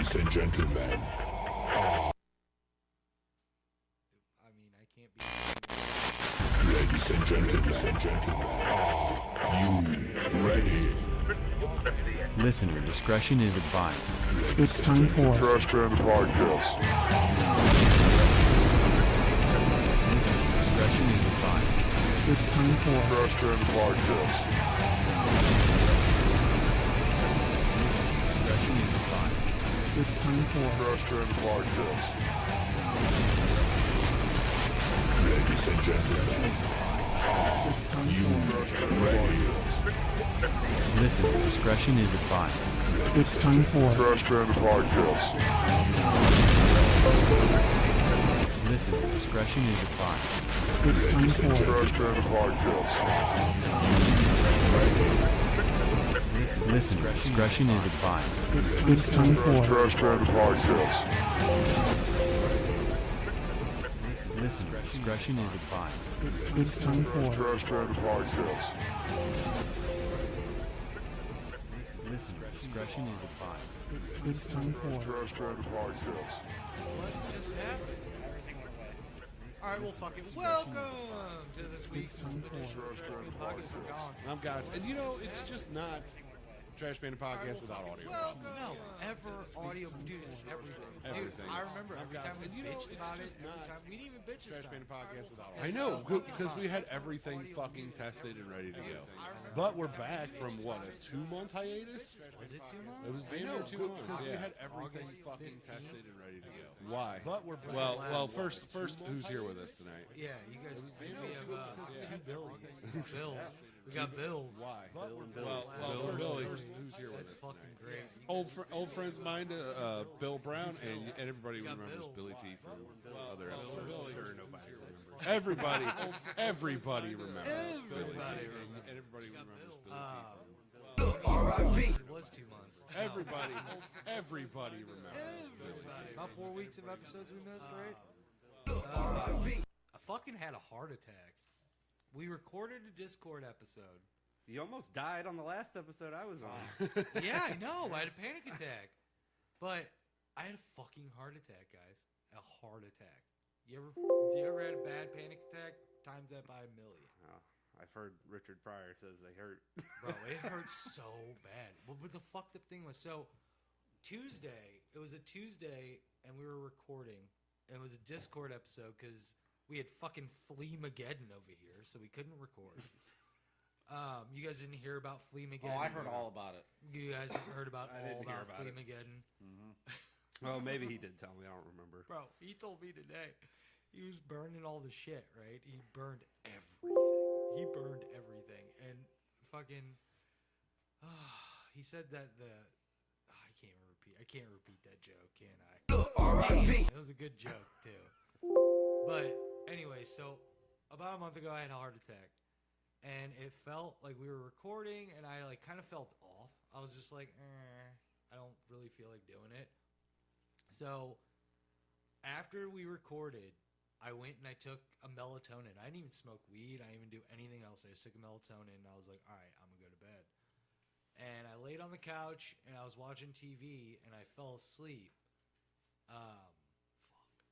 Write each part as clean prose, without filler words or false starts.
Ladies and gentlemen. I mean, I can't be. Ladies and gentlemen. Are you ready? Listener discretion is advised. It's time for Trashpanda podcast. Listener discretion is advised. It's time for Trashpanda podcast. Listener discretion is advised. It's time for Trashpanda podcast. Ladies and gentlemen. It's time You for ready? Listener discretion is advised. It's time for Trashpanda podcast. Listener discretion is advised. It's time for Trashpanda podcast. Listener discretion is advised. It's time for Trashpanda podcast. Listener discretion is advised. It's time for Trashpanda podcast. Listener discretion is advised. It's time for Trashpanda podcast. What just happened? Alright, well, fuck it. Welcome to this week's edition of Trashpanda Podcast. I'm Kollin. I'm guys, and you know, it's just not Trashpanda podcast without audio. No, audio, dude, it's everything. Everything. Dude, I remember every Guys, time we and you know, bitched it's about it, just every not time we didn't even bitch this Trashpanda time. podcast without It's audio. I so know, fucking because we hot. had everything fucking tested and ready to go. But we're back from what, a 2-month hiatus? Was it 2 months? It was damn near 2 months. Because we had everything August fucking 15th. tested and ready to go. Why? But we're back. Well, first, who's here with us tonight? Yeah, you guys, we have two Billies. Bills. We got Bills. Why? Bill First, who's here with That's us fucking tonight? great. Old friends of mine, Bill Brown, and everybody got remembers Bills. Billy T from other episodes. Sure, nobody remembers. Everybody remembers Billy T. Everybody And everybody remembers Billy T. It was 2 months. Everybody remembers Billy T. About 4 weeks of episodes we missed, right? I fucking had a heart attack. We recorded a Discord episode. You almost died on the last episode I was on. Yeah, I know. I had a panic attack. But I had a fucking heart attack, guys. A heart attack. You ever had a bad panic attack? Times that by a million. Oh, I've heard Richard Pryor says they hurt. Bro, it hurts so bad. But the fucked up thing was, so Tuesday, it was a Tuesday, and we were recording. It was a Discord episode because we had fucking Fleamageddon over here, so we couldn't record. You guys didn't hear about Fleamageddon? Oh, I heard all about it. You guys heard about I all didn't hear about about it. Fleamageddon? Well, maybe he did tell me. I don't remember. Bro, he told me today. He was burning all the shit, right? He burned everything. And fucking, he said that I can't repeat that joke, can I? R.I.P. It was a good joke too. But anyway, so about a month ago, I had a heart attack, and it felt like we were recording, and I like kind of felt off. I was just like, I don't really feel like doing it. So after we recorded, I went and I took a melatonin. I didn't even smoke weed. I didn't even do anything else. I just took a melatonin, and I was like, all right, I'm going to go to bed. And I laid on the couch, and I was watching TV, and I fell asleep.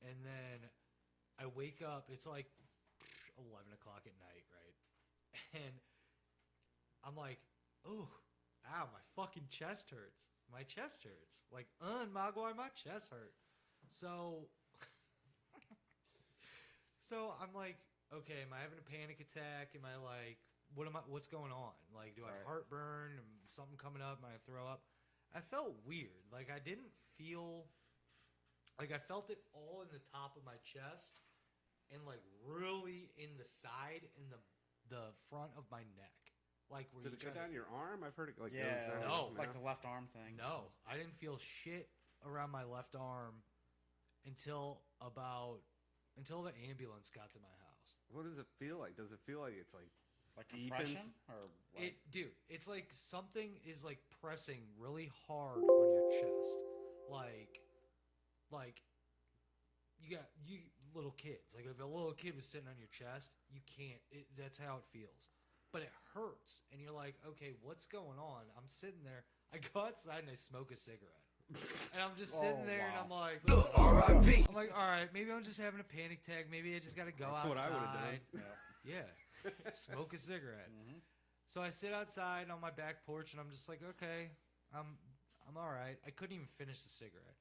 And then I wake up. It's like 11 o'clock at night, right? And I'm like, oh, ow, my fucking chest hurts. My chest hurts. Like, Magwai, my chest hurt. So I'm like, okay, am I having a panic attack? Am I like, what's going on? Like, do I have heartburn? Something coming up? Am I throw up? I felt weird. Like, I didn't feel, like, I felt it all in the top of my chest and, like, really in the side and the front of my neck. Like, where Did it go down your arm? I've heard it like Yeah, goes down. No. like the left arm thing. No, I didn't feel shit around my left arm until the ambulance got to my house. What does it feel like? Does it feel like it's like deep compression or what? It's like something is like pressing really hard on your chest. Like you got little kids. Like if a little kid was sitting on your chest, you can't. That's how it feels. But it hurts, and you're like, okay, what's going on? I'm sitting there. I go outside and I smoke a cigarette. And I'm just sitting there, and I'm like, R.I.P. I'm like, all right, maybe I'm just having a panic attack. Maybe I just gotta go That's outside. what I would have done. Yeah, smoke a cigarette. So I sit outside on my back porch, and I'm just like, okay, I'm all right. I couldn't even finish the cigarette.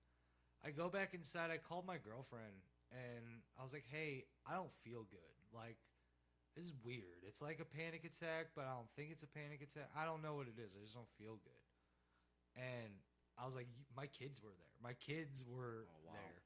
I go back inside. I called my girlfriend, and I was like, hey, I don't feel good. Like, this is weird. It's like a panic attack, but I don't think it's a panic attack. I don't know what it is. I just don't feel good. And I was like, my kids were there. My kids were there.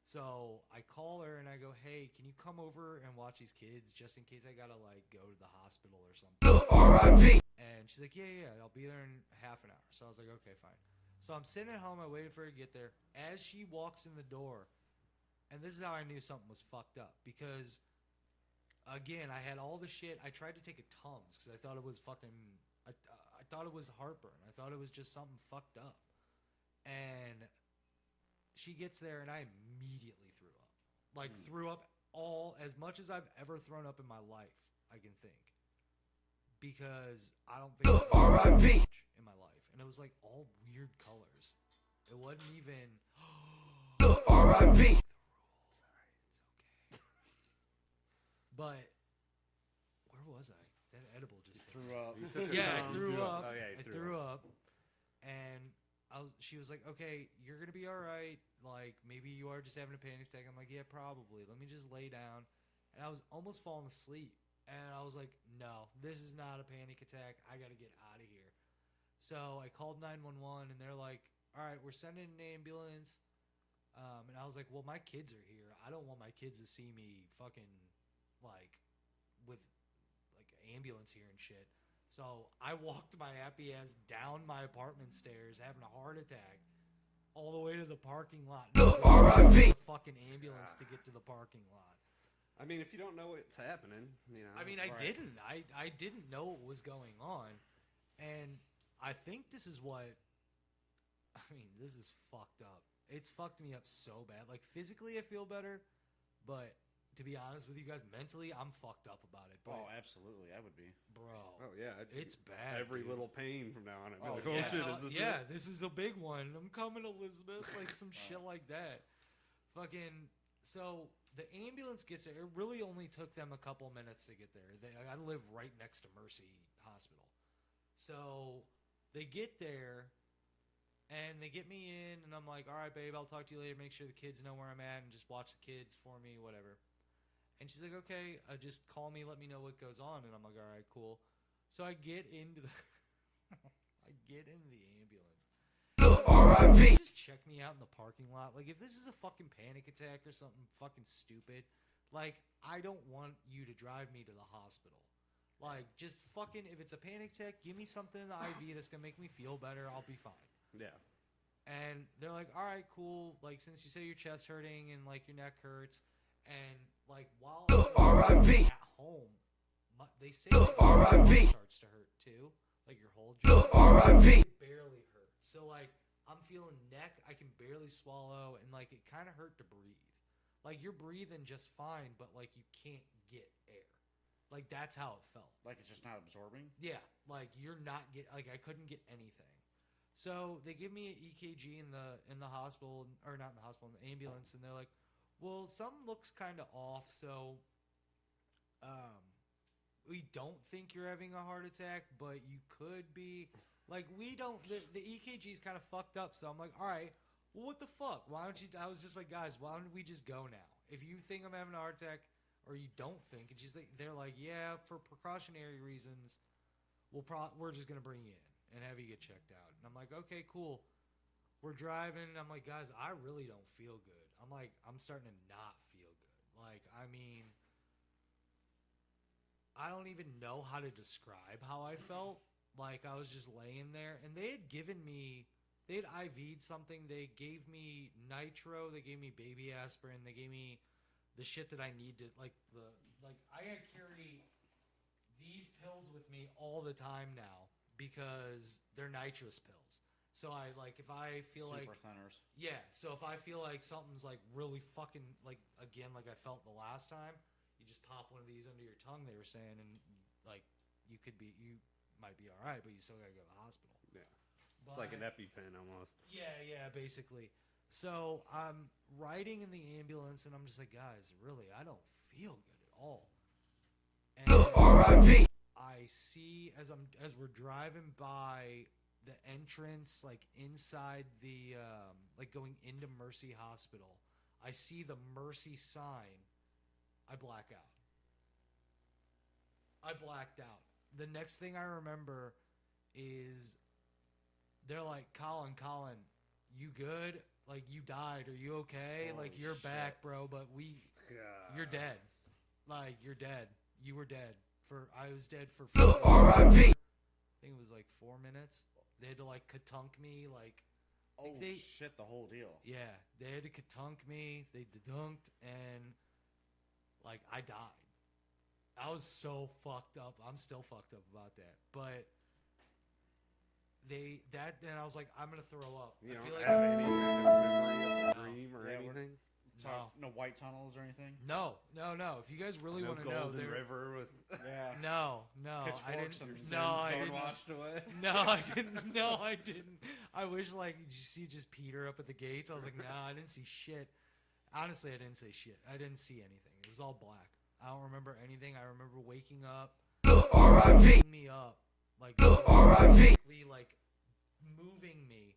So I call her and I go, hey, can you come over and watch these kids just in case I gotta like go to the hospital or something? R.I.P. And she's like, yeah, I'll be there in half an hour. So I was like, okay, fine. So I'm sitting at home, I waited for her to get there. As she walks in the door, and this is how I knew something was fucked up, because again, I had all the shit. I tried to take a Tums because I thought it was fucking. I thought it was heartburn. I thought it was just something fucked up. And she gets there, and I immediately threw up. Like, threw up as much as I've ever thrown up in my life, I can think. Because I don't think R.I.P. in my life. And it was like all weird colors. It wasn't even. R.I.P. But where was I? That edible just hit Threw up. Yeah, I threw up. Oh, yeah, I threw up. And she was like, okay, you're going to be all right. Like, maybe you are just having a panic attack. I'm like, yeah, probably. Let me just lay down. And I was almost falling asleep. And I was like, no, this is not a panic attack. I got to get out of here. So I called 911, and they're like, all right, we're sending an ambulance. And I was like, well, my kids are here. I don't want my kids to see me fucking, like, with, like, an ambulance here and shit. So I walked my happy ass down my apartment stairs, having a heart attack, all the way to the parking lot. R.I.P. Fucking ambulance to get to the parking lot. I mean, if you don't know what's happening, you know. I mean, I didn't. I didn't know what was going on. And I think this is what... I mean, this is fucked up. It's fucked me up so bad. Like, physically I feel better, but to be honest with you guys, mentally I'm fucked up about it. But, Oh, absolutely. I would be. bro. Oh, yeah. It's bad, Every dude. little pain from now on. I'd be Oh, like, Yeah, shit, is this yeah, it? this is the big one. I'm coming, Elizabeth. Like some shit like that. Fucking. So the ambulance gets there. It really only took them a couple minutes to get there. I live right next to Mercy Hospital. So they get there and they get me in, and I'm like, all right, babe, I'll talk to you later. Make sure the kids know where I'm at and just watch the kids for me, whatever. And she's like, okay, just call me, let me know what goes on. And I'm like, all right, cool. So I get into the ambulance. R.I.P. Just check me out in the parking lot. Like, if this is a fucking panic attack or something fucking stupid, like, I don't want you to drive me to the hospital. Like, just fucking, if it's a panic attack, give me something in the IV that's gonna make me feel better. I'll be fine. Yeah. And they're like, all right, cool. Like, since you say your chest hurting and, like, your neck hurts, and, like, while R.I.P. at home, they say that your R.I.P. starts to hurt, too. Like, your whole jaw. R.I.P. It barely hurt. So, like, I'm feeling neck. I can barely swallow, and, like, it kind of hurt to breathe. Like, you're breathing just fine, but, like, you can't get air. Like, that's how it felt. Like it's just not absorbing? Yeah, like you're not like I couldn't get anything. So they give me an EKG in the hospital, or not in the hospital, in the ambulance, and they're like, "Well, something looks kind of off, so we don't think you're having a heart attack, but you could be." Like, we don't. The EKG is kind of fucked up, so I'm like, "All right, well, what the fuck? Why don't you?" I was just like, "Guys, why don't we just go now? If you think I'm having a heart attack." Or you don't think, and she's like, they're like, yeah, for precautionary reasons, we're just gonna bring you in and have you get checked out. And I'm like, okay, cool. We're driving. And I'm like, guys, I really don't feel good. I'm like, I'm starting to not feel good. Like, I mean, I don't even know how to describe how I felt. Like, I was just laying there, and they had given me, they had IV'd something. They gave me nitro. They gave me baby aspirin. They gave me the shit that I need to, like I gotta carry these pills with me all the time now because they're nitrous pills. So I, like, if I feel Super like, thinners. yeah, so if I feel like something's like really fucking, like, again, like I felt the last time, you just pop one of these under your tongue, they were saying, and like you might be all right, but you still gotta go to the hospital. Yeah. It's like an EpiPen almost. Yeah, basically. So I'm riding in the ambulance, and I'm just like, guys, really, I don't feel good at all. And R.I.P. I see as we're driving by the entrance, like inside the like going into Mercy Hospital, I see the Mercy sign. I black out. I blacked out. The next thing I remember is they're like, Kollin, you good? Like, you died. Are you okay? Holy like, you're shit. back, bro, but you're dead. Like, you're dead. You were dead. I was dead for R.I.P. I think it was like 4 minutes. They had to like katunk me, like Oh shit, the whole deal. yeah, they had to katunk me. They dedunked, and like I died. I was so fucked up. I'm still fucked up about that. But then I was like, I'm gonna throw up. You I don't feel like have any memory of the No. dream or Yeah, anything? No white tunnels or anything. no. If you guys really No want to know, Golden there. River with Yeah. No, I Pitchforks didn't. and No, I going didn't. washed away. No, I didn't. No, I didn't. I wish, like, did you see just Peter up at the gates? I was like, nah, I didn't see shit. Honestly, I didn't see shit. I didn't see anything. It was all black. I don't remember anything. I remember waking up, R.I.P. picking me up, like, R.I.P. like, moving me,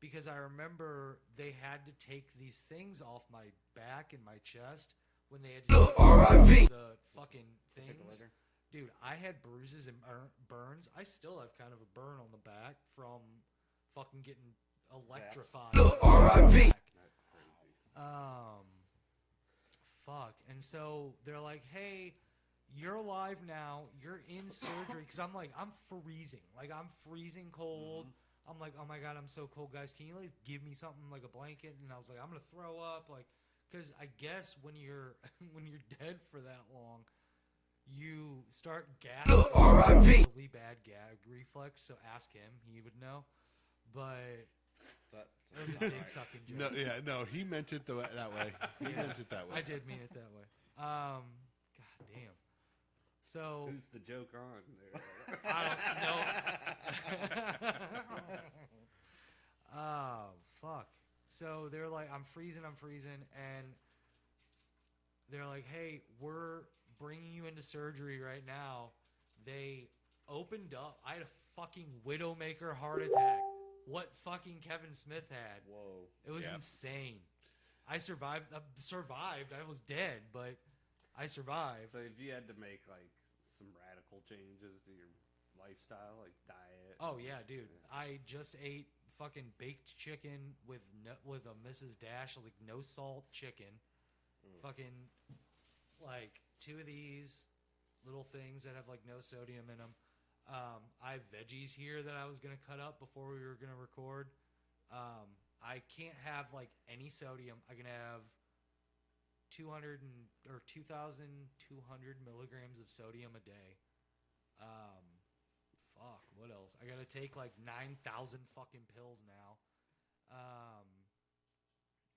because I remember they had to take these things off my back and my chest when they had to R.I.P. the fucking things. Dude, I had bruises and burns. I still have kind of a burn on the back from fucking getting electrified. R.I.P. That's crazy. Fuck. And so they're like, hey, you're alive now. You're in surgery. Because I'm like, I'm freezing. Like, I'm freezing cold. I'm like, oh my God, I'm so cold, guys. Can you like give me something like a blanket? And I was like, I'm going to throw up. Like, because I guess when you're dead for that long, you start gasping. R.I.P. Really bad gag reflex. So ask him. He would know. But That, it was a dick sucking joke. No, he meant it that way. He meant it that way. I did mean it that way. God damn. So Who's the joke on there? I don't know. Oh fuck. So they're like, I'm freezing, and they're like, hey, we're bringing you into surgery right now. They opened up. I had a fucking Widowmaker heart attack. What fucking Kevin Smith had. whoa. It was Yeah. insane. I survived. I was dead, but I survived. So if you had to make like some radical changes to your lifestyle, like diet. Oh yeah, dude. I just ate fucking baked chicken with a Mrs. Dash, like no salt chicken. Fucking like 2 of these little things that have like no sodium in them. I have veggies here that I was gonna cut up before we were gonna record. I can't have like any sodium. I can have 200 or 2,200 milligrams of sodium a day. Fuck, what else? I gotta take like 9,000 fucking pills now.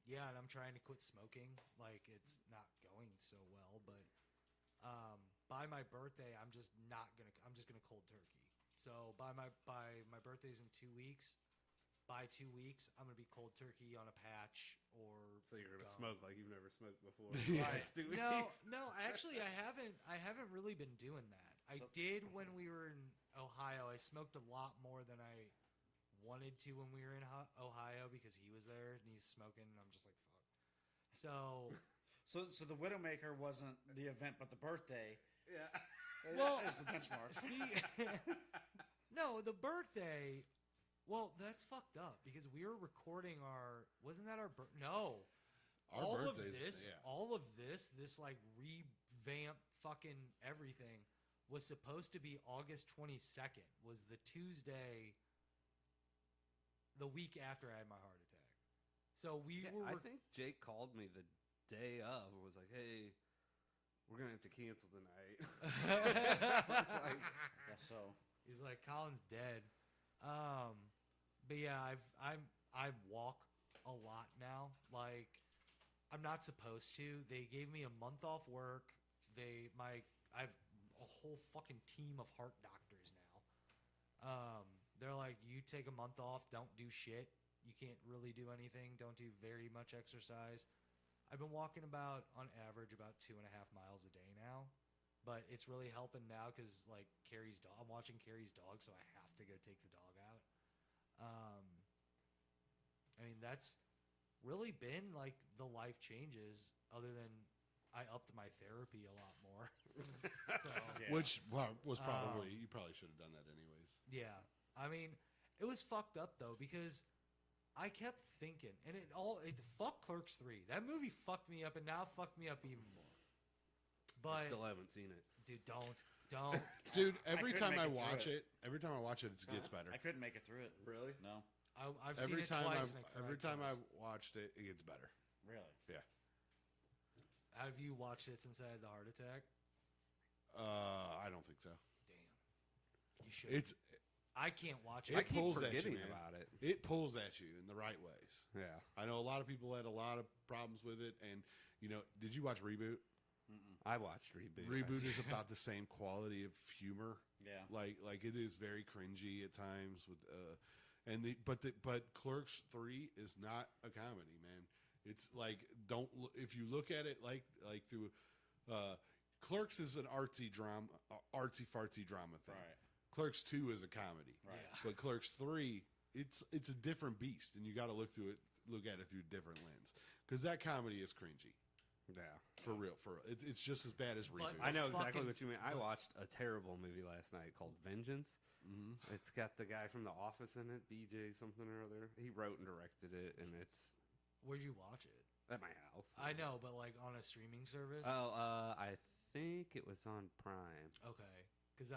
Yeah, and I'm trying to quit smoking. Like, it's not going so well, but by my birthday, I'm just gonna cold turkey. So by my birthday's in 2 weeks. By 2 weeks, I'm gonna be cold turkey on a patch or. So you're gonna gum. smoke like you've never smoked before. Yeah. Next 2 weeks. No. Actually, I haven't really been doing that. I did when we were in Ohio. I smoked a lot more than I wanted to when we were in Ohio because he was there and he's smoking. And I'm just like, fuck. So the Widowmaker wasn't the event, but the birthday. Yeah. Well, is the benchmark. See, no, the birthday. Well, that's fucked up because we were recording wasn't that our no. Our all of birthdays, this like revamp fucking everything was supposed to be August 22nd, was the Tuesday, the week after I had my heart attack. So I think Jake called me the day of and was like, hey, we're going to have to cancel tonight. I was like, Yeah, so he's like, Collin's dead. But yeah, I walk a lot now. Like, I'm not supposed to. They gave me a month off work. I've a whole fucking team of heart doctors now. they're like, you take a month off, don't do shit. You can't really do anything. Don't do very much exercise. I've been walking on average, about 2.5 miles a day now. But it's really helping now because, like, Carrie's dog. I'm watching Carrie's dog, so I have to go take the dog out. I mean, that's really been, like, the life changes, other than I upped my therapy a lot more. So, Which was probably, you probably should have done that anyways. yeah. I mean, it was fucked up, though, because I kept thinking, and fuck Clerks 3. That movie fucked me up, and now fucked me up even more. I But still haven't seen it. dude, don't. Dude, every couldn't time I make it watch through it, it gets better. I couldn't make it through it. Really? No. I've seen it twice. Every time I watched it, it gets better. Really? Yeah. Have you watched it since I had the heart attack? I don't think so. Damn. You should. I can't watch it it. pulls at forgetting you, man. about it. It pulls at you in the right ways. Yeah. I know a lot of people had a lot of problems with it, and did you watch Reboot? I watched Reboot. Reboot is about the same quality of humor. Yeah. Like it is very cringy at times with but Clerks 3 is not a comedy, man. It's like if you look at it like through Clerks is an artsy fartsy drama thing. Right. Clerks 2 is a comedy. Right. Yeah. But Clerks 3, it's a different beast, and you got to look at it through a different lens, because that comedy is cringy. Yeah. For real, it's just as bad as Reboot. I know exactly what you mean. I watched a terrible movie last night called Vengeance. Mm-hmm. It's got the guy from The Office in it, BJ something or other. He wrote and directed it, and it's Where'd you watch it? at my house. I know, but like on a streaming service. Oh, I think it was on Prime. Okay, because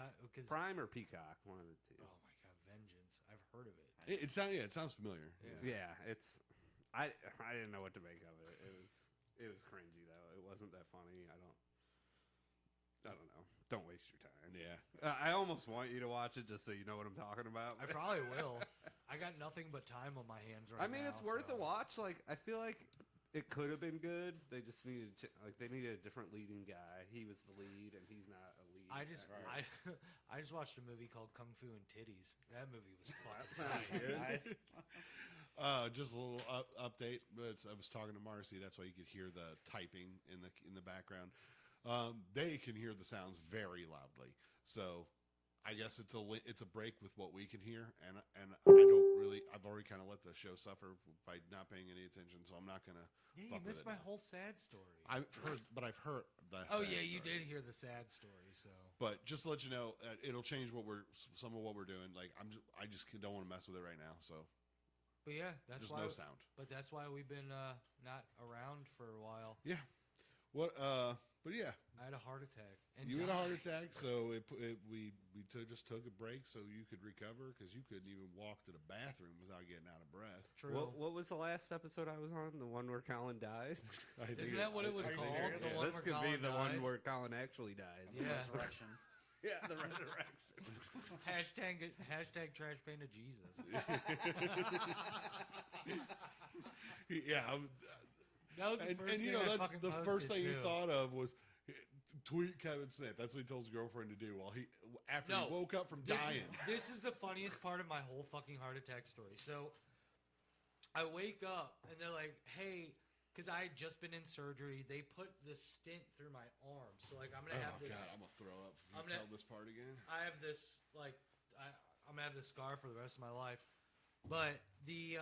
Prime or Peacock, one of the two. Oh my god, Vengeance! I've heard of it. It sounds familiar. Yeah. Yeah, I didn't know what to make of it. It was cringy though. It wasn't that funny. I don't know. Don't waste your time. Yeah. I almost want you to watch it just so you know what I'm talking about. I probably will. I got nothing but time on my hands right now. I mean, it's worth a watch. Like, I feel like it could have been good. They just needed they needed a different leading guy. He was the lead, and he's not a lead. I just actor. I just watched a movie called Kung Fu and Titties. That movie was fucking Sounds good. Nice. Just a little update. I was talking to Marcy. That's why you could hear the typing in the background. They can hear the sounds very loudly. So I guess it's a break with what we can hear, and I don't really. I've already kind of let the show suffer by not paying any attention. So I'm not gonna. Yeah, you missed my whole sad story. I've heard the. Oh sad yeah, you story. did hear the sad story. So. But just to let you know, it'll change some of what we're doing. Like I just don't want to mess with it right now. So. But yeah, that's There's why. no sound. But that's why we've been not around for a while. Yeah. What? But yeah. I had a heart attack. And You had a heart died. attack, so we just took a break so you could recover, because you couldn't even walk to the bathroom without getting out of breath. True. What was the last episode I was on? The one where Colin dies? I think Isn't that what it was Are you called? serious? The Yeah, one This where could be Colin the one dies? where Colin actually dies. Yeah. Resurrection. Yeah, the resurrection. hashtag Trashpanda Jesus. Yeah. That was the first thing I that's fucking the first posted, thing he too. thought of was tweet Kevin Smith. That's what he told his girlfriend to do after he woke up from dying. This is the funniest part of my whole fucking heart attack story. So I wake up and they're like, "Hey," because I had just been in surgery. They put the stint through my arm, so like I'm gonna have this. God, I'm gonna throw up. If I'm you gonna- tell this part again. I have this I'm gonna have this scar for the rest of my life. But the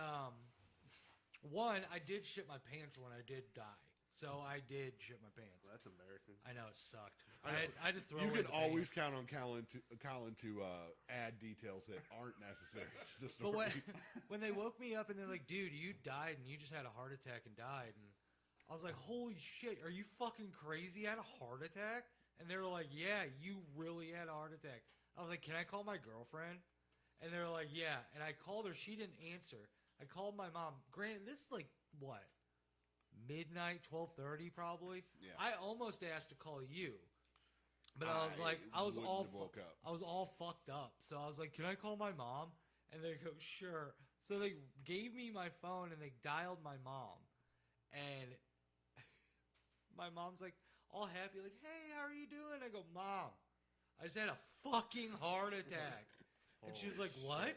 one, I did shit my pants when I did die. So I did shit my pants. That's embarrassing. I know, it sucked. I had to throw You away can the always pants. count on Colin to add details that aren't necessary to the story. But when they woke me up and they're like, "Dude, you died and you just had a heart attack and died," and I was like, "Holy shit, are you fucking crazy? I had a heart attack?" And they were like, "Yeah, you really had a heart attack." I was like, "Can I call my girlfriend?" And they were like, "Yeah." And I called her. She didn't answer. I called my mom. Granted, this is like what? Midnight, 12:30 probably. Yeah. I almost asked to call you. But I was like, I was wouldn't all have woke up. I was all fucked up. So I was like, "Can I call my mom?" And they go, "Sure." So they gave me my phone and they dialed my mom. And my mom's like all happy, like, "Hey, how are you doing?" I go, "Mom, I just had a fucking heart attack." And she was like, what?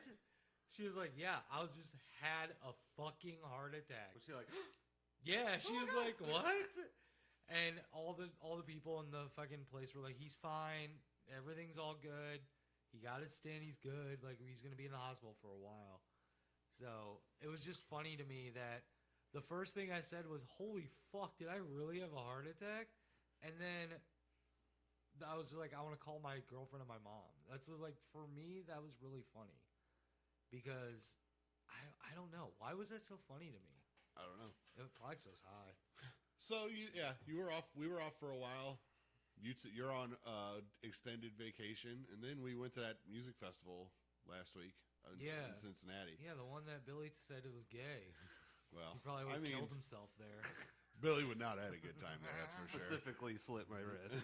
She was like, yeah, I was just had a fucking heart attack. Was she like, Yeah, she was like, what? And all the people in the fucking place were like, he's fine. Everything's all good. He got his stint. He's good. Like, he's going to be in the hospital for a while. So it was just funny to me that the first thing I said was, holy fuck, did I really have a heart attack? And then I was like, I want to call my girlfriend and my mom. That's like, for me, that was really funny. Because I don't know. Why was that so funny to me? I don't know. It probably 'cause I was high. So you were off. We were off for a while. You're on extended vacation, and then we went to that music festival last week in Cincinnati. Yeah, the one that Billy said it was gay. Well, He probably would have killed himself there. Billy would not have had a good time there. That's for sure. specifically slit my wrist?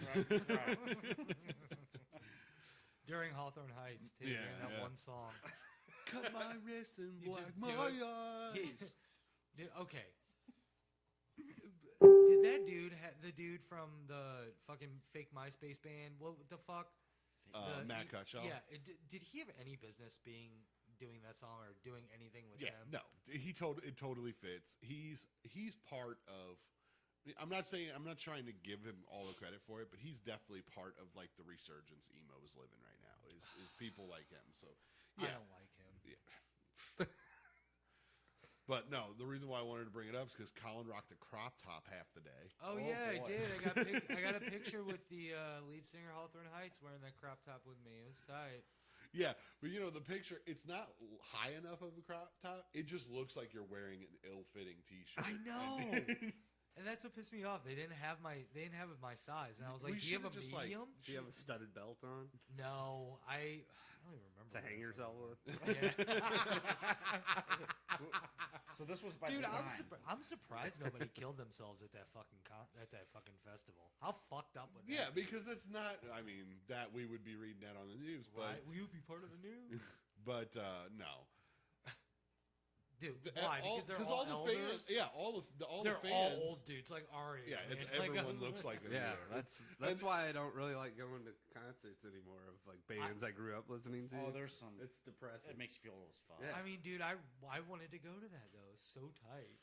During Hawthorne Heights, too, Yeah, during that yeah. one song. Cut my wrist and You black just my do it. eyes. Dude, okay. Did that dude, the dude from the fucking fake MySpace band, what the fuck? Matt Cutshall. Yeah, did he have any business doing that song or doing anything with Yeah, them? no, it totally fits. He's part of. I'm not trying to give him all the credit for it, but he's definitely part of like the resurgence emo is living right now. Is people like him? So yeah, I don't like him. yeah. But no, the reason why I wanted to bring it up is because Kollin rocked a crop top half the day. Oh, yeah, I did. I got a picture with the lead singer Hawthorne Heights wearing that crop top with me. It was tight. Yeah, but the picture, it's not high enough of a crop top. It just looks like you're wearing an ill-fitting t-shirt. I know. And that's what pissed me off. They didn't have it my size, and I was like, "Do you have a medium? Do you have a studded belt on No, I don't even remember. to what hang I yourself fucking- with? Yeah. So this was by Dude, design. I'm surprised nobody killed themselves at that fucking festival. How fucked up would that? Yeah, be? because that's not. I mean, that we would be reading that on the news, but Right? Will you be part of the news? but no. Dude, why? Because they're all the elders. fans, all They're the fans, all old dudes, like our age. yeah, it's man. Like, I everyone was looks like a Yeah, year. that's why I don't really like going to concerts anymore of like bands I grew up listening to. Oh, there's some. It's depressing. It makes you feel old as fuck. Yeah. I mean, dude, I wanted to go to that though. It was so tight.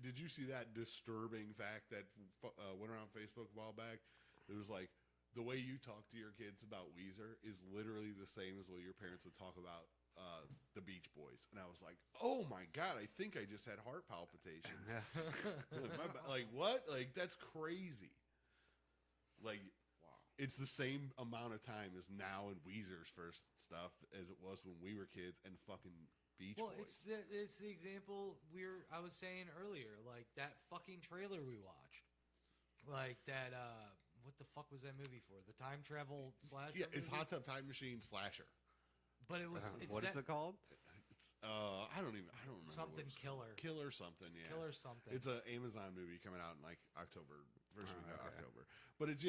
Did you see that disturbing fact that went around Facebook a while back? It was like the way you talk to your kids about Weezer is literally the same as the way your parents would talk about the Beach Boys, and I was like, "Oh my god, I think I just had heart palpitations." Like what? Like that's crazy. Like, wow, it's the same amount of time as now in Weezer's first stuff as it was when we were kids and fucking Beach Well, Boys. it's the example I was saying earlier, like that fucking trailer we watched, like that. What the fuck was that movie for? The time travel slasher. Yeah, it's movie? Hot Tub Time Machine slasher. But it was. What is it called? It's I don't remember Something what it was killer. called. Killer something. Yeah, Killer something. It's an Amazon movie coming out in like October, first week of okay. October. But it's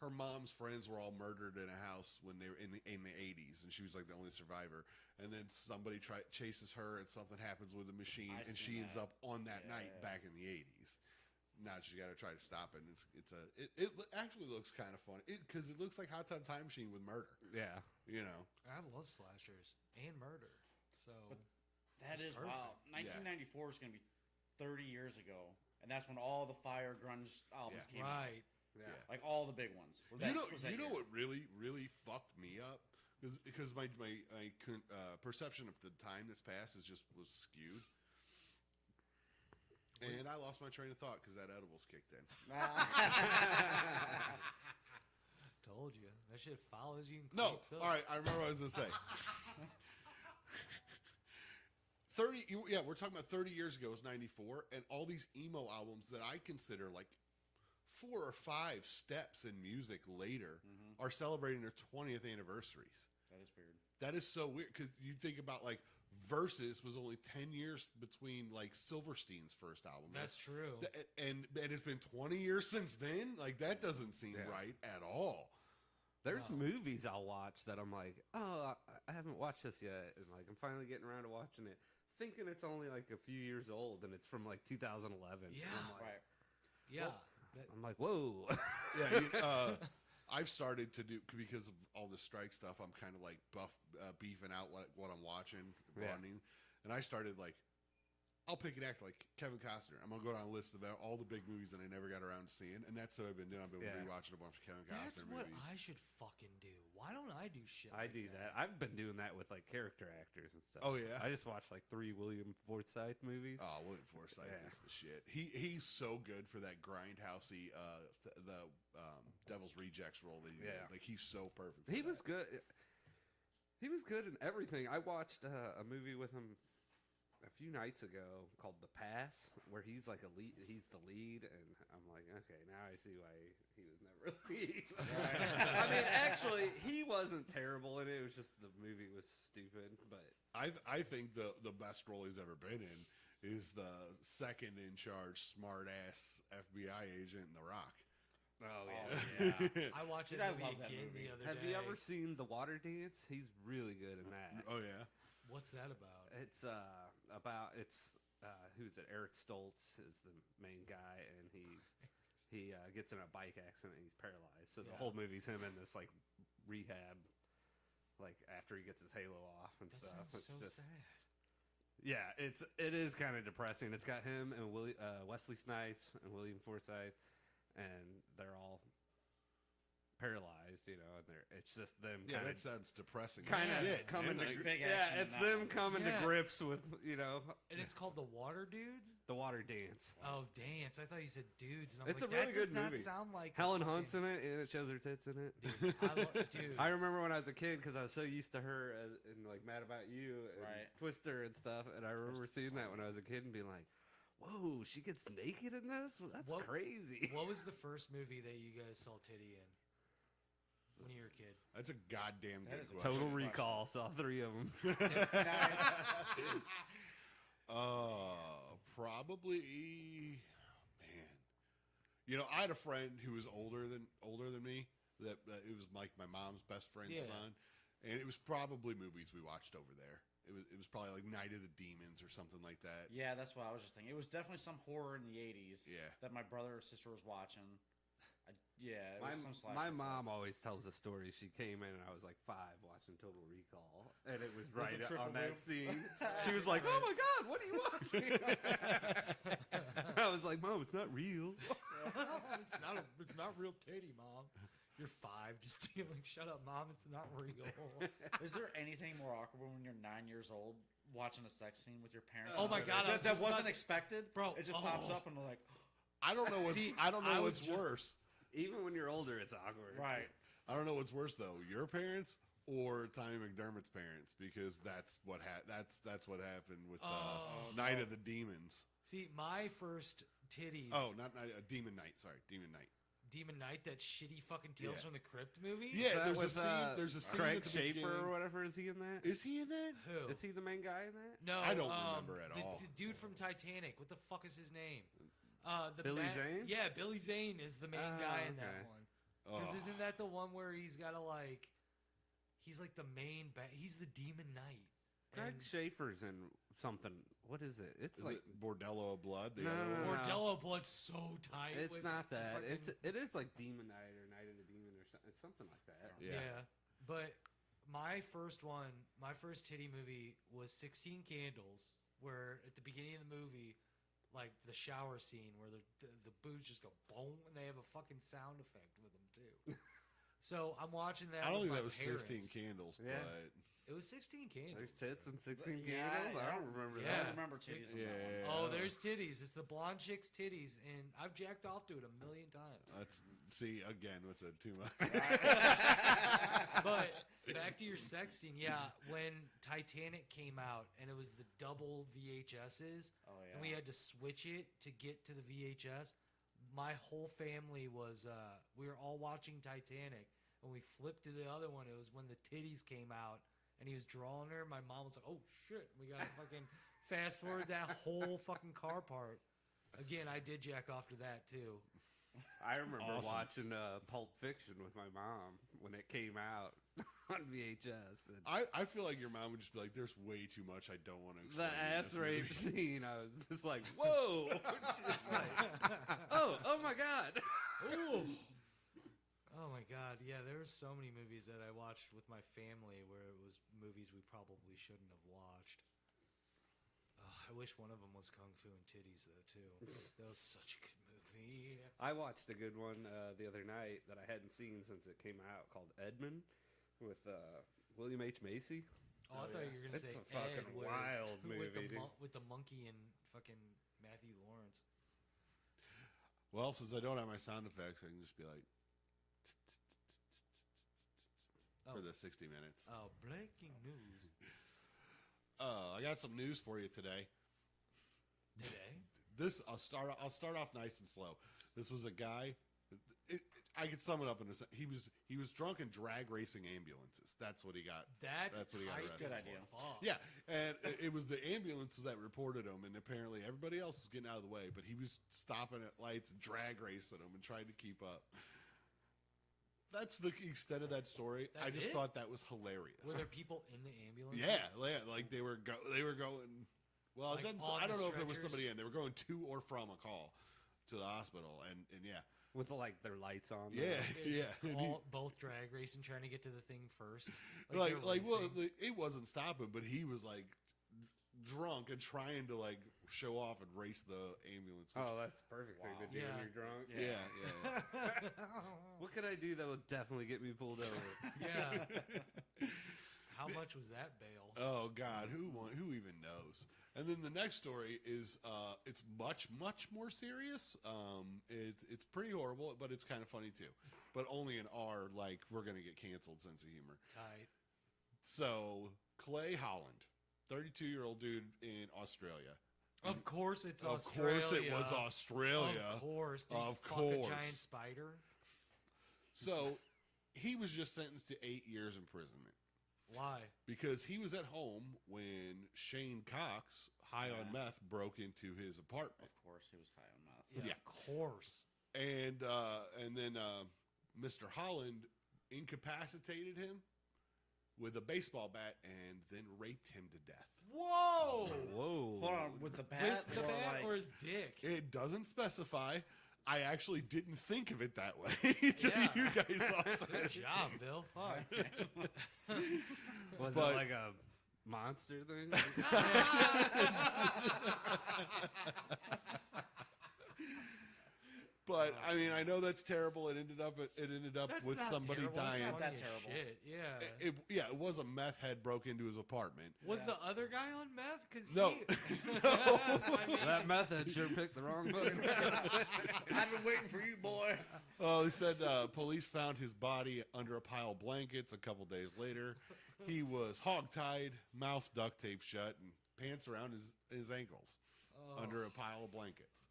her mom's friends were all murdered in a house when they were in the 80s, and she was like the only survivor. And then somebody chases her, and something happens with the machine, and she ends up on that night back in the 80s. Now she got to try to stop it. And it actually looks kind of funny because it looks like Hot Tub Time Machine with murder. Yeah. I love slashers and murder. So That it's is perfect. wow. 1994 is going to be 30 years ago, and that's when all the Fire grunge albums came out. Right. Yeah. Like all the big ones. You know what really fucked me up because my perception of the time that's passed was skewed. And I lost my train of thought because that edibles kicked in. Told you that shit follows you. And No, creeps up. all right. I remember what I was gonna say. 30. We're talking about 30 years ago. It was 94, and all these emo albums that I consider like 4 or 5 steps in music later are celebrating their 20th anniversaries. That is weird. That is so weird because you think about like Versus was only 10 years between like Silverstein's first album. That's true. And it's been 20 years since then. Like that doesn't seem right at all. There's movies I'll watch that I'm like, oh, I haven't watched this yet, and like I'm finally getting around to watching it, thinking it's only like a few years old, and it's from like 2011. Yeah. And I'm like, Right. Yeah. I'm like, whoa. Yeah, I've started to do, because of all the strike stuff. I'm kind of like beefing out what I'm watching, bonding, and I started like, I'll pick an actor like Kevin Costner. I'm gonna go down a list of all the big movies that I never got around to seeing, and that's what I've been doing. I've been rewatching a bunch of Kevin That's Costner what movies. I should fucking do. Why don't I do shit? I like do that. I've been doing that with like character actors and stuff. Oh, yeah? I just watched like 3 William Forsythe movies. Oh, William Forsythe is the shit. He's so good for that grindhousey, the Devil's Rejects role that he did. Like he's so perfect. He was good. He was good in everything. I watched a movie with him a few nights ago called The Pass, where he's like he's the lead, and I'm like, okay, now I see why he was never a lead. I mean, actually, he wasn't terrible in it. It was just the movie was stupid. But I think the best role he's ever been in is the second in charge smart ass FBI agent in The Rock. oh yeah. I watched it Dude, I movie love that again movie. the other Have day. you ever seen The Water Dance? He's really good in that. Oh yeah. What's that about? It's about who's it? Eric Stoltz is the main guy, and he gets in a bike accident and he's paralyzed. So the whole movie's him in this like rehab, like after he gets his halo off and That stuff. sounds It's so just, sad. yeah, it is kind of depressing. It's got him and Wesley Snipes and William Forsythe, and they're all paralyzed, and it's just them. Yeah, that sounds depressing. kind of Shit, coming man. to Like, Big yeah, action in it's that them one. coming Yeah. to grips with And it's called The Water Dudes? the water dance. Oh, dance. I thought you said dudes. And I'm It's like, a really that does good not movie. sound like Helen a fucking- Hunt's in it, and it shows her tits in it. Dude. I remember when I was a kid because I was so used to her and like Mad About You and Right. Twister and stuff, and I remember seeing that when I was a kid and being like, "Whoa, she gets naked in this? Well, that's What- crazy." What was the first movie that you guys saw titty in when you were a kid? That's a goddamn That good is a question. Total Recall, saw 3 of them. Probably, man. I had a friend who was older than me. That it was like my mom's best friend's Yeah. son, and it was probably movies we watched over there. It was probably like Night of the Demons or something like that. Yeah, that's what I was just thinking. It was definitely some horror in the 80s Yeah. that my brother or sister was watching. It was some slasher My flick. mom always tells the story. She came in and I was like 5 watching Total Recall, and it was right the triple on that loop? scene. She was like, "Oh my god, what are you watching?" I was like, "Mom, it's not real." It's not real titty, Mom. You're 5, just stealing. Shut up, Mom. It's not real. Is there anything more awkward when you're 9 years old watching a sex scene with your parents? Oh my God, I was that just wasn't about to- expected, Bro, It just pops oh. up and we're like, I don't know what's See, I don't I know was what's just- worse. Even when you're older, it's awkward. right. I don't know what's worse though, your parents or Tommy McDermott's parents, because that's what happened with Night of the Demons. See, my first titties. Oh, not Night, Demon Night. Sorry, Demon Night. Demon Knight, that shitty fucking Tales Yeah. from the Crypt movie? Yeah, That there's a with, scene. There's a scene Craig at the Schaefer beginning. or whatever. Is he in that? Is he in that? Who? Is he the main guy in that? No, I don't remember at all. The dude from Titanic. What the fuck is his name? The Billy Zane? Yeah, Billy Zane is the main guy in that okay. one. Because Oh. isn't that the one where he's got to like, he's like the main, he's the Demon Knight. Craig And Schaefer's in something. What is it? It's Is like it Bordello of Blood? The No, other no, one? no. Bordello Blood's so tight. it's with not the that. fucking- It is like Demon Night or Night of the Demon or something. It's something like that. Yeah. But my first titty movie was 16 Candles, where at the beginning of the movie, like the shower scene where the boobs just go boom, and they have a fucking sound effect with them too. So I'm watching that. I don't with think my that was parents. 16 Candles, Yeah. but It was 16 Candles. There's tits and 16 Yeah, candles. I I don't remember yeah. I that. don't remember titties in that yeah. one. Oh, there's titties. It's the blonde chick's titties, and I've jacked off to it a million times. Let's see again with the too much. But back to your sex scene, yeah. When Titanic came out and it was the double VHSs, Oh, yeah. and we had to switch it to get to the VHS. My whole family was we were all watching Titanic, and we flipped to the other one. It was when the titties came out, and he was drawing her. My mom was like, "Oh shit, we gotta fucking fast forward that whole fucking car part." Again, I did jack off to that too. I remember Awesome. watching Pulp Fiction with my mom when it came out on VHS. And I feel like your mom would just be like, "There's way too much I don't want to the explain." in ass this rape movie." scene, I was just like, "Whoa!" She's like, oh my god! Ooh. Oh my my god, yeah, there were so many movies that I watched with my family where it was movies we probably shouldn't have watched. I wish one of them was Kung Fu and Titties though too. That was such a good movie. I watched a good one the other night that I hadn't seen since it came out called Edmund with William H. Macy. Oh, I thought you were gonna It's say a fucking Ed, wild movie, dude. with the monkey and fucking Matthew Lawrence. Well, since I don't have my sound effects, I can just be like for the 60 minutes. Oh, breaking news I got some news for you today. today. I'll start off nice and slow. This was a guy. I could sum it up in a he was drunk and drag racing ambulances. That's what he got. That's what he got tight arrested. Good as idea. fuck. Yeah, and it was the ambulances that reported him, and apparently everybody else was getting out of the way, but he was stopping at lights and drag racing them and trying to keep up. That's the extent of that story. I That's just it? thought that was hilarious. Were there people in the ambulance? Yeah, like they were going. Well, Like it doesn't, on I don't the know if there was stretchers? somebody in. They were going to or from a call to the hospital, and yeah, With like their lights on. yeah, yeah. And he- Both drag racing, trying to get to the thing first. like, they're well, racing. it wasn't stopping, but he was like drunk and trying to like show off and race the ambulance. Which, Oh, that's perfect thing to do Yeah. when you're drunk. yeah. What could I do that would definitely get me pulled over? Yeah. How much was that bail? Oh God, who even knows? And then the next story is it's much more serious. It's pretty horrible, but it's kind of funny too. But only in our like we're gonna get canceled sense of humor. Tight. So Clay Holland, 32-year-old dude in Australia. Of course, it's Of Australia. course, it was Australia. Of course. Did he Of fuck course. a giant spider? So he was just sentenced to 8 years imprisonment Why? because he was at home when Shane Cox, high on meth, broke into his apartment. Of course, he was high on meth. Yeah, of course. And then Mr. Holland incapacitated him with a baseball bat and then raped him to death. Whoa! Whoa. Hold on, with the bat, With the or bat like, or his dick? It doesn't specify. I actually didn't think of it that way until Yeah. you guys all said Good it. job, Bill. Fuck. Was But- it like a monster thing? But I mean, I know that's terrible. It ended up That's with not somebody terrible. That's dying. funny That as terrible. Shit. Yeah. It was a meth head broke into his apartment. Was the other guy on meth? Cause No. That method sure picked the wrong fucking I've been waiting for you, boy. Oh, he said police found his body under a pile of blankets a couple days later. He was hogtied, mouth duct taped shut, and pants around his ankles under a pile of blankets.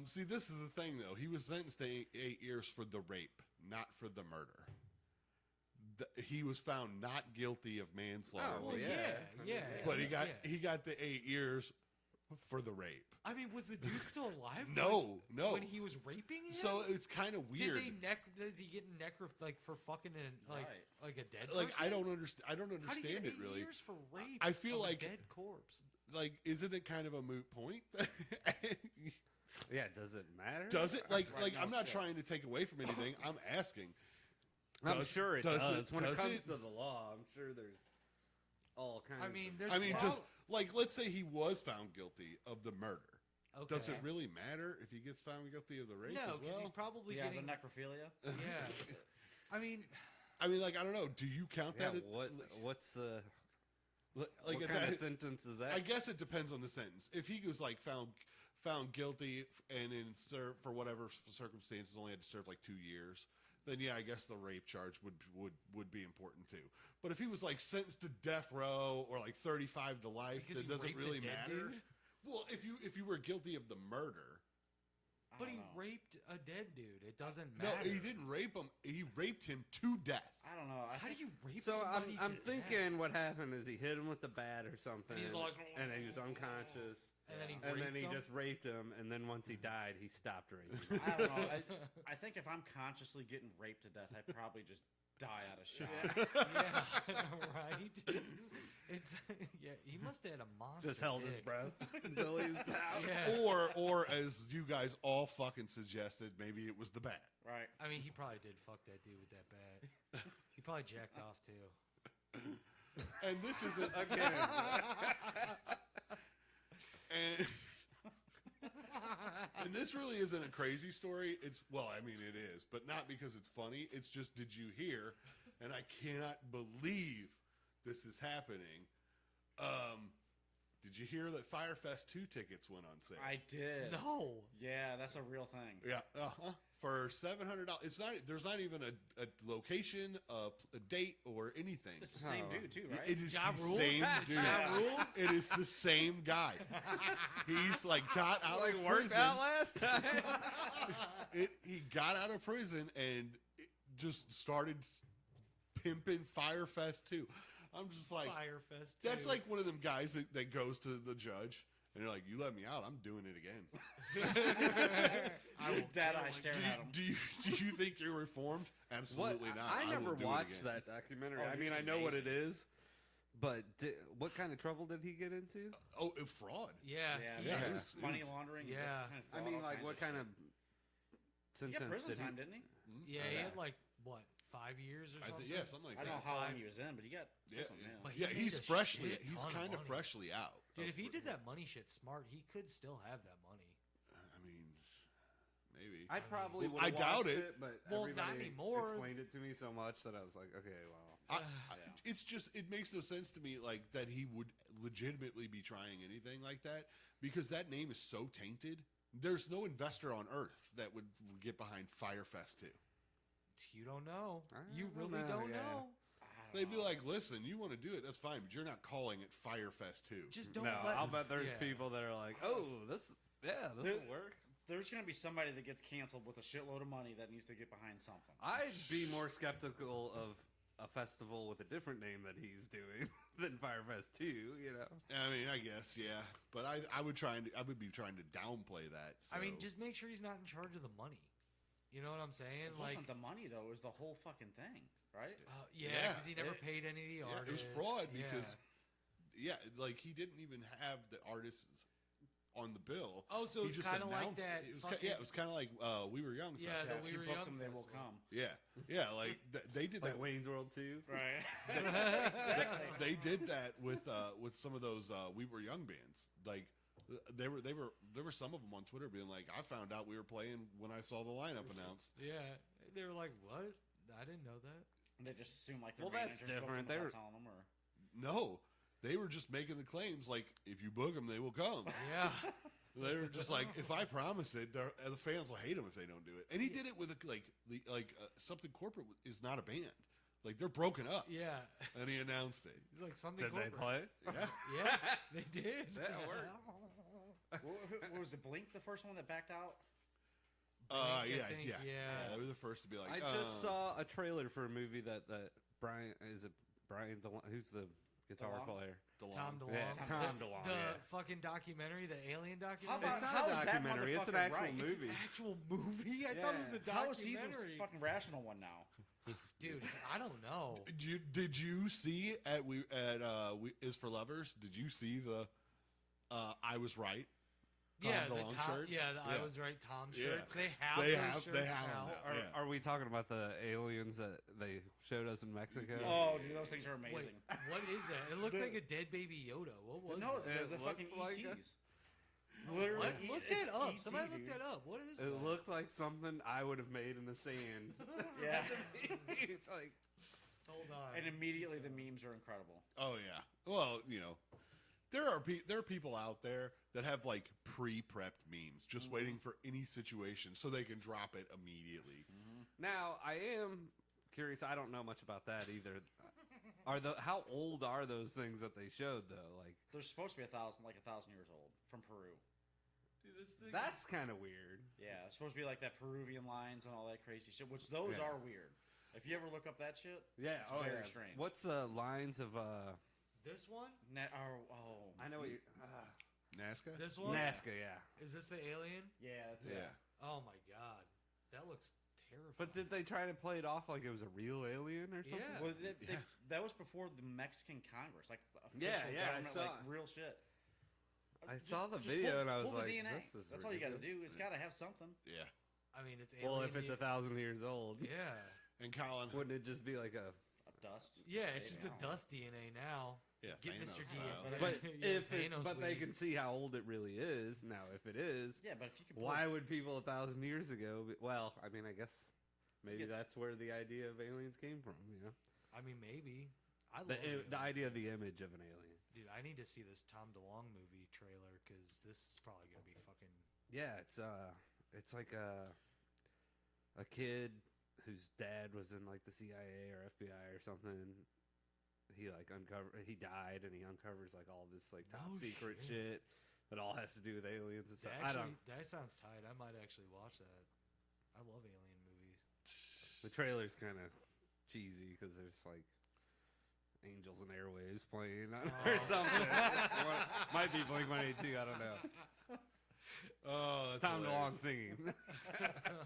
See, this is the thing, though. He was sentenced to 8 years for the rape, not for the murder. He was found not guilty of manslaughter, Oh, Well, yeah. but he got yeah. the 8 years for the rape. I mean, was the dude still alive? No. When he was raping him? So it's kind of weird. Does he get like for fucking like a dead Like person? I don't understand. I don't How do you understand get it 8 really. years for rape? I feel of like- a dead corpse. Like, isn't it kind of a moot point? Yeah, does it matter? Does it? Like, Right, I'm no not shit. trying to take away from anything. I'm asking. I'm Does- sure it does does. it- When does it comes it? to the law, I'm sure there's all kinds I mean, of... there's. I mean, just prob- like, let's say he was found guilty of the murder. okay. Does it really matter if he gets found guilty of the rape No, as because well? he's probably Yeah, getting. the necrophilia. Yeah. I mean, I mean, like, I don't know. Do you count Yeah, that? what's the... Like, what at kind that- of sentence is that? I guess it depends on the sentence. If he was like found guilty and in serve for whatever circumstances only had to serve like 2 years, then yeah, I guess the rape charge would be important too. But if he was like sentenced to death row or like 35 to life, Because that he doesn't raped a really dead matter. dude? Well, if you were guilty of the murder, I but don't he know. raped a dead dude. It doesn't no, matter. he didn't rape him. He raped him to death. I don't know. How do you rape So somebody? I'm to thinking death? what happened is he hit him with the bat or something, And he's like, and then he was unconscious, And then he and raped then he him? just raped him, and then once he died, he stopped raping. I don't know. I think if I'm consciously getting raped to death, I'd probably just die out of shock. Yeah, right. It's he must have had a monster. Just held his dick. breath until he was out. Yeah. Or as you guys all fucking suggested, maybe it was the bat. Right. I mean, he probably did fuck that dude with that bat. He probably jacked off too. And this isn't Again. and and this really isn't a crazy story. It's well, I mean it is, but not because it's funny. It's just did you hear? And I cannot believe this is happening. Did you hear that Firefest 2 tickets went on sale? I did. No. Yeah, that's a real thing. Yeah, for $700. It's not. There's not even a location, a date, or anything. It's the same dude too, right? It is Ja the Rule? same dude. Ja Rule? It is the same guy. He's like got out Like of worked prison. out last time. He got out of prison and it just started pimping Firefest 2. I'm just like, Firefest. that's too. like one of them guys that goes to the judge and they're like, "You let me out, I'm doing it again." I will Dead kill eye him. staring at him. Do you think you're reformed? Absolutely not. I will never do it watched again. that documentary. Oh, I mean, it's I know what it amazing. is, but what kind of trouble did he get into? Oh, fraud. Yeah. Yeah, Yeah. it was money laundering. Yeah. kind of I fraud, mean, all like kinds what kind shit. of He sentence got prison did he? time, didn't he? Yeah, he had like what 5 years or I something. think something like I don't know that. how long he was in, but he got Yeah, prison. yeah. But he Yeah, made he's a freshly. shit He's ton of kind of money. freshly out. Dude, of if he did prison. that money shit smart, he could still have that money. I mean, maybe. I probably Well, would. I doubt it. it. But Well, not everybody anymore. explained it to me so much that I was like, okay, well, It's just it makes no sense to me like that he would legitimately be trying anything like that because that name is so tainted. There's no investor on earth that would get behind Firefest 2. You don't know. I You don't really know, don't yeah. know. They'd be like, "Listen, you want to do it? That's fine, but you're not calling it Firefest 2." Just don't no, let. I'll bet there's yeah. people that are like, oh, this will work. There's going to be somebody that gets canceled with a shitload of money that needs to get behind something. I'd be more skeptical of a festival with a different name that he's doing than Firefest 2, you know? I mean, I guess, yeah, but I would be trying to downplay that. I mean, so- just make sure he's not in charge of the money. You know what I'm saying? It wasn't the money, though. It was the whole fucking thing, right? Yeah, Yeah. because he never paid any of the yeah, artists. it was fraud Yeah. because, like he didn't even have the artists on the bill. Oh, so He it's just kinda like announced that it. It was fucking- it was kind of like We Were Young. Yeah, Festival. the We if you Were book Young them, they will festival. come. Yeah, like they did Like that. Wayne's World 2. Right. They did that with some of those We Were Young bands. Like there were some of them on Twitter being like, "I found out we were playing when I saw the lineup announced." Yeah, they were like, "What? I didn't know that." They just assume like their Well, that's managers booked different. them They without were- telling them, or No, they were just making the claims like, "If you book them, they will come." Yeah, They were just like, "If I promise it, the fans will hate them if they don't do it." And he did it with something corporate is not a band. Like they're broken up. yeah. And he announced it. It's like something Did they corporate. play? Yeah. Yeah, they did. That worked. what was it? Blink, the first one that backed out. I Yeah. think, Yeah. yeah. They were the first to be like, I just saw a trailer for a movie that Brian, is it Brian DeLong? Who's the guitar DeLong? player? Tom DeLonge. Yeah, Tom DeLonge. The yeah. fucking documentary, the alien How documentary. about It's not how a is that documentary, it's an motherfucker actual right? It's movie. an actual movie. I thought it was a Yeah. How is he the documentary. fucking rational one now? Dude, I don't know. Did you see at Is for Lovers? Did you see the I Was Right? Yeah, Tom the DeLonge Tom, shirts? yeah, the Yeah. I was right. Tom Yeah. shirts. They have They those have- shirts they have now. them now. Yeah. Are we talking about the aliens that they showed us in Mexico? Oh, dude, those things are Wait, amazing. what is that? It looked like a dead baby Yoda. What was No, that? they're It the looked fucking like ETs. Literally, What? Look it's that up. ET, Somebody look dude. that up. What is It that? looked like something I would have made in the sand. Yeah, It's like, Hold on. and immediately the memes are incredible. Oh yeah. Well, there are people out there that have like pre-prepped memes, just waiting for any situation so they can drop it immediately. now I am curious. I don't know much about that either. How old are those things that they showed though? Like They're supposed to be 1,000 years old from Peru. Dude, this thing that's kind of weird. Yeah, it's supposed to be like that Peruvian lines and all that crazy shit, which those Yeah. are weird. If you ever look up that shit, Yeah. it's Oh very yeah. strange. What's the lines of This one? I know what you Nazca? This one? Nazca. Yeah. Is this the alien? Yeah, that's Yeah. it. Oh my god, that looks terrifying. But did they try to play it off like it was a real alien or something? Yeah. Well, that was before the Mexican Congress, like the official Yeah, I government, saw like it. real shit. I Just- saw the just video and I was pull the like, DNA. this is That's all you got to ridiculous. do. It's got to have something. Yeah. I mean, it's Well, alien if it's D- 1,000 years old, yeah, And Colin, wouldn't it just be like a? Dust. yeah, it's just Maybe, a I don't know. dust DNA now. yeah, Get Thanos Mr. style. DNA. But Yeah, if it, Thanos but they weed. can see how old it really is now. If it is, Yeah, but if you can. why would people 1,000 years ago? Well, I mean, I guess maybe Yeah. that's where the idea of aliens came from. You know, I mean, maybe. I love the it. idea of the image of an alien. Dude, I need to see this Tom DeLonge movie trailer because this is probably gonna be fucking. Yeah, it's like a kid whose dad was in like the CIA or FBI or something. He like he died and he uncovers like all this like top No secret shit. shit that all has to do with aliens and stuff. I Actually, don't. that sounds tight. I might actually watch that. I love alien movies. The trailer's kind of cheesy because there's like angels and airwaves playing or something. Might be Blink 182. I don't know. Oh, that's Tom hilarious. DeLonge singing.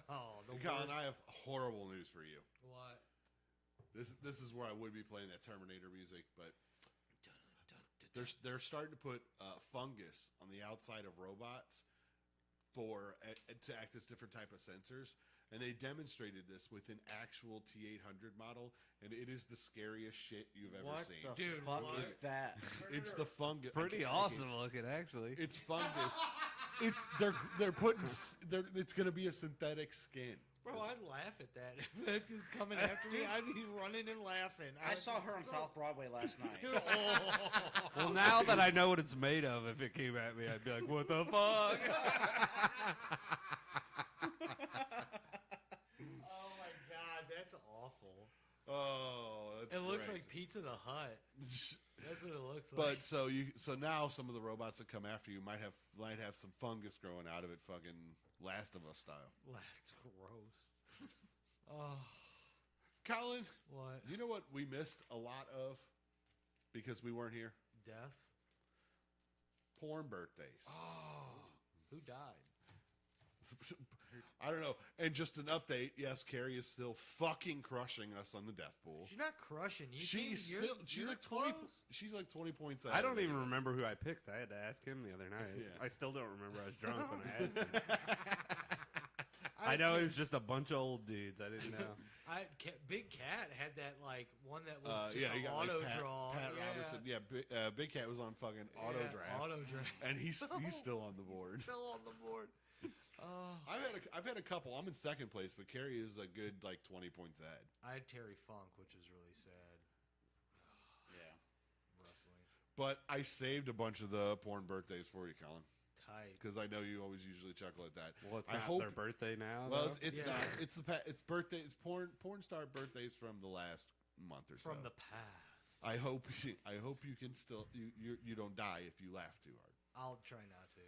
Oh, the Colin, worst. I have horrible news for you. What? This is where I would be playing that Terminator music, but Dun, dun, dun, dun. they're starting to put fungus on the outside of robots for to act as different type of sensors, and they demonstrated this with an actual T800 model, and it is the scariest shit you've ever What seen. the Dude, fuck what? is that? It's the fungus. Pretty awesome looking, actually. It's fungus. It's they're putting it's gonna be a synthetic skin. Bro, I'd laugh at that. If that is coming after me, I'd be running and laughing. I saw her on South Broadway last night. Well, now that I know what it's made of, if it came at me, I'd be like, "What the fuck?" Oh my god, that's awful. Oh, that's It looks great. like Pizza the Hut. That's what it looks like. But so now some of the robots that come after you might have some fungus growing out of it, fucking Last of Us style. That's gross. Oh, Colin, what? you know what we missed a lot of because we weren't here? Death? Porn birthdays. Oh, who died? I don't know. And just an update. Yes, Carrie is still fucking crushing us on the death pool. She's not crushing you. She's you're like 20. close. She's like 20 points out. I of don't me. even remember who I picked. I had to ask him the other night. Yeah. I still don't remember. I was drunk when I asked him. I know it was just a bunch of old dudes. I didn't know. Big Cat had that like one that was just Yeah, you an got auto like draw. Pat yeah. Robertson. Yeah, Big Cat was on fucking auto draft, Auto draft. and he's still on the board. Still on the board. Oh, I've had a couple. I'm in second place, but Carrie is a good like 20 points ahead. I had Terry Funk, which was really sad. Yeah. Wrestling. But I saved a bunch of the porn birthdays for you, Colin, Tight. because I know you always usually chuckle at that. Well, it's I not hope. their birthday now. Well, though? it's Yeah. not. It's birthday. It's porn star birthdays from the last month or so. From the past. I hope you can still you don't die if you laugh too hard. I'll try not to.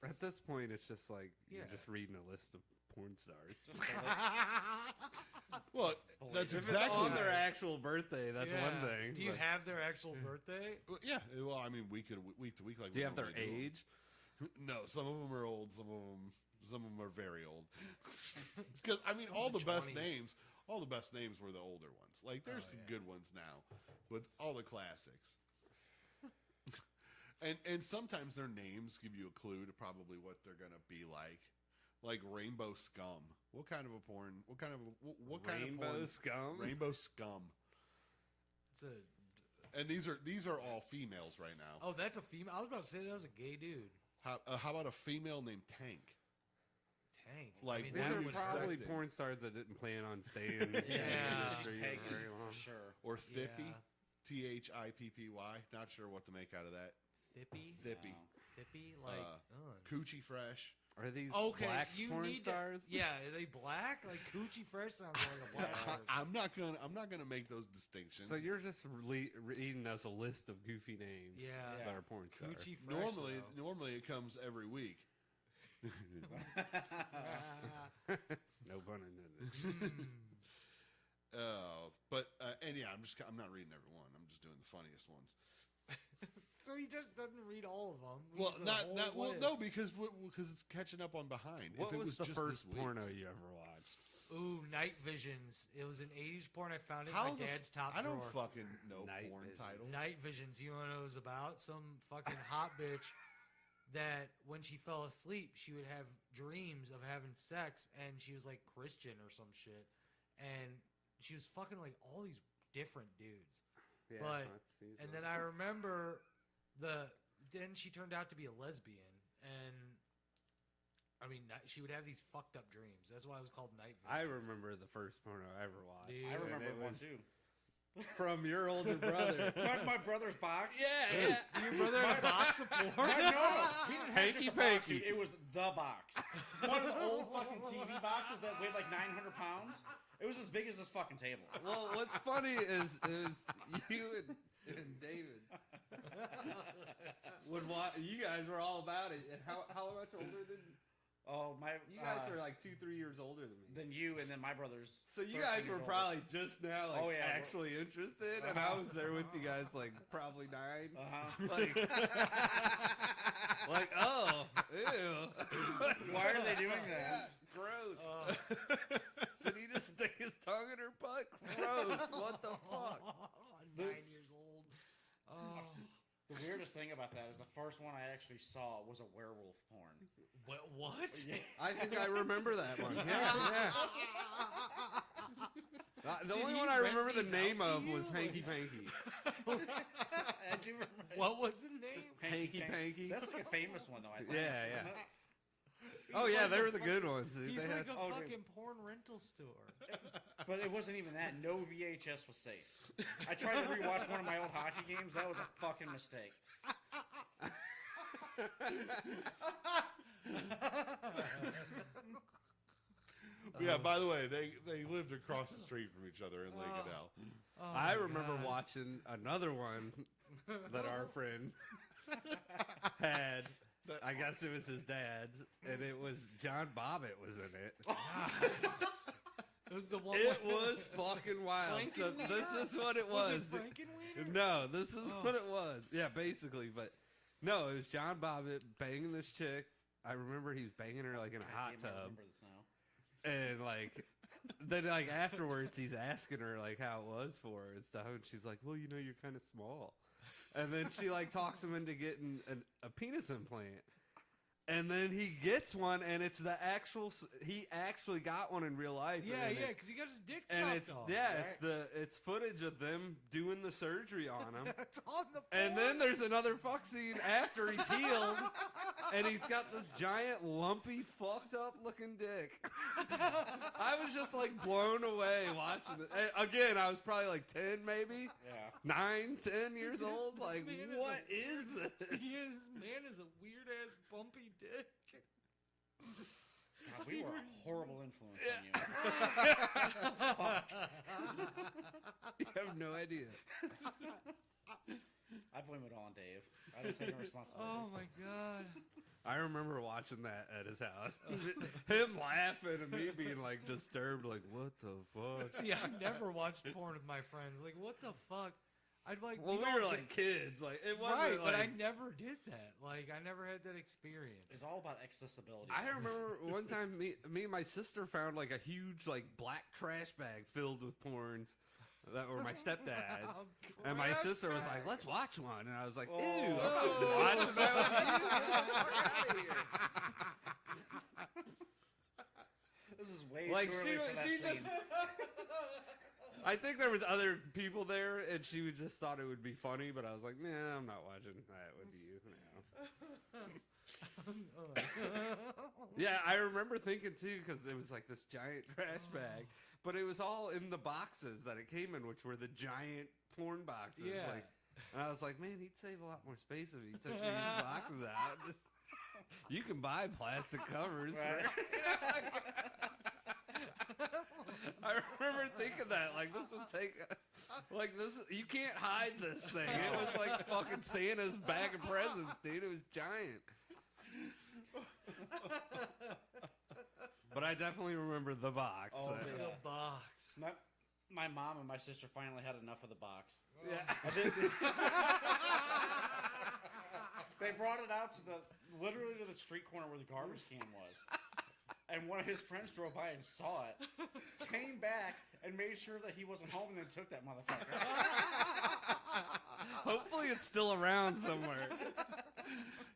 At this point, it's just like you're Yeah. just reading a list of porn stars. Well, that's If it's exactly on their actual birthday, that's Yeah. one thing. Do you but- have their actual birthday? Well, yeah. Well, I mean, week to week, like do you have their normally do. age? No, some of them are old. Some of them are very old. Because I mean, all the best 20s. names, were the older ones. Like, there's some good ones now, but all the classics. and sometimes their names give you a clue to probably what they're gonna be like Rainbow Scum. What kind of a porn? What kind of Rainbow porn? Scum? Rainbow Scum. It's a. And these are all females right now. Oh, that's a female. I was about to say that was a gay dude. How about a female named Tank? Tank. Like, I mean, what These that do are you was probably expect? porn stars that didn't plan on staying in the Yeah. industry Peggy, for very long. for sure. Or Thippy, Yeah. Thippy. Not sure what to make out of that. Thippy. Thippy, Thippy. Like. Coochie Fresh. Are these Okay, black you porn need stars? To, yeah, are they black? Like Coochie Fresh sounds like a black person. I'm not gonna make those distinctions. So you're just reading us a list of goofy names Yeah. that are porn stars. Coochie Fresh. normally it comes every week. No pun intended. But and yeah, I'm not reading every one. I'm just doing the funniest ones. So he just doesn't read all of them. Well, Reads the whole no, list. because it's catching up on behind. What if it was the just first this porno week's. you ever watched? Ooh, Night Visions. It was an 80s porn. I found it in How my the dad's top I drawer. don't fucking know Night porn Visions. titles. Night Visions. You know what it was about? Some fucking hot bitch that when she fell asleep, she would have dreams of having sex, and she was like Christian or some shit, and she was fucking like all these different dudes. Yeah, But that seems and like- then I remember then she turned out to be a lesbian, and I mean she would have these fucked up dreams. That's why it was called Night Visions. I remember the first porno I ever watched. Dude. I and remember it one was too. from your older brother. My brother's box. yeah. Your brother had a box of porn. No, he didn't have Hanky just a box, panky. dude. It was the box. One of the old fucking TV boxes that weighed like 900 pounds. It was as big as this fucking table. Well, what's funny is you and David would watch. You guys were all about it. And how much older than Oh my! you guys are? Like 2-3 years older than me. Than you, and then my brother's. So you 13 guys years were older. probably just now like Oh, yeah, we're- actually interested, and I was there with you guys like probably 9. Uh-huh. Like oh, ew. Why are they doing that? Gross. Did he just stick his tongue in her butt? Gross. What the fuck? 9 years old. Oh. The weirdest thing about that is the first one I actually saw was a werewolf porn. What? I think I remember that one. Yeah. The only he one I rent remember the these name out to of you? was Hanky Panky. I do remember. What was the name? Hanky Panky. That's like a famous one though. I think. Yeah. Oh yeah, like they a were the good ones. dude. He's They like had- a Oh, dude. fucking porn rental store. But it wasn't even that. No VHS was safe. I tried to rewatch one of my old hockey games. That was a fucking mistake. Yeah, by the way, they lived across the street from each other in Lake Adele. Oh I my remember God. watching another one that our friend had. I guess it was his dad's, and it was John Bobbitt was in it. Nice. It was the one. It was fucking wild. So Frankenweenie? this is what it Was was. it Frankenweenie? No, this is Oh. what it was. Yeah, basically, but no, it was John Bobbitt banging this chick. I remember he was banging her like in a hot Damn, I tub, remember this now. and like then like afterwards he's asking her like how it was for her and stuff, and she's like, "Well, you know, you're kind of small," and then she like talks him into getting a penis implant. And then he gets one, and it's the actual. He actually got one in real life. Yeah, and yeah, it- because he got his dick and chopped it's off. it's footage of them doing the surgery on him. That's on the. And porn. then there's another fuck scene after he's healed, and he's got this giant, lumpy, fucked up looking dick. I was just like blown away watching it. And again, I was probably like 10, maybe Yeah. 9, 10 years old. This Like, man is what is this? This man is a weird ass bumpy dick. God, we were a horrible influence on you. You have no idea. I blame it all on Dave. I don't take no responsibility. Oh my god. I remember watching that at his house. Him laughing and me being like disturbed, like, what the fuck? See, I never watched porn with my friends. Like, what the fuck? I'd like. Well, we all were did- like kids. Like, it wasn't right, like. but I never did that. Like, I never had that experience. It's all about accessibility. I remember one time me and my sister found like a huge like black trash bag filled with porns that were my stepdad's. And my sister was like, "Let's watch one," and I was like, "Ew, I'm not watching that with you. Get the fuck out of here." This is way Like too she early for that she scene. just. I think there was other people there, and she would just thought it would be funny, but I was like, "Nah, I'm not watching that with you." No. Yeah, I remember thinking too, because it was like this giant trash bag, but it was all in the boxes that it came in, which were the giant porn boxes. Yeah. Like, and I was like, man, he'd save a lot more space if he took these boxes out. Just, you can buy plastic covers. Right. I remember thinking that, like, this would take, like, this, you can't hide this thing. It was like fucking Santa's bag of presents, dude. It was giant. But I definitely remember the box. Oh, yeah. The box. My mom and my sister finally had enough of the box. Yeah. They brought it out to literally to the street corner where the garbage can was. and one of his friends drove by and saw it, came back and made sure that he wasn't home, and then took that motherfucker. Hopefully it's still around somewhere.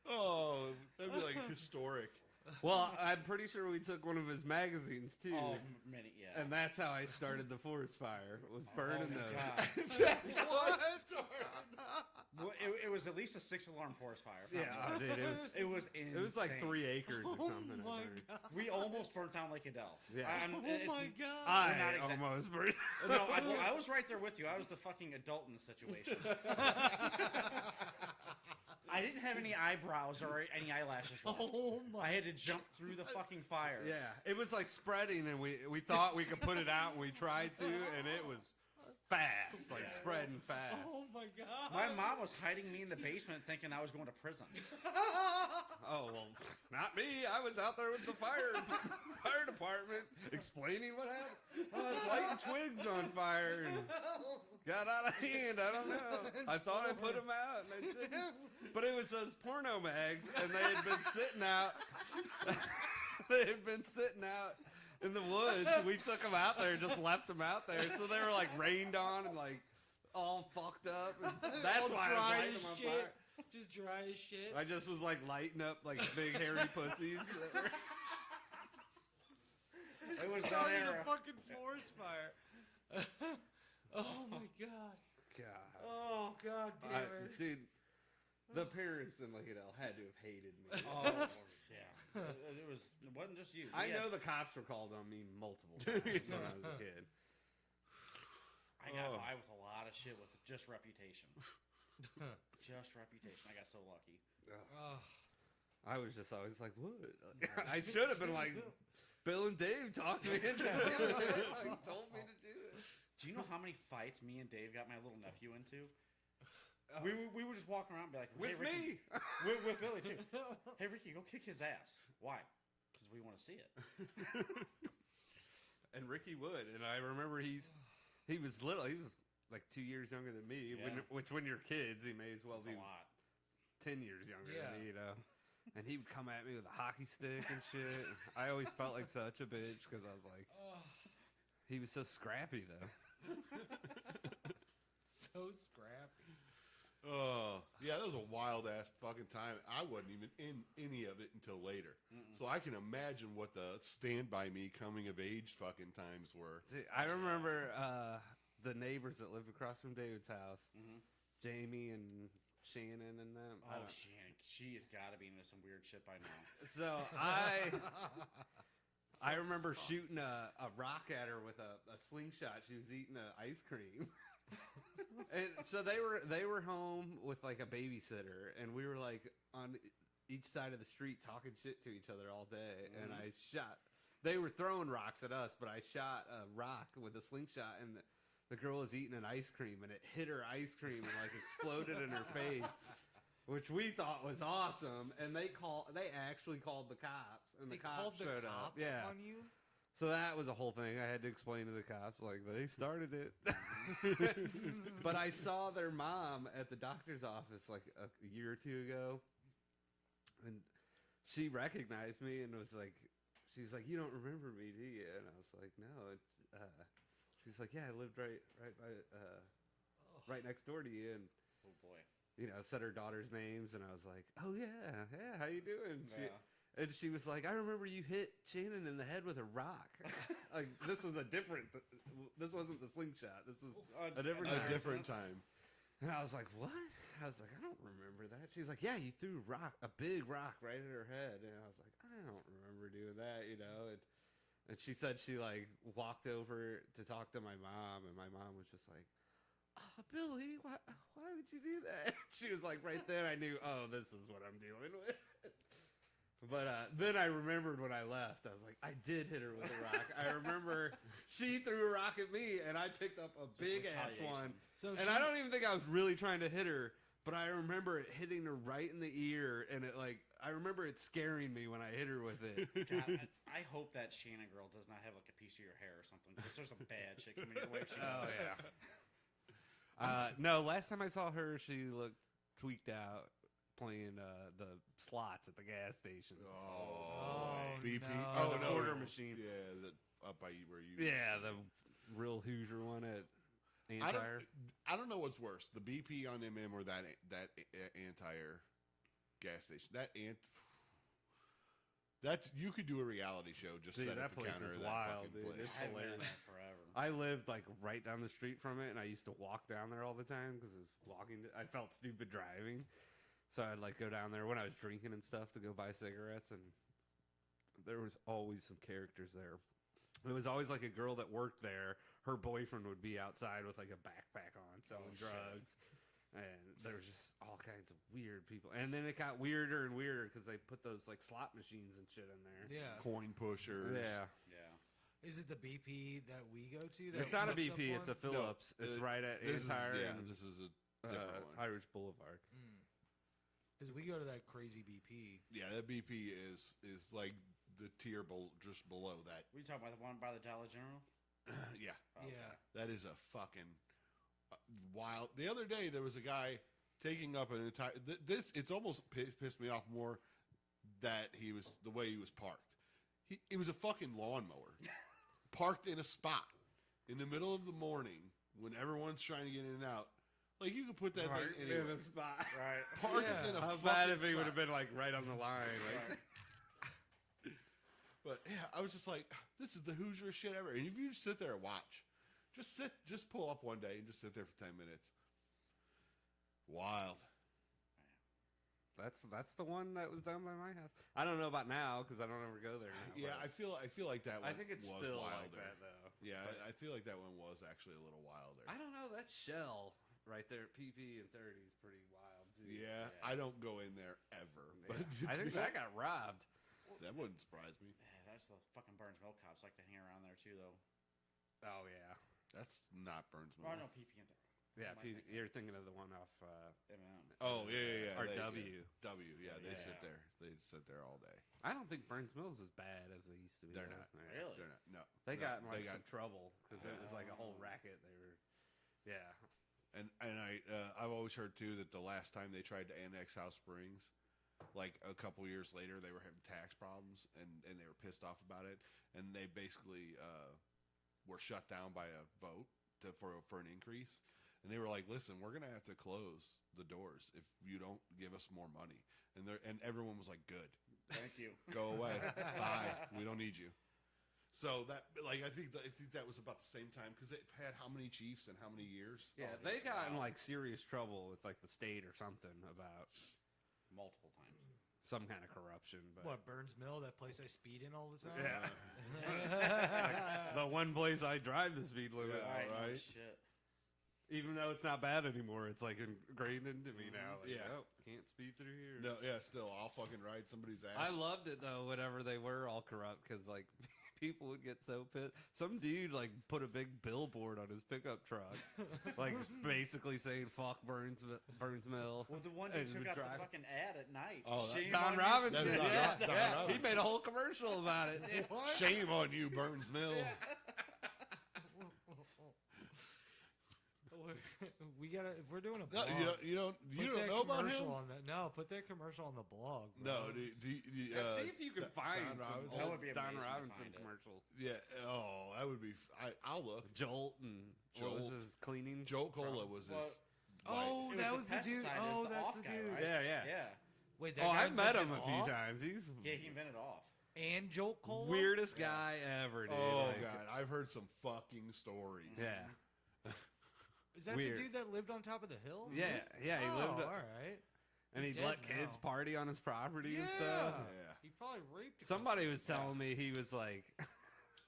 Oh, that'd be like historic. Well, I'm pretty sure we took one of his magazines too. Oh, many, yeah. And that's how I started the forest fire. Was burning Oh, those. God. What? Well, it was at least a 6-alarm forest fire. if not Yeah, more. dude, It was insane. it was like 3 acres or something. I my burned. God. We almost burnt down Lake Adele. Yeah. Oh my God. I not exact- almost burned. No, I was right there with you. I was the fucking adult in the situation. I didn't have any eyebrows or any eyelashes left. Oh my. I had to jump through the fucking fire. Yeah, it was like spreading, and we thought we could put it out, and we tried to, and it was fast, like spreading fast. Oh my God. My mom was hiding me in the basement thinking I was going to prison. Oh well, not me. I was out there with the fire department explaining what happened. I was lighting twigs on fire and got out of hand. I don't know. I thought I put them out, and I didn't. But it was those porno mags, and they had been sitting out. They had been sitting out in the woods. We took them out there, just left them out there, so they were like rained on and like all fucked up. And that's All why I was dry lighting as them on shit. fire. Just dry as shit. I just was like lighting up like big hairy pussies. It was that Started era. a fucking forest fire. Oh my God. God. Oh God damn it. Dude, the parents in Lake Adele had to have hated me. Oh, yeah. It wasn't just you. I Yeah. know the cops were called on me multiple times when I was a kid. I got by with a lot of shit with just reputation. Just reputation. I got so lucky. Oh. I was just always like, what? I should have been like, Bill and Dave talked me into it. Like, told me to do it. Do you know how many fights me and Dave got my little nephew into? We would just walk around and be like, hey, With Ricky, me? with Billy too. Hey Ricky, go kick his ass. Why? Because we want to see it. And Ricky would. And I remember he was little. He was like 2 years younger than me, Yeah. which when you're kids, he may as well That's be a lot. 10 years younger Yeah. than me, you know. And he would come at me with a hockey stick and shit. I always felt like such a bitch because I was like, he was so scrappy though. So scrappy. Oh, yeah, that was a wild ass fucking time. I wasn't even in any of it until later. So I can imagine what the Stand By Me coming of age fucking times were. See, I remember the neighbors that lived across from David's house, Jamie and Shannon and them. I Oh, don't- Shannon, she has got to be into some weird shit by now. So I remember shooting a rock at her with a slingshot. She was eating ice cream. And so they were home with like a babysitter, and we were like on each side of the street talking shit to each other all day. And I shot. They were throwing rocks at us, but I shot a rock with a slingshot, and the girl was eating an ice cream, and it hit her ice cream and like exploded in her face, which we thought was awesome. And they actually called the cops, and They the cops called the showed cops up. Yeah. on you? So that was a whole thing. I had to explain to the cops, like, they started it. But I saw their mom at the doctor's office like a year or two ago, and she recognized me and was like, she's like, you don't remember me, do you? And I was like, no. She's like, yeah, I lived right next door to you, and Oh boy. you know, said her daughter's names, and I was like, oh yeah, how you doing? Yeah. And she was like, I remember you hit Shannon in the head with a rock. Like, this was this wasn't the slingshot. This was a different A time. different time. And I was like, what? I was like, I don't remember that. She's like, yeah, you threw a big rock right at her head. And I was like, I don't remember doing that, you know? And she said she, like, walked over to talk to my mom, and my mom was just like, oh, Billy, why would you do that? She was like, right there, I knew, oh, this is what I'm dealing with. But then I remembered when I left. I was like, I did hit her with a rock. I remember she threw a rock at me, and I picked up a big-ass one. So And I don't even think I was really trying to hit her, but I remember it hitting her right in the ear, and I remember it scaring me when I hit her with it. God, I hope that Shannon girl does not have like a piece of your hair or something. Because there's some bad shit coming your way. If she Oh, does. yeah. No, last time I saw her, she looked tweaked out. playing the slots at the gas station. Oh, BP. no. Oh, the quarter machine. Yeah, up by where you. Yeah, the real Hoosier one at Antire. I don't know what's worse, the BP on MM or that Antire gas station. That you could do a reality show just Dude, set that at the place counter is of that wild, fucking dude. place. It's I haven't been in hilarious. that forever. I lived like right down the street from it, and I used to walk down there all the time because I was walking. I felt stupid driving, so I'd like go down there when I was drinking and stuff to go buy cigarettes, and there was always some characters there. It was always like a girl that worked there. Her boyfriend would be outside with like a backpack on selling drugs. And there was just all kinds of weird people. And then it got weirder and weirder because they put those like slot machines and shit in there. Yeah. Coin pushers. Yeah. Yeah. Is it the BP that we go to? It's not a BP, it's a Phillips. It's right at Antire and this is a different one. Irish Boulevard. Because we go to that crazy BP. Yeah, that BP is like the tier just below that. We talking about the one by the Dollar General? Yeah. Okay. Yeah. That is a fucking wild. The other day there was a guy taking up an entire. It's almost pissed me off more that the way he was parked. It was a fucking lawnmower parked in a spot in the middle of the morning when everyone's trying to get in and out. Like you could put that thing anywhere. in a spot. Right. Parked Yeah. in a How fucking bad if he spot. would have been like right on the line. Like, But yeah, I was just like, this is the Hoosier shit ever. And if you just sit there and watch, just pull up one day and just sit there for 10 minutes. Wild. that's the one that was done by my house. I don't know about now because I don't ever go there now. Yeah, I feel like that one. I think it's was still wilder. like that though. Yeah, I feel like that one was actually a little wilder. I don't know. That shell right there at PP and 30 is pretty wild too. Yeah, I don't go in there ever. But I think that got robbed. that wouldn't surprise me. Yeah, that's the fucking Burns Mill cops like to hang around there too, though. Oh yeah, That's not Burns Mill. Well, I know PP and yeah. Am I thinking? You're thinking of the one off. M&M. Oh yeah. Or they- W. W. Yeah, they Yeah. sit there. They sit there all day. I don't think Burns Mill's as bad as they used to be. They're though. not. Yeah. Really? They're not. No. They No, got in like they some trouble because it was like a whole Oh. racket. They were, yeah. And I've always heard too that the last time they tried to annex House Springs, like a couple years later, they were having tax problems and they were pissed off about it, and they basically were shut down by a vote for an increase, and they were like, "Listen, we're gonna have to close the doors if you don't give us more money," and everyone was like, "Good, Thank you. go away, bye, we don't need you." So that, like, I think that was about the same time because they've had how many chiefs and how many years? Yeah, Oh, they it's got in wild. like serious trouble with like the state or something about Multiple times. some kind of corruption. But What, Burns Mill, that place I speed in all the time? yeah, the one place I drive the speed limit, Yeah. Right. right. No shit. even though it's not bad anymore, it's like ingrained into me now. Like, Yeah. oh, can't speed through here. No, yeah, still, I'll fucking ride somebody's ass. I loved it though. Whenever they were all corrupt, because like people would get so pissed. Some dude like put a big billboard on his pickup truck, like basically saying "fuck Burns Mill." Well, the one And who took would out drive- the fucking ad at night. Oh, that- Shame Don on you. Robinson, That's Don yeah, Don yeah. He Robinson. made a whole commercial about it. Shame on you, Burns Mill. We gotta, if we're doing a No, blog, you don't put that know about him? commercial on that. No, put that commercial on the blog. Bro. No, See if you can find Don some Robinson? That old would be Don amazing to Robinson find it. commercials. Yeah. Oh, that would be. I'll look. Jolt and what was Jolt. his cleaning? Joe Cola was Well, his. Oh, It that the was the dude. pesticide, Oh, it's the that's off the guy, dude. right? Yeah, yeah. Yeah. Wait, that Oh, guy I've met him invented a few off times. He's Yeah, he invented off. And Jolt Cola. weirdest guy ever, dude. Oh Like, god, I've heard some fucking stories. Yeah. Is that Weird. the dude that lived on top of the hill? Yeah, yeah, he Oh, lived all right. and He's he'd let dead kids now. party on his property Yeah. and stuff. Yeah. He probably raped. a couple Somebody was people. telling me he was like,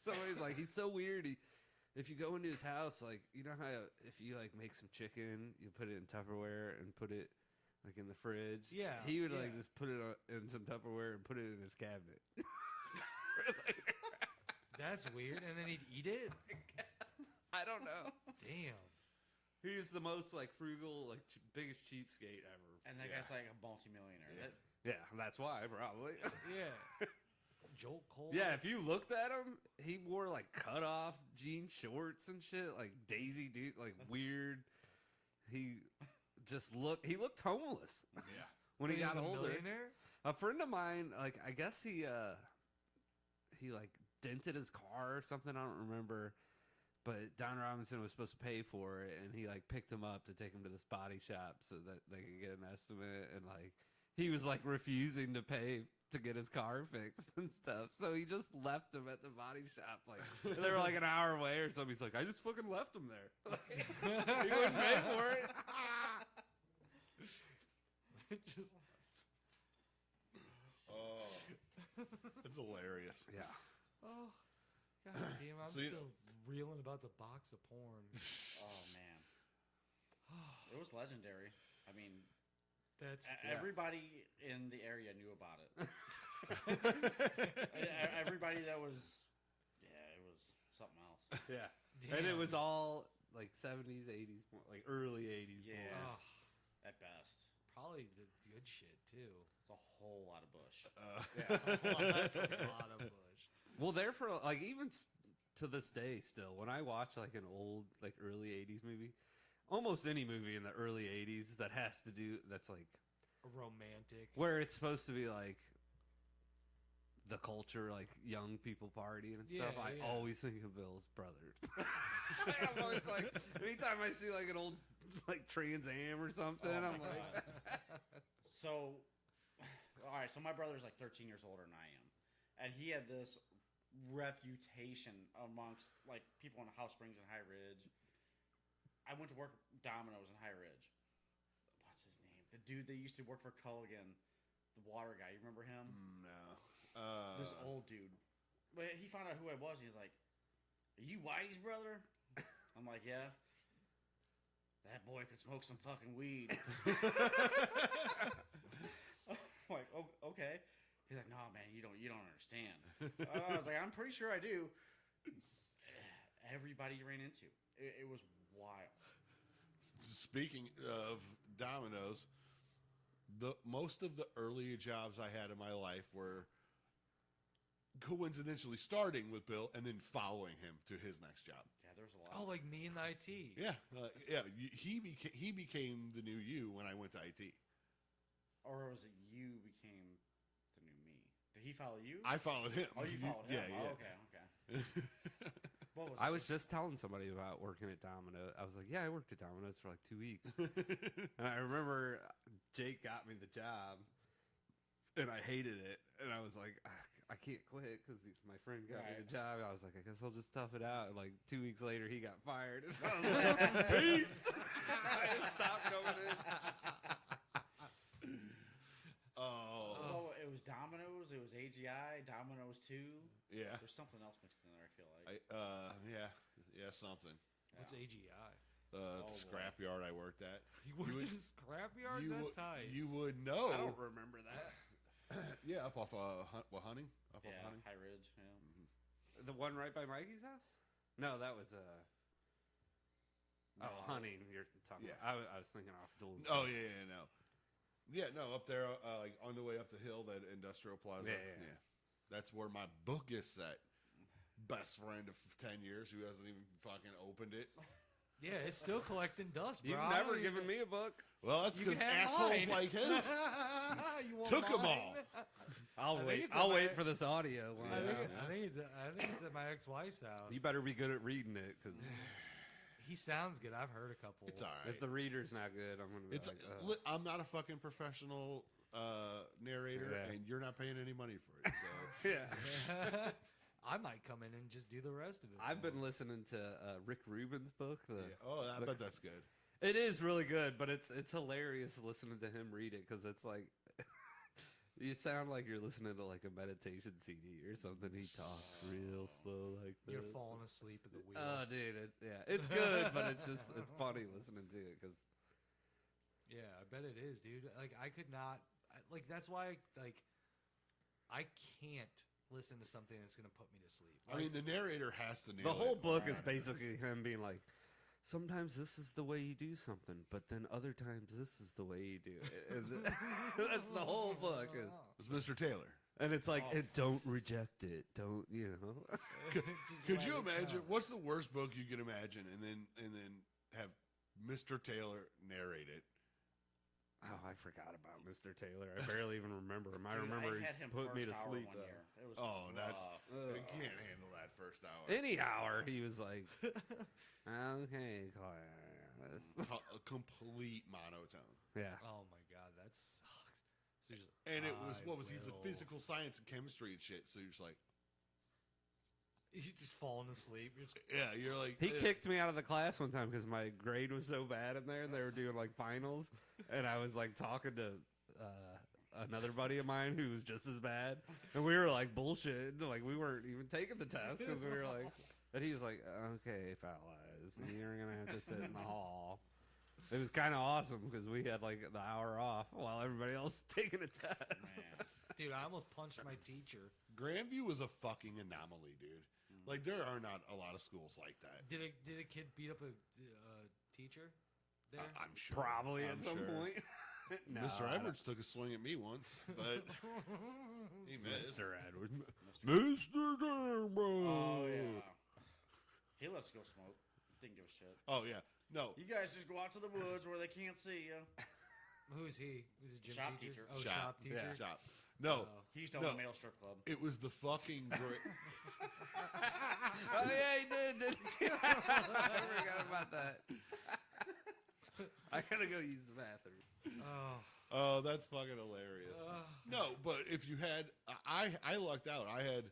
somebody's like, he's so weird. If you go into his house, like, you know how if you like make some chicken, you put it in Tupperware and put it like in the fridge. Yeah, he would like yeah. just put it in some Tupperware and put it in his cabinet. That's weird. And then he'd eat it. I don't know. Damn. He's the most like frugal, like biggest cheapskate ever. And that guy's like a multimillionaire. Yeah. Yeah, that's why probably. Yeah. Jolt Cola. Yeah, if you looked at him, he wore like cut off jean shorts and shit, like Daisy dude, like weird. He just looked homeless. Yeah. when he was got a older. millionaire? A friend of mine, like I guess he like dented his car or something. I don't remember. But Don Robinson was supposed to pay for it, and he like picked him up to take him to this body shop so that they could get an estimate. And like he was like refusing to pay to get his car fixed and stuff. So he just left him at the body shop. Like they were like an hour away or something. He's like, I just fucking left him there. Like, he wouldn't pay for it. Just It's hilarious. Yeah. oh, god damn! I'm So you- still reeling about the box of porn. Oh man, it was legendary. I mean, That's everybody in the area knew about it. Everybody that was, it was something else. Yeah. damn. And it was all like 70s, 80s, like early 80s. Yeah. porn. Oh, At best, probably the good shit too. it's a whole lot of bush. That's a lot of bush. Well, therefore, like even to this day, still when I watch like an old, like early '80s movie, almost any movie in the early '80s that has to do that's like Romantic. where it's supposed to be like the culture, like young people partying and stuff. Yeah, I yeah. always think of Bill's brother. I'm always like, anytime I see like an old like Trans Am or something, Oh, I'm my like, So, all right. So my brother's like 13 years older than I am, and he had this reputation amongst like people in House Springs and High Ridge. I went to work at Domino's in High Ridge. What's his name? The dude that used to work for Kollin, the water guy. You remember him? No. This old dude. But he found out who I was. And he's like, "Are you Whitey's brother?" I'm like, "Yeah." That boy could smoke some fucking weed. I'm like, "Oh, okay." He's like, "No, man, you don't understand." I was like, "I'm pretty sure I do." Everybody you ran into, it was wild. Speaking of Domino's, most of the early jobs I had in my life were coincidentally starting with Bill and then following him to his next job. Yeah, there's a lot. Oh, like me in IT. Yeah, he became the new you when I went to IT. Or was it you became the new me? Did he follow you? I followed him. Oh, you followed him. Yeah, Oh, yeah. okay. What was I was just telling somebody about working at Domino's. I was like, yeah, I worked at Domino's for like 2 weeks. And I remember Jake got me the job, and I hated it. And I was like, I can't quit because my friend got me the job. I was like, I guess I'll just tough it out. And like 2 weeks later, he got fired. And I was like, peace. I just stopped going in. Oh, So it was Domino's, it was AGI, Domino's 2. yeah. There's something else mixed in there, I feel like. Yeah, something. What's AGI? The boy. scrapyard I worked at. You worked would- in a scrapyard? You That's would, tight. you would know. I don't remember that. Yeah, up off Hunting. Up Yeah, off Hunting. High Ridge, yeah. The one right by Mikey's house? No, that was No. Hunting. You're talking. Yeah. About. I was thinking off Duluth. Oh yeah, no, up there, like on the way up the hill, that industrial plaza. Yeah. That's where my book is set. Best friend of 10 years who hasn't even fucking opened it. Yeah, it's still collecting dust, bro. You've I never don't given even- me a book. Well, that's You because can have assholes mine. like his You want took 'em mine? all. I'll think wait. it's I'll on wait my- for this audio. one. I think it's at my ex-wife's house. You better be good at reading it, because He sounds good. I've heard a couple. It's all right. if the reader's not good, I'm gonna be It's like, I'm not a fucking professional narrator, Yeah. and you're not paying any money for it. So yeah. I might come in and just do the rest of it. I've for been listening to Rick Rubin's book. I bet that's good. It is really good, but it's hilarious listening to him read it because it's like you sound like you're listening to like a meditation CD or something. He talks real slow like him. this. You're falling asleep at the wheel. Oh, dude, it's good, but it's funny listening to it because Yeah, I bet it is, dude. Like I could not. Like that's why like I can't listen to something that's gonna put me to sleep. I mean, the narrator has to nail the whole it. book is basically him being like, sometimes this is the way you do something, but then other times this is the way you do it. And that's the whole book is. It's Mr. Taylor. And it's like, don't reject it. Don't, you know. Just Could let you it imagine go. what's the worst book you can imagine, and then have Mr. Taylor narrate it? Oh, I forgot about Mr. Taylor. I barely even remember him. I Dude, remember I he had him put me to first hour sleep. one though. year. It was Oh, that's rough. I can't handle that first hour. Any hour, he was like, okay, Claire. A complete monotone. Yeah. Oh my god, that sucks. So you're just, And it was he's a will- physical science and chemistry and shit. So you're just like, You just falling asleep. You're just, yeah, you're like He kicked me out of the class one time because my grade was so bad in there, and they were doing like finals, and I was like talking to another buddy of mine who was just as bad, and we were like bullshit, like we weren't even taking the test because we were like, and he was like, okay, fellas, you're gonna have to sit in the hall. It was kind of awesome because we had like the hour off while everybody else was taking a test. Man. dude, I almost punched my teacher. Grandview was a fucking anomaly, dude. Like there are not a lot of schools like that. Did a kid beat up a teacher there? I'm sure. Probably I'm at some sure. point. No, Mr. I don't- Edwards took a swing at me once, but he missed. Mr. Edwards. Mr. Turnbough. Oh yeah. He lets go smoke. Didn't give a shit. Oh yeah. No. You guys just go out to the woods where they can't see you. Who's he? Who's a gym Shop teacher? teacher. Oh, Shop. shop teacher. Yeah. Shop. No. He used to own No. a male strip club. It was the fucking great. Oh yeah, he did. Didn't he? I forgot about that. I gotta go use the bathroom. Oh, that's fucking hilarious. No, but if you had, I lucked out. I had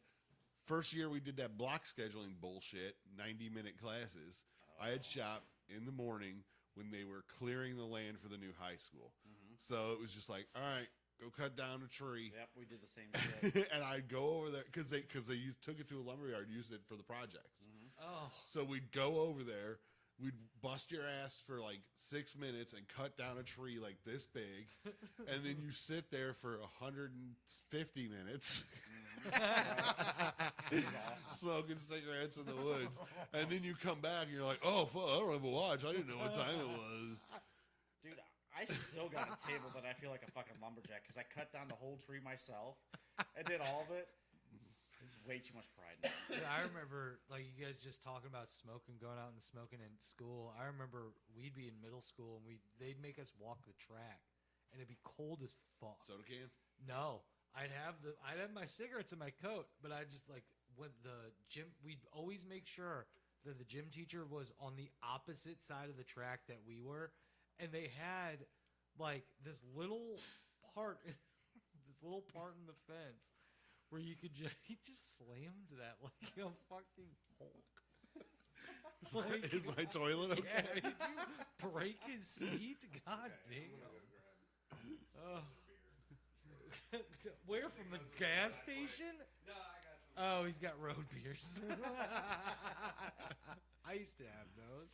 first year we did that block scheduling bullshit, 90-minute classes. I had shop in the morning when they were clearing the land for the new high school. So it was just like, all right, go cut down a tree. Yep, we did the same shit. And I'd go over there because they took it to a lumberyard, used it for the projects. Oh, So we'd go over there, we'd bust your ass for like 6 minutes and cut down a tree like this big, and then you sit there for 150 minutes, smoking cigarettes in the woods, and then you come back and you're like, oh fuck, I don't have a watch, I didn't know what time it was. Dude, I still got a table that I feel like a fucking lumberjack because I cut down the whole tree myself. I did all of it. There's way too much pride in it. yeah, I remember like you guys just talking about smoking, going out and smoking in school. I remember we'd be in middle school and they'd make us walk the track, and it'd be cold as fuck. Soda can? No, I'd have my cigarettes in my coat, but I just like with the gym. We'd always make sure that the gym teacher was on the opposite side of the track that we were, and they had like this little part, this little part in the fence where you could he just slammed that like a fucking Hulk. Like, Is my toilet okay? yeah, did you break his seat? God damn. Where, from the gas station? No, I got some. Oh, he's got road beers. I used to have those.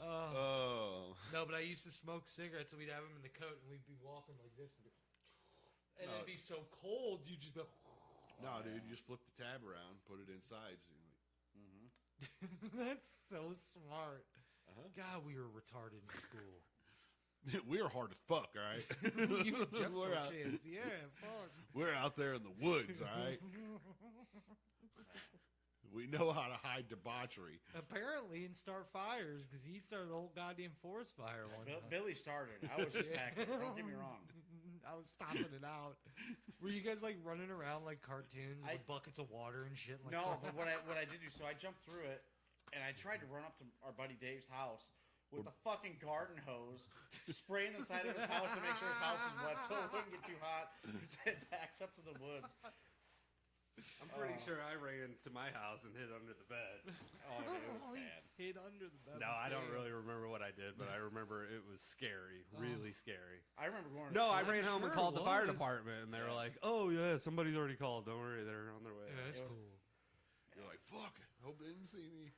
Oh. No, but I used to smoke cigarettes, and we'd have them in the coat, and we'd be walking like this, and it'd be so cold, you'd just be. No, dude, you just flip the tab around, put it inside. So you're like, That's so smart. God, we were retarded in school. we are hard as fuck, all right? You and Jeff We're were out- kids, yeah, fuck. We're out there in the woods, all right? We know how to hide debauchery. Apparently, and start fires because he started the whole goddamn forest fire one time. Billy started. I was just packing. Don't get me wrong. I was stomping it out. Were you guys like running around like cartoons I- with buckets of water and shit? Like No, but what I did do, so I jumped through it, and I tried to run up to our buddy Dave's house with a fucking garden hose, spraying the side of his house to make sure his house was wet so it wouldn't get too hot. Because it backed up to the woods. I'm pretty sure I ran to my house and hid under the bed. Oh, dude, it was bad. hid under the bed. No, I don't Damn. really remember what I did, but I remember it was scary, really scary. I remember going to No, I school. ran home and sure called the fire was. department, and they were like, "Oh yeah, somebody's already called. Don't worry, they're on their way." Yeah, that's It was- cool. You're like, fuck, hope they didn't see me.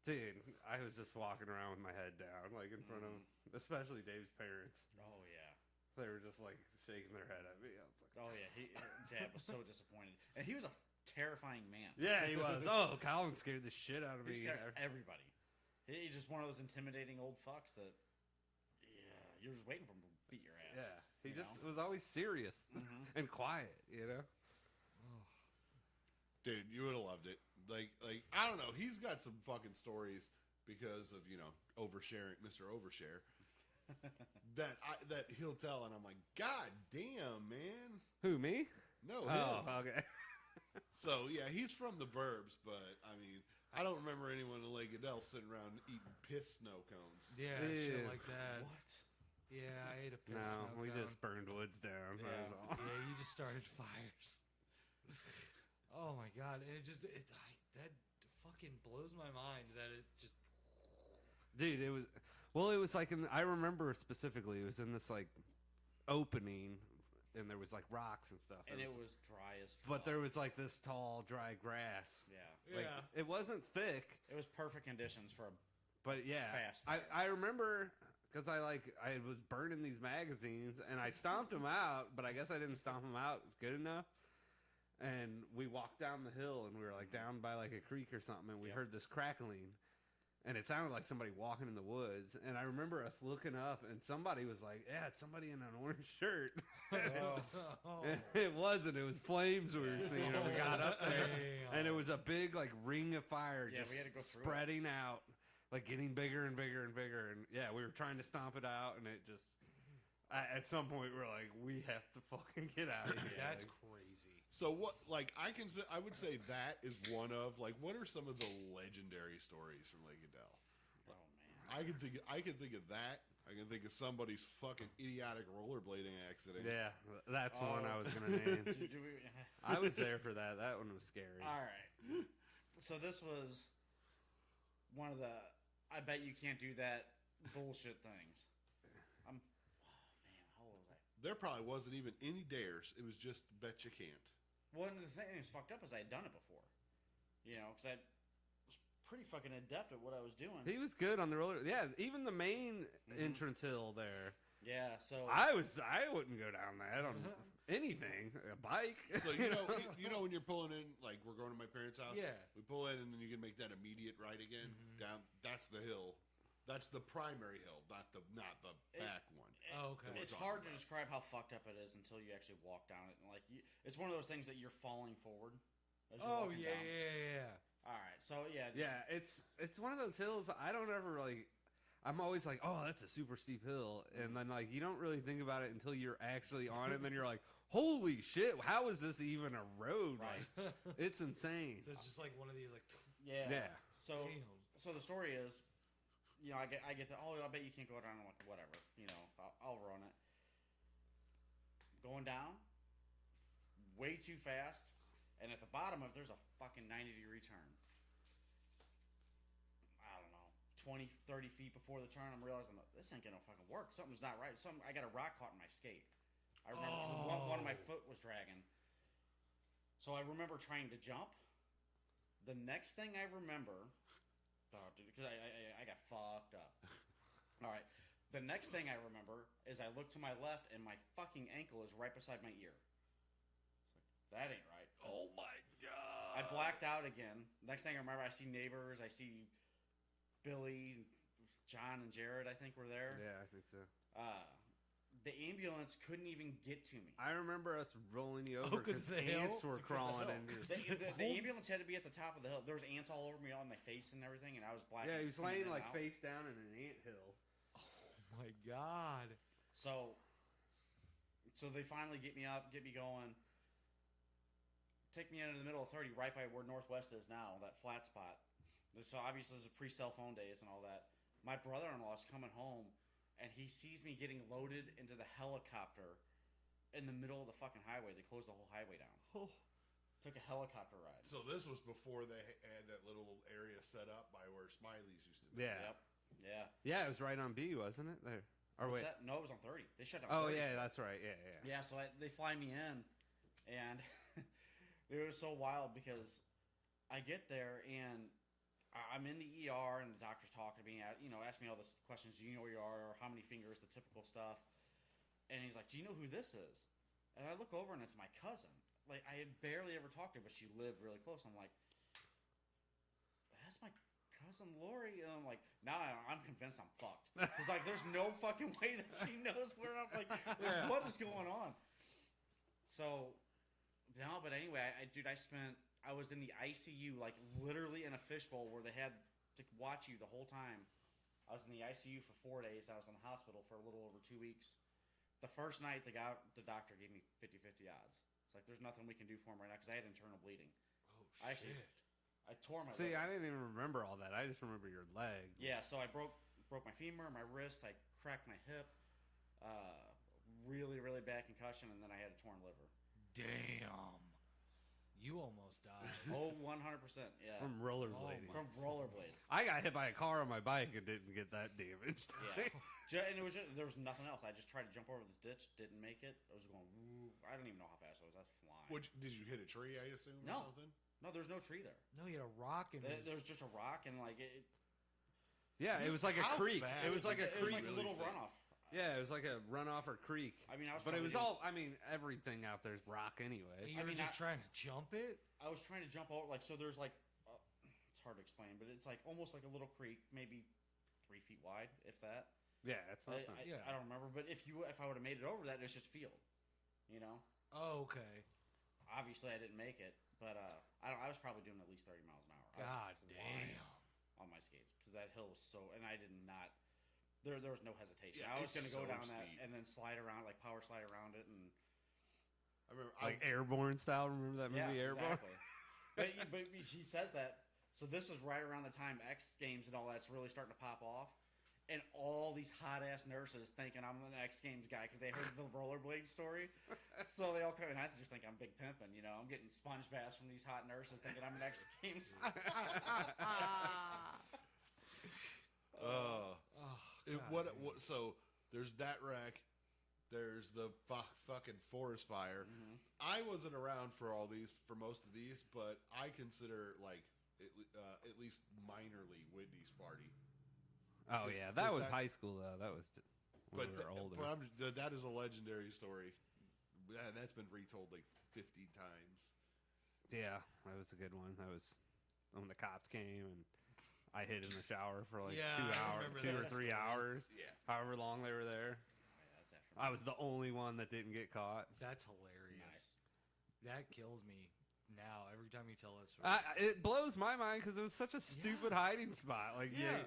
Dude, I was just walking around with my head down, like in front of, especially Dave's parents. Oh, yeah. They were just like shaking their head at me. I was like, Oh, yeah. Dad was so disappointed. And he was a terrifying man. "Yeah, he was." Oh, Colin scared the shit out of He me. scared everybody. He's just one of those intimidating old fucks that, yeah, you're just waiting for him to beat your ass. Yeah, he you just know? was always serious and quiet, you know. Dude, you would have loved it. Like I don't know. He's got some fucking stories because of oversharing, Mr. Overshare. that he'll tell, and I'm like, God damn, man. Who, me? No, him. Oh, okay. So yeah, he's from the burbs, but I mean, I don't remember anyone in Lake Adele sitting around eating piss snow cones. Yeah, Ew. shit like that. What? Yeah, I ate a No, piss snow we cone. just burned woods down. Yeah. That was all. Yeah, you just started fires. Oh my god, and that fucking blows my mind that it just. Dude, it was like I remember specifically, it was in this like opening, and there was like rocks and stuff. And it was dry as fuck. but there was like this tall, dry grass. Yeah. Like, Yeah. it wasn't thick, It was perfect conditions for a. but yeah, Fast I remember because I was burning these magazines and I stomped them out, but I guess I didn't stomp them out good enough. And we walked down the hill, and we were like down by like a creek or something, and we Yep. heard this crackling, and it sounded like somebody walking in the woods. And I remember us looking up, and somebody was like, "Yeah, it's somebody in an orange shirt." Oh. And it wasn't. It was flames we were seeing. And we got up there, and it was a big like ring of fire Yeah, just we had to go through it. spreading out, like getting bigger and bigger and bigger. And yeah, we were trying to stomp it out, and it just. At some point, we were like, "We have to fucking get out of here." That's Like, crazy. So what? Like I would say that is one of like what are some of the legendary stories from Lake Adele? Oh man. I can think of that. I can think of somebody's fucking idiotic rollerblading accident. yeah, that's the one I Oh. was gonna name. Do we- I was there for that. That one was scary. All right. So this was one of the I bet you can't do that bullshit things. Oh man, how old was I? There probably wasn't even any dares. It was just bet you can't. One of the things that's fucked up is I had done it before. You know, because I was pretty fucking adept at what I was doing. He was good on the roller. Yeah, even the main entrance hill there. Yeah, so I wouldn't go down that on anything. A bike. So you know when you're pulling in, like we're going to my parents' house. Yeah. We pull in and then you can make that immediate right again down. That's the hill. That's the primary hill, not the back one. Oh, okay. it's hard to describe how fucked up it is until you actually walk down it. And like, it's one of those things that you're falling forward. As you're Oh walking yeah, down. yeah. All right, so yeah, just, Yeah, it's one of those hills. I don't ever really. I'm always like, oh, that's a super steep hill, and then like you don't really think about it until you're actually on it, and then you're like, holy shit, how is this even a road? Right. Like, it's insane. So it's just like one of these like. yeah. Yeah. So Damn. so the story is, you know, I get the I bet you can't go down. I'm like, whatever, you know, I'll run it. Going down, way too fast, and at the bottom of there's a fucking 90-degree turn. I don't know, 20, 30 feet before the turn, I'm realizing this ain't gonna fucking work. Something's not right. I got a rock caught in my skate. I remember 'cause one of my foot was dragging. So I remember trying to jump. The next thing I remember, because I got fucked up. All right. The next thing I remember is I look to my left and my fucking ankle is right beside my ear. It's like, that ain't right. Oh my god! I blacked out again. Next thing I remember, I see neighbors. I see Billy, John, and Jared, I think, were there. Yeah, I think so. The ambulance couldn't even get to me. I remember us rolling you over 'cause because the hill? ants were crawling into you. The ambulance had to be at the top of the hill. There was ants all over me on my face and everything, and I was black. Yeah, he was laying like out. face down in an ant hill. Oh my god. So they finally get me up, get me going, take me into the middle of 30, right by where Northwest is now, that flat spot. So obviously this is pre-cell phone days and all that. My brother-in-law is coming home, and he sees me getting loaded into the helicopter in the middle of the fucking highway. They closed the whole highway down. Took a helicopter ride. So this was before they had that little area set up by where Smiley's used to be. Yeah. Yep. Yeah. Yeah, it was right on B, wasn't it? There. Or What's wait. that? No, it was on 30. They shut down. Oh 30. yeah, that's right. Yeah, yeah. Yeah, so they fly me in, and it was so wild because I get there and I'm in the ER and the doctor's talking to me, ask me all these questions. Do you know where you are? Or how many fingers? The typical stuff. And he's like, "Do you know who this is?" And I look over and it's my cousin. Like I had barely ever talked to her, but she lived really close. I'm like, "That's my cousin Lori," and I'm like, now I'm convinced I'm fucked. Because like, there's no fucking way that she knows where I'm. Like, what is going on? So, no, but anyway, I was in the ICU, like literally in a fishbowl where they had to watch you the whole time. I was in the ICU for 4 days. I was in the hospital for a little over 2 weeks. The first night, the doctor gave me 50-50 odds. It's like, there's nothing we can do for him right now because I had internal bleeding. Oh, I actually, I tore my See, leg. I didn't even remember all that. I just remember your leg. Yeah, so I broke my femur, my wrist, I cracked my hip, really, really bad concussion, and then I had a torn liver. Damn. You almost died. Oh, 100%, yeah. From rollerblading. From rollerblades. I got hit by a car on my bike and didn't get that damaged. Yeah. And there was nothing else. I just tried to jump over this ditch, didn't make it. I was going, woo. I don't even know how fast I was. I was flying. Did you hit a tree, I assume, No. or something? No, there's no tree there. No, you had a rock in There was just a rock, and like it Yeah, it was like a How creek. fast It was like a it was creek. like a little runoff. Yeah, it was like a runoff or creek. I mean, But it was all, I mean, everything out there's rock anyway. You were just trying to jump it? I was trying to jump over, like, so there's like, it's hard to explain, but it's like almost like a little creek, maybe 3 feet wide, if that. Yeah, it's nothing. I don't remember, but if I would have made it over that, it's just field, you know. Oh, okay. Obviously, I didn't make it, but I was probably doing at least 30 miles an hour. God damn. On my skates, because that hill was so, and I did not. There was no hesitation. Yeah, I was going to go so down that steep. and then slide around, like power slide around it, and I remember. Like Airborne style. Remember that movie, Airborne? Exactly. but he says that. So this is right around the time X Games and all that's really starting to pop off, and all these hot ass nurses thinking I'm the X Games guy because they heard the rollerblade story. So they all come, and I just think I'm big pimping. You know, I'm getting sponge baths from these hot nurses thinking I'm an X Games. So there's that wreck. There's the fucking forest fire. Mm-hmm. I wasn't around for most of these, but I consider like at least minorly Whitney's party. Oh, Cause- yeah. That cause was that's- high school, though. That was when we were older. That is a legendary story. That's been retold like 50 times. Yeah, that was a good one. That was when the cops came and I hid in the shower for like Yeah, 2 I hours, remember 2 or that 3 story. hours. Yeah. However long they were there. I was the only one that didn't get caught. That's hilarious. That kills me now every time you tell us. story. It blows my mind because it was such a stupid hiding spot. Like, Yeah,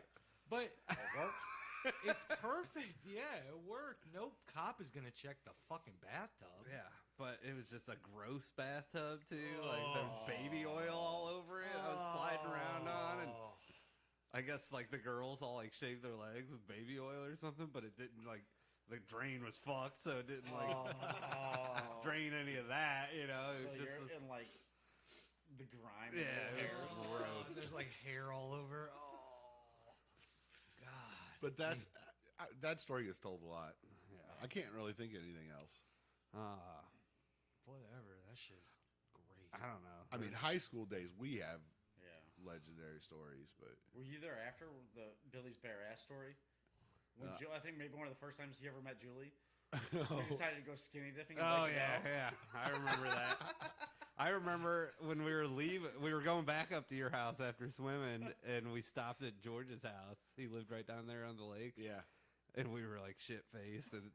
but It worked. it's perfect. Yeah, it worked. No cop is gonna check the fucking bathtub. yeah, but it was just a gross bathtub too. Like there was baby oil all over it. I was sliding around on, and I guess like the girls all like shaved their legs with baby oil or something, but it didn't like the drain was fucked, so it didn't like drain any of that. You know, it So was just you're this, in like the grime. Yeah, and the it was hairs. gross. There's like hair all over. Oh, God. But that story gets told a lot. Yeah. I can't really think of anything else. Whatever. That shit's great. I don't know. I mean, high school days we have Yeah. legendary stories, but Were you there after the Billy's bare ass story? When I think maybe one of the first times he ever met Julie. He decided to go skinny dipping. And Oh break it yeah, out. yeah. I remember that. I remember when we were leaving. We were going back up to your house after swimming, and we stopped at George's house. He lived right down there on the lake. yeah. And we were like shit faced, and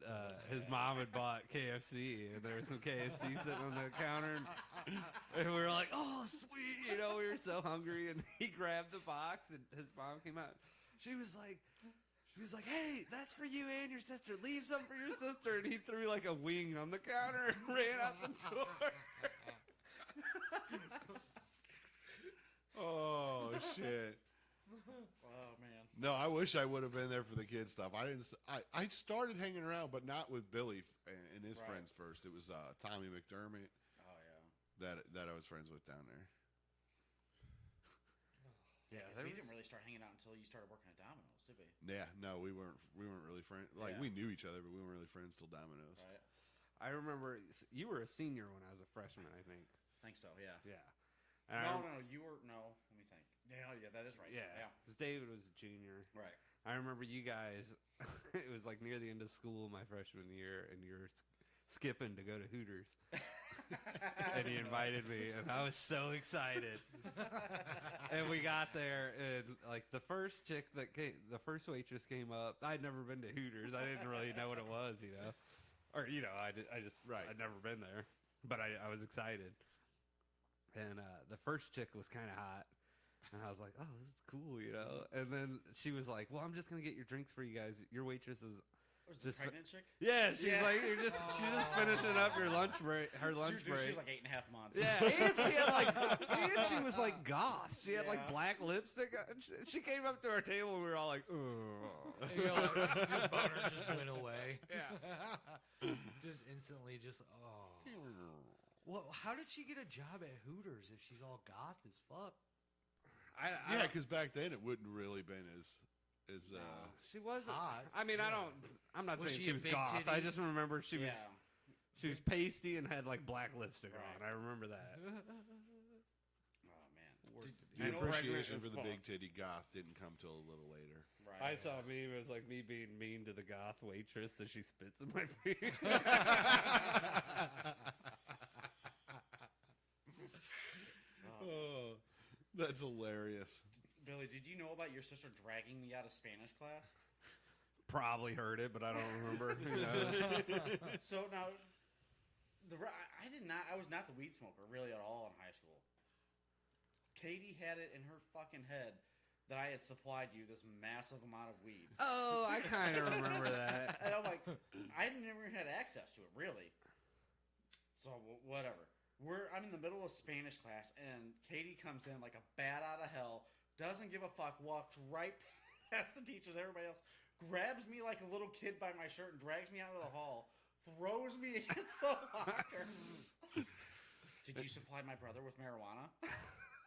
his mom had bought KFC, and there was some KFC sitting on the counter, and we were like, "Oh, sweet!" You know, we were so hungry, and he grabbed the box, and his mom came out. She was like, "Hey, that's for you and your sister. Leave some for your sister." And he threw like a wing on the counter and ran out the door. Oh shit. Oh man. No, I wish I would have been there for the kid stuff. I started hanging around, but not with Billy and his Right. friends first. It was Tommy McDermott Oh yeah. that I was friends with down there. Yeah, We didn't really start hanging out until you started working at Domino's, did we? Yeah, no, we weren't really friends. Like Yeah. we knew each other, but we weren't really friends till Domino's. Right. I remember you were a senior when I was a freshman, I think. I think so. Yeah. Yeah. And I No, rem- no, you were no. Let me think. Yeah, that is right. Yeah, Yeah. because David was a junior. Right. I remember you guys. It was like near the end of school my freshman year, and you were skipping to go to Hooters, and he invited me, and I was so excited. And we got there, and like the first waitress came up. I'd never been to Hooters. I didn't really know what it was, you know, or I just Right. I'd never been there, but I was excited. And the first chick was kind of hot, And I was like, oh, this is cool, you know? And then she was like, well, I'm just going to get your drinks for you guys. Your waitress is Was the just pregnant chick? yeah, she's Yeah. like, she's just finishing up your lunch break, her lunch She break. was like 8.5 months. Yeah, and she had like, and she was like goth. She had like black lipstick. She came up to our table and we were all like, ugh. And you're like, your boner just went away. Yeah. Just instantly, just Well, how did she get a job at Hooters if she's all goth as fuck? Yeah, because back then it wouldn't really been as she wasn't hot. I mean, I'm not Was saying she she a was big goth. titty? I just remember she was Yeah. she was pasty and had like black lipstick Right. on. I remember that. Oh man. the I know appreciation pregnant for as the fuck. big titty goth didn't come till a little later. Right. I saw a meme. It was like me being mean to the goth waitress that she spits in my face. Oh, that's hilarious. Billy, did you know about your sister dragging me out of Spanish class? Probably heard it, but I don't remember. Who knows? So now, I was not the weed smoker really at all in high school. Katie had it in her fucking head that I had supplied you this massive amount of weed. Oh, I kind of remember that. And I'm like, I never even had access to it, really. So, whatever. I'm in the middle of Spanish class, and Katie comes in like a bat out of hell, doesn't give a fuck, walks right past the teachers, everybody else, grabs me like a little kid by my shirt and drags me out of the hall, throws me against the locker. Did you supply my brother with marijuana?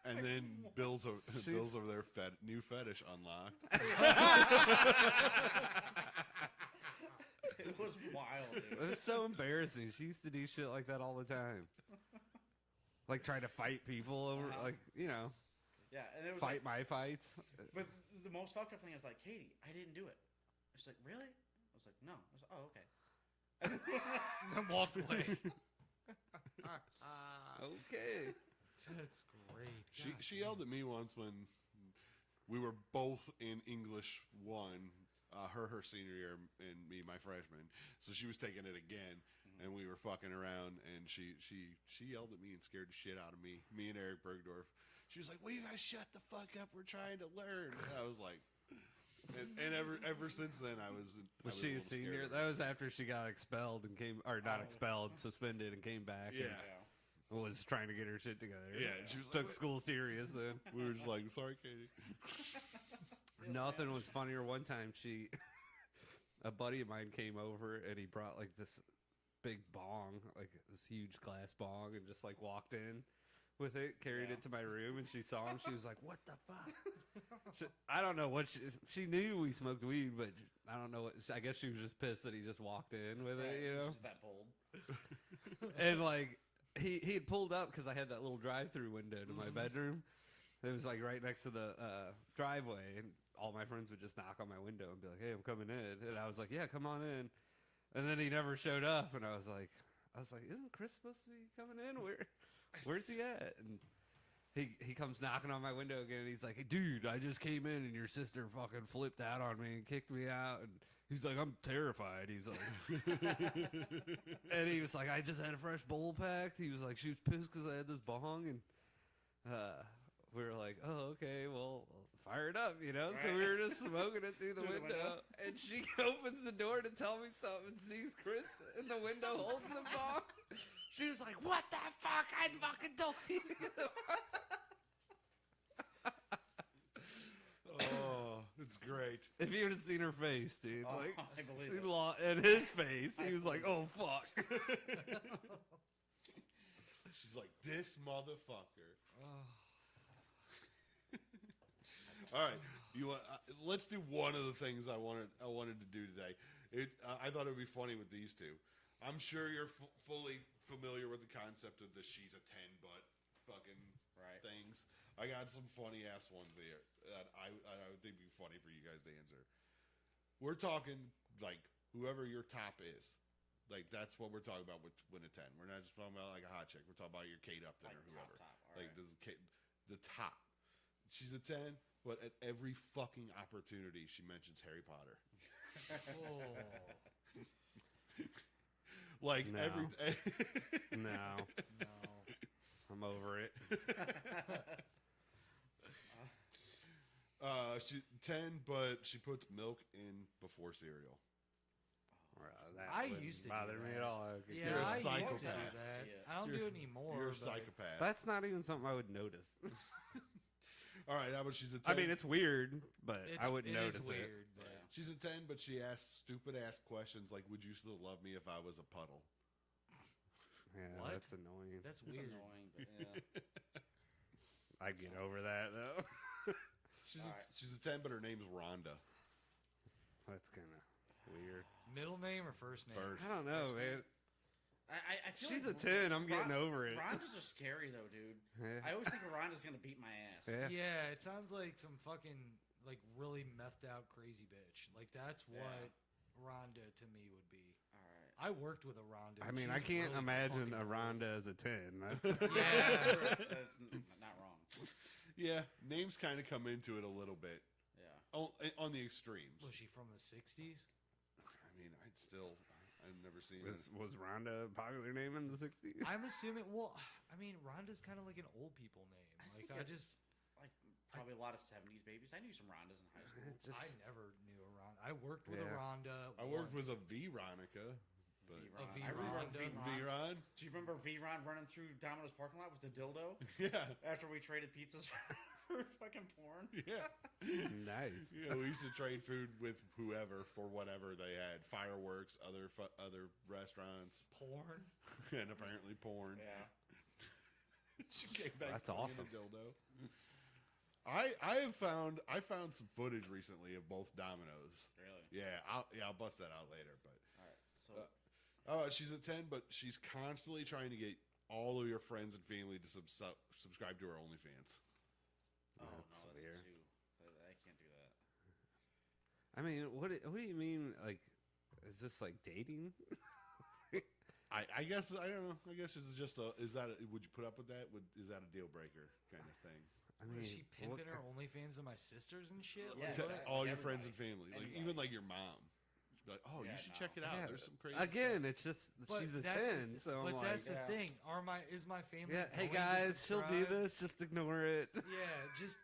And then Bill's over there, new fetish unlocked. It was wild, It dude. was so embarrassing. She used to do shit like that all the time. Like try to fight people over, like, you know, Yeah, and it was fight like, my fights. but the most fucked up thing is like, Katie, I didn't do it. She's like, really? I was like, no. I was like, oh, okay. And walked away. Okay. That's great. She yelled at me once when we were both in English 1, her senior year and me my freshman. So she was taking it again, and we were fucking around, and she yelled at me and scared the shit out of me and Eric Bergdorf. She was like, "Will you guys shut the fuck up? We're trying to learn." And I was like, and ever since then I was she a little scared senior? of That her. was after she got expelled and came, or not expelled, suspended and came back. Yeah. And was trying to get her shit together. Yeah, she was like, took "What?" school serious then. We were just like, "Sorry, Katie." Nothing was funnier. One time, a buddy of mine came over and he brought like this big bong, like this huge glass bong, and just like walked in with it, carried it to my room, and she saw him. She was like, "What the fuck?" I don't know what she knew we smoked weed, but I don't know what. I guess she was just pissed that he just walked in with it, you know. Just that bold. And like he had pulled up because I had that little drive-through window to my bedroom. It was like right next to the driveway, and all my friends would just knock on my window and be like, "Hey, I'm coming in," and I was like, "Yeah, come on in." And then he never showed up, and I was like, "Isn't Chris supposed to be coming in? Where's he at?" And he comes knocking on my window again, and he's like, "Hey, dude, I just came in, and your sister fucking flipped out on me and kicked me out." And he's like, "I'm terrified." He's like, and he was like, "I just had a fresh bowl packed." He was like, "She was pissed because I had this bong," and we were like, "Oh, okay, well, fire it up, you know." So we were just smoking it through the window, and she opens the door to tell me something, and sees Chris in the window holding the bong. She was like, "What the fuck? I fucking told you." Oh, it's great. If you would have seen her face, dude, Oh, like, I believe she it. and his face, he was like, "Oh fuck." She's like, "This motherfucker." All right, let's do one of the things I wanted to do today. I thought it would be funny with these two. I'm sure you're fully familiar with the concept of the "she's a 10 butt" fucking things. I got some funny ass ones here that I would think would be funny for you guys to answer. We're talking like whoever your top is. Like that's what we're talking about with a 10. We're not just talking about like a hot chick. We're talking about your Kate Upton Like or whoever. top. All Like right. this is the top. She's a 10, but at every fucking opportunity she mentions Harry Potter. Like No. every No, I'm over it. She 10, but she puts milk in before cereal. That I wouldn't used to do bother me that. at all. I could Yeah, care You're a I less. used to do psychopath. that. See it. I don't do it anymore. You're a but psychopath. That's not even something I would notice. All right, how about she's a 10? I mean, it's weird, but I wouldn't it notice is weird, but She's a 10, but she asks stupid ass questions like, "Would you still love me if I was a puddle?" it. Yeah, What? that's annoying. that's It's weird. annoying, but yeah. I get over that though. She's a 10, but her name's Rhonda. That's kind of weird. Middle name or first name? First. I don't know, man. I feel She's like a 10. I'm getting over it. Rhondas are scary though, dude. Yeah. I always think Rhonda's gonna beat my ass. Yeah. Yeah, it sounds like some fucking like really methed out crazy bitch. Like that's Yeah. what Rhonda to me would be. All right. I worked with a Rhonda. I mean, I She's can't really imagine fucking a old. Rhonda as a 10. That's, Yeah. That's not wrong. Yeah, names kind of come into it a little bit. Yeah. On the extremes. Was she from the '60s? I mean, I've never seen was Rhonda a popular name in the 60s? I'm assuming. Well, I mean, Rhonda's kind of like an old people name. Like think I it's- just, Like probably a lot of '70s babies. I knew some Rhondas in high school. I never knew a Rhonda. I worked with a Yeah. Rhonda. I worked once. with a Veronica, but V-Ron. V-Ron. I remember V-Ron. V-Ron. Veron. Do you remember V-Ron running through Domino's parking lot with the dildo Yeah, after we traded pizzas for fucking porn? yeah. Nice. Yeah, we used to trade food with whoever for whatever they had. Fireworks, other restaurants, porn. and apparently porn. Yeah. She came back That's swinging awesome. a dildo. I found some footage recently of both Dominoes. Really? Yeah, I'll bust that out later. But All right. So she's a 10, but she's constantly trying to get all of your friends and family to subscribe to her OnlyFans. oh That's no, that's weird. too. I can't do that. I mean, what do you mean? Like, is this like dating? I guess I don't know. I guess it's just would you put up with that? Is that a deal breaker kind of thing? I Was she what pimping her ki- OnlyFans to my sisters and shit? Yeah. Like, To what? all your everybody. friends and family, like even Anybody. like your mom. She'd be like, "Oh, Yeah, you should no. check it out. Yeah. There's some crazy Again, it's just But she's a that's the 10, so I'm but like, that's the Yeah. thing. Is my family? yeah, hey going to guys, she'll do subscribe? this. Just ignore it. Yeah, just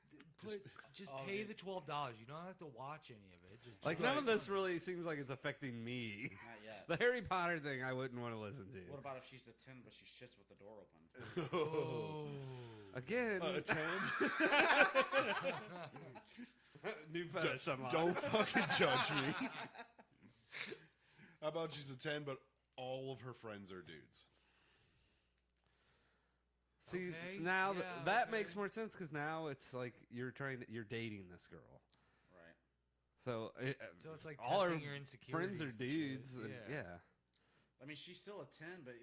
Oh, pay dude. the $12. You don't have to watch any of it. Just Like, none of this really seems like it's affecting me. Not yet. The Harry Potter thing, I wouldn't want to listen to. What about if she's a 10 but she shits with the door open? Oh, Again, a 10. new fetish unlocked. Don't fucking judge me. How about she's a 10, but all of her friends are dudes? See, Okay, now yeah, that okay. makes more sense because now it's like you're dating this girl. Right. So, so it's like all testing her your insecurities. friends are and shit. dudes. And, Yeah. yeah. I mean, she's still a 10, but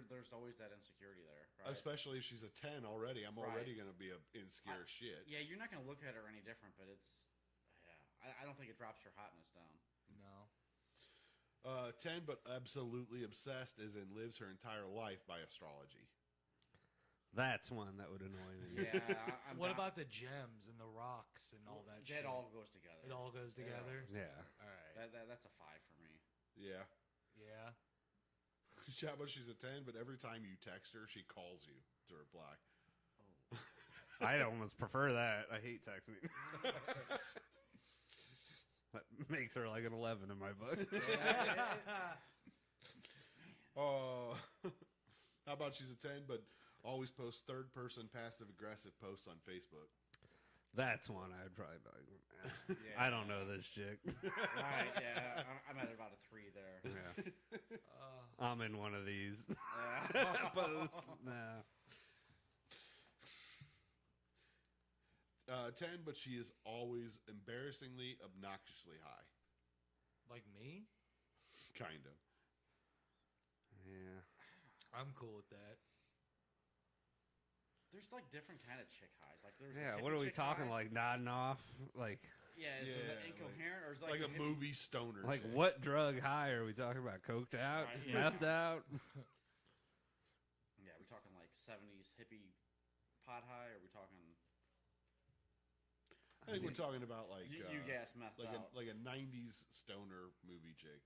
there's always that insecurity there. Right? Especially if she's a 10 already. I'm Right. already going to be a insecure as shit. Yeah, you're not going to look at her any different, but it's. Yeah. I don't think it drops her hotness down. No. 10, but absolutely obsessed, as in lives her entire life by astrology. That's one that would annoy me. Yeah. I'm What down- about the gems and the rocks and all that shit? That all goes together. It all goes Yeah. together. Yeah. All right. That's a 5 for me. Yeah. Yeah. How about she's a 10, but every time you text her, she calls you to reply. I'd almost prefer that. I hate texting. That makes her like an 11 in my book. How about she's a 10, but always posts third-person passive-aggressive posts on Facebook? That's one I'd probably be like, Yeah. I don't know this chick. Right, yeah. I'm at about a 3 there. Yeah. I'm in one of these Yeah. posts. Nah. 10, but she is always embarrassingly, obnoxiously high. Like me? Kind of. Yeah. I'm cool with that. There's like different kind of chick highs. Like there's Yeah, a what are hippie we chick talking high. like nodding off? Like Yeah, is Yeah, it incoherent or is it Like a hippie- movie stoner. chick. what drug high are we talking about? Coked out? Right, yeah. Methed out? Yeah, we talking like 70s hippie pot high, or we talking I think we're talking about like you gas meth like out? a 90s stoner movie chick.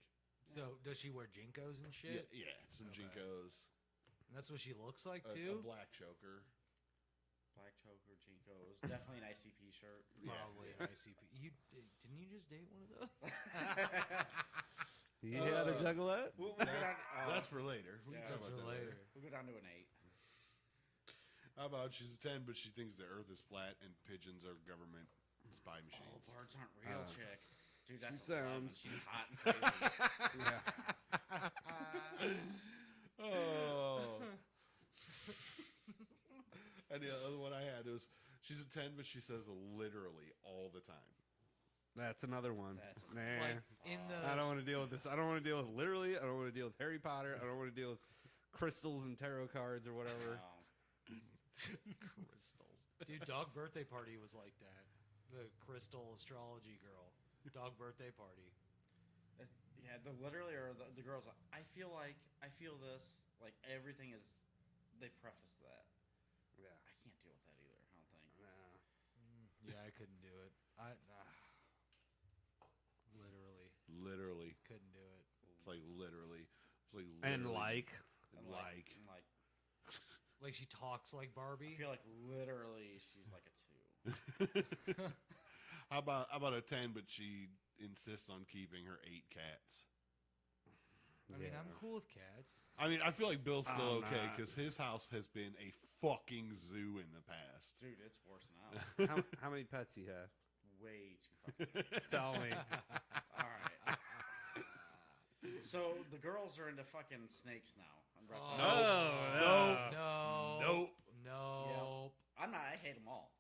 So does she wear jinkos and shit? Yeah, some Okay. jinkos, And that's what she looks like a too. black choker. Black choker, Jinkos. Definitely an ICP shirt. Probably an ICP. Didn't you just date one of those? You had a juggalette? We'll go down, That's for later. We can yeah, talk That's about for that later. We'll go down to an 8. How about she's a 10, but she thinks the Earth is flat and pigeons are government spy Oh, machines. birds aren't real, chick. Dude, that's she 11. sounds- She's hot and crazy. Yeah. Oh. And the other one I had was she's a 10, but she says literally all the time. That's another one. That's- Nah. Like in the I don't want to deal with this. I don't want to deal with literally. I don't want to deal with Harry Potter. I don't want to deal with crystals and tarot cards or whatever. crystals. Dude, dog birthday party was like that. The crystal astrology girl. Dog birthday party. Yeah, the literally or the girls. I feel this. Like everything is. They preface that. Yeah. I can't deal with that either. I don't think. Nah. Yeah, I couldn't do it. Literally Literally. couldn't do it. It's like literally. It's like And literally. like. And And like. and like. Like she talks like I Barbie. feel like literally she's like a 2. How about a 10, but she insists on keeping her 8 cats. I mean, Yeah. I'm cool with cats. I mean, I feel like Bill's still I'm okay not. because his house has been a fucking zoo in the past. Dude, it's worse now. How many pets you have? Way too fucking. Tell me. All right. So the girls are into fucking snakes now. I'm reptiles. Oh, Nope. Nope. I'm not. I hate them all.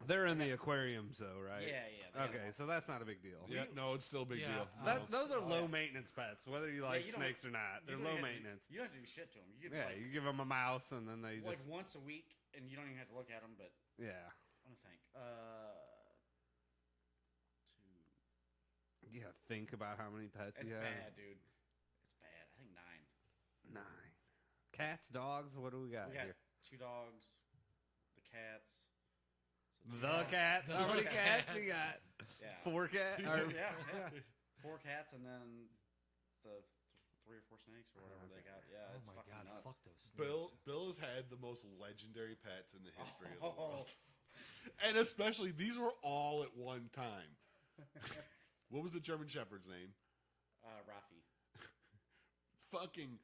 They're in the aquariums, though, right? Yeah, yeah. they got Okay, them so that's not a big deal. Yeah, no, it's still a big Yeah. deal. That, those are low yeah. maintenance pets, whether you like you don't- snakes or not. all. They're You don't low even have to do- maintenance. You don't have to do shit to them. You can Yeah, like, you give them a mouse and then they like just once a week, and you don't even have to look at them. But yeah. I'm gonna think. Two. Yeah, think about how many pets It's you have. bad, dude. It's bad. I think 9. 9. Cats, dogs. What do we got We got here? 2 dogs, the cats. So 2 The dogs. cats. How many cats you got? Yeah. 4 cats. Yeah, yeah. 4 cats and then the 3 or 4 snakes or whatever they got. Yeah, Oh it's my fucking god, nuts. fuck those snakes. Bill has had the most legendary pets in the history of the Oh. world. And especially, these were all at one time. What was the German Shepherd's name? Rafi. Fucking,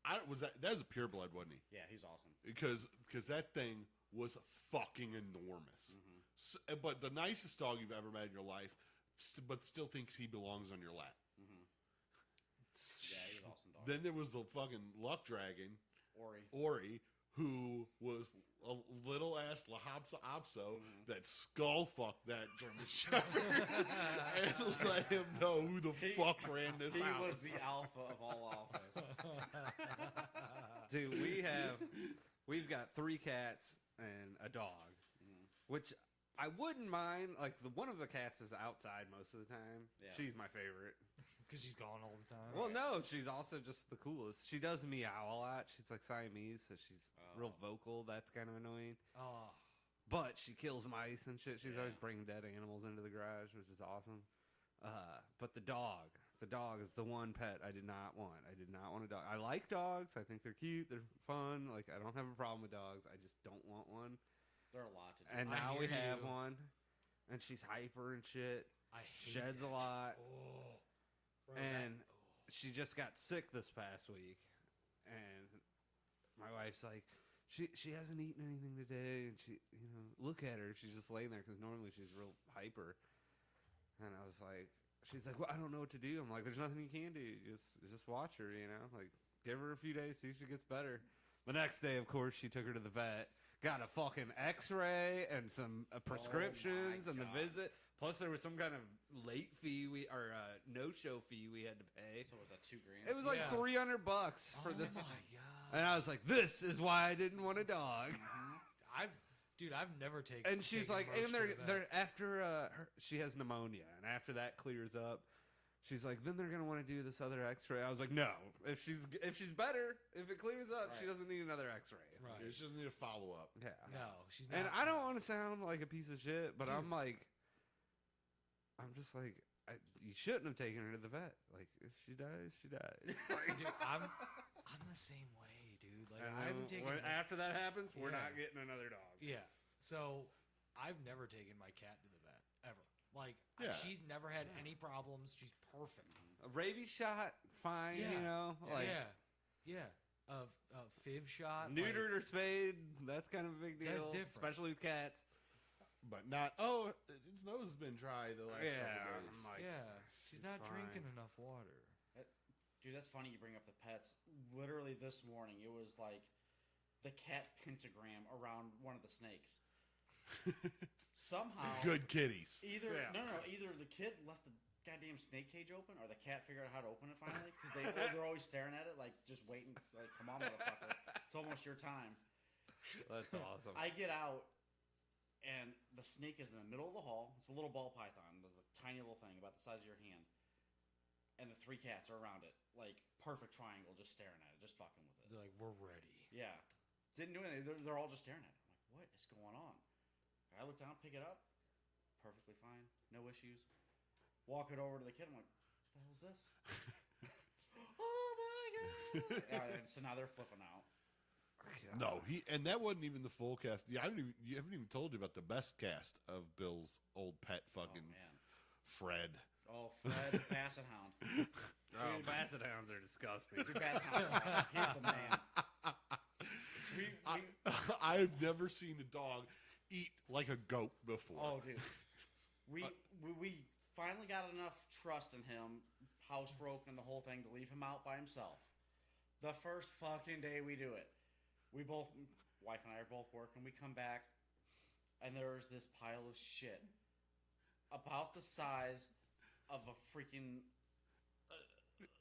that was a pureblood, wasn't he? Yeah, he's awesome. Because that thing was fucking enormous. So, but the nicest dog you've ever met in your life, but still thinks he belongs on your lap. Yeah, he's an awesome dog. Then there was the fucking luck dragon, Ori. Ori, who was a little ass Lahabsa Opso that skull fucked that German Shepherd and let him know who the fuck ran this He house. was the alpha of all alphas. Dude, we've got 3 cats and a dog, which I wouldn't mind. Like one of the cats is outside most of the time. Yeah. She's my favorite. Because she's gone all the time. Well, no, she's also just the coolest. She does meow a lot. She's like Siamese, so she's real vocal. That's kind of annoying. Oh, But she kills mice and shit. She's Yeah. always bringing dead animals into the garage, which is awesome. But the dog is the one pet I did not want. I did not want a dog. I like dogs. I think they're cute. They're fun. Like, I don't have a problem with dogs. I just don't want one. They're a lot to do. And I now we hear have you. one. And she's hyper and shit. I hate Sheds that. a lot. Oh. Bro, And she just got sick this past week, and my wife's like, she hasn't eaten anything today, and look at her, she's just laying there because normally she's real hyper, and I was like, she's like, well, I don't know what to do. I'm like, there's nothing you can do, just watch her, like give her a few days, see if she gets better. The next day, of course, she took her to the vet, got a fucking X-ray and some prescriptions and the God. visit. Plus, there was some kind of late fee no-show fee we had to pay. So was that $2,000? It was like Yeah. $300 for this, Oh my god. and I was like, "This is why I didn't want a dog." I've never taken. And she's taken like, Roach and to the vet. they're after she has pneumonia, and after that clears up, she's like, then they're gonna want to do this other X-ray. I was like, no, if she's better, if it clears up, she Right. doesn't need another X-ray. Right. She doesn't need a follow up. Yeah. No, she's not. And I don't want to sound like a piece of shit, but Dude. I'm just like, you shouldn't have taken her to the vet. Like, if she dies, she dies. Dude, I'm the same way, dude. Like I haven't taken. After that happens, we're Yeah. not getting another dog. Yeah. So I've never taken my cat to the vet ever. Like Yeah. she's never had any problems. She's perfect. A rabies shot, fine. Yeah. You know, like yeah. A FIV shot. neutered or spayed. That's kind of a big deal. That's different. especially with cats. But not. Oh, its nose has been dry the last couple days. I'm like, yeah. She's not fine. drinking enough water. Dude, that's funny you bring up the pets. Literally this morning, it was like the cat pentagram around one of the snakes. Somehow, Good kitties. either Yeah. no, either the kid left the goddamn snake cage open, or the cat figured out how to open it finally because they're always staring at it, like just waiting, like come on, motherfucker, it's almost your time. That's awesome. I get out, and the snake is in the middle of the hall. It's a little ball python, it's a tiny little thing about the size of your hand, and the 3 cats are around it, like perfect triangle, just staring at it, just fucking with it. They're like, we're ready. Yeah, didn't do anything. They're all just staring at it. I'm like, what is going on? I look down, pick it up, perfectly fine, no issues. Walk it over to the kid. I'm like, what the hell is this? Oh my god! So now they're flipping out. No, and that wasn't even the full cast. Yeah, you haven't even told you about the best cast of Bill's old pet, fucking Oh man. Fred. Oh, Fred the Basset Hound. Oh, basset hounds are disgusting. Dude, Basset Hound. He's the man. I've never seen a dog eat like a goat before. Oh, dude. We finally got enough trust in him, housebroken, the whole thing, to leave him out by himself. The first fucking day we do it, wife and I are both working, we come back, and there's this pile of shit about the size of a freaking...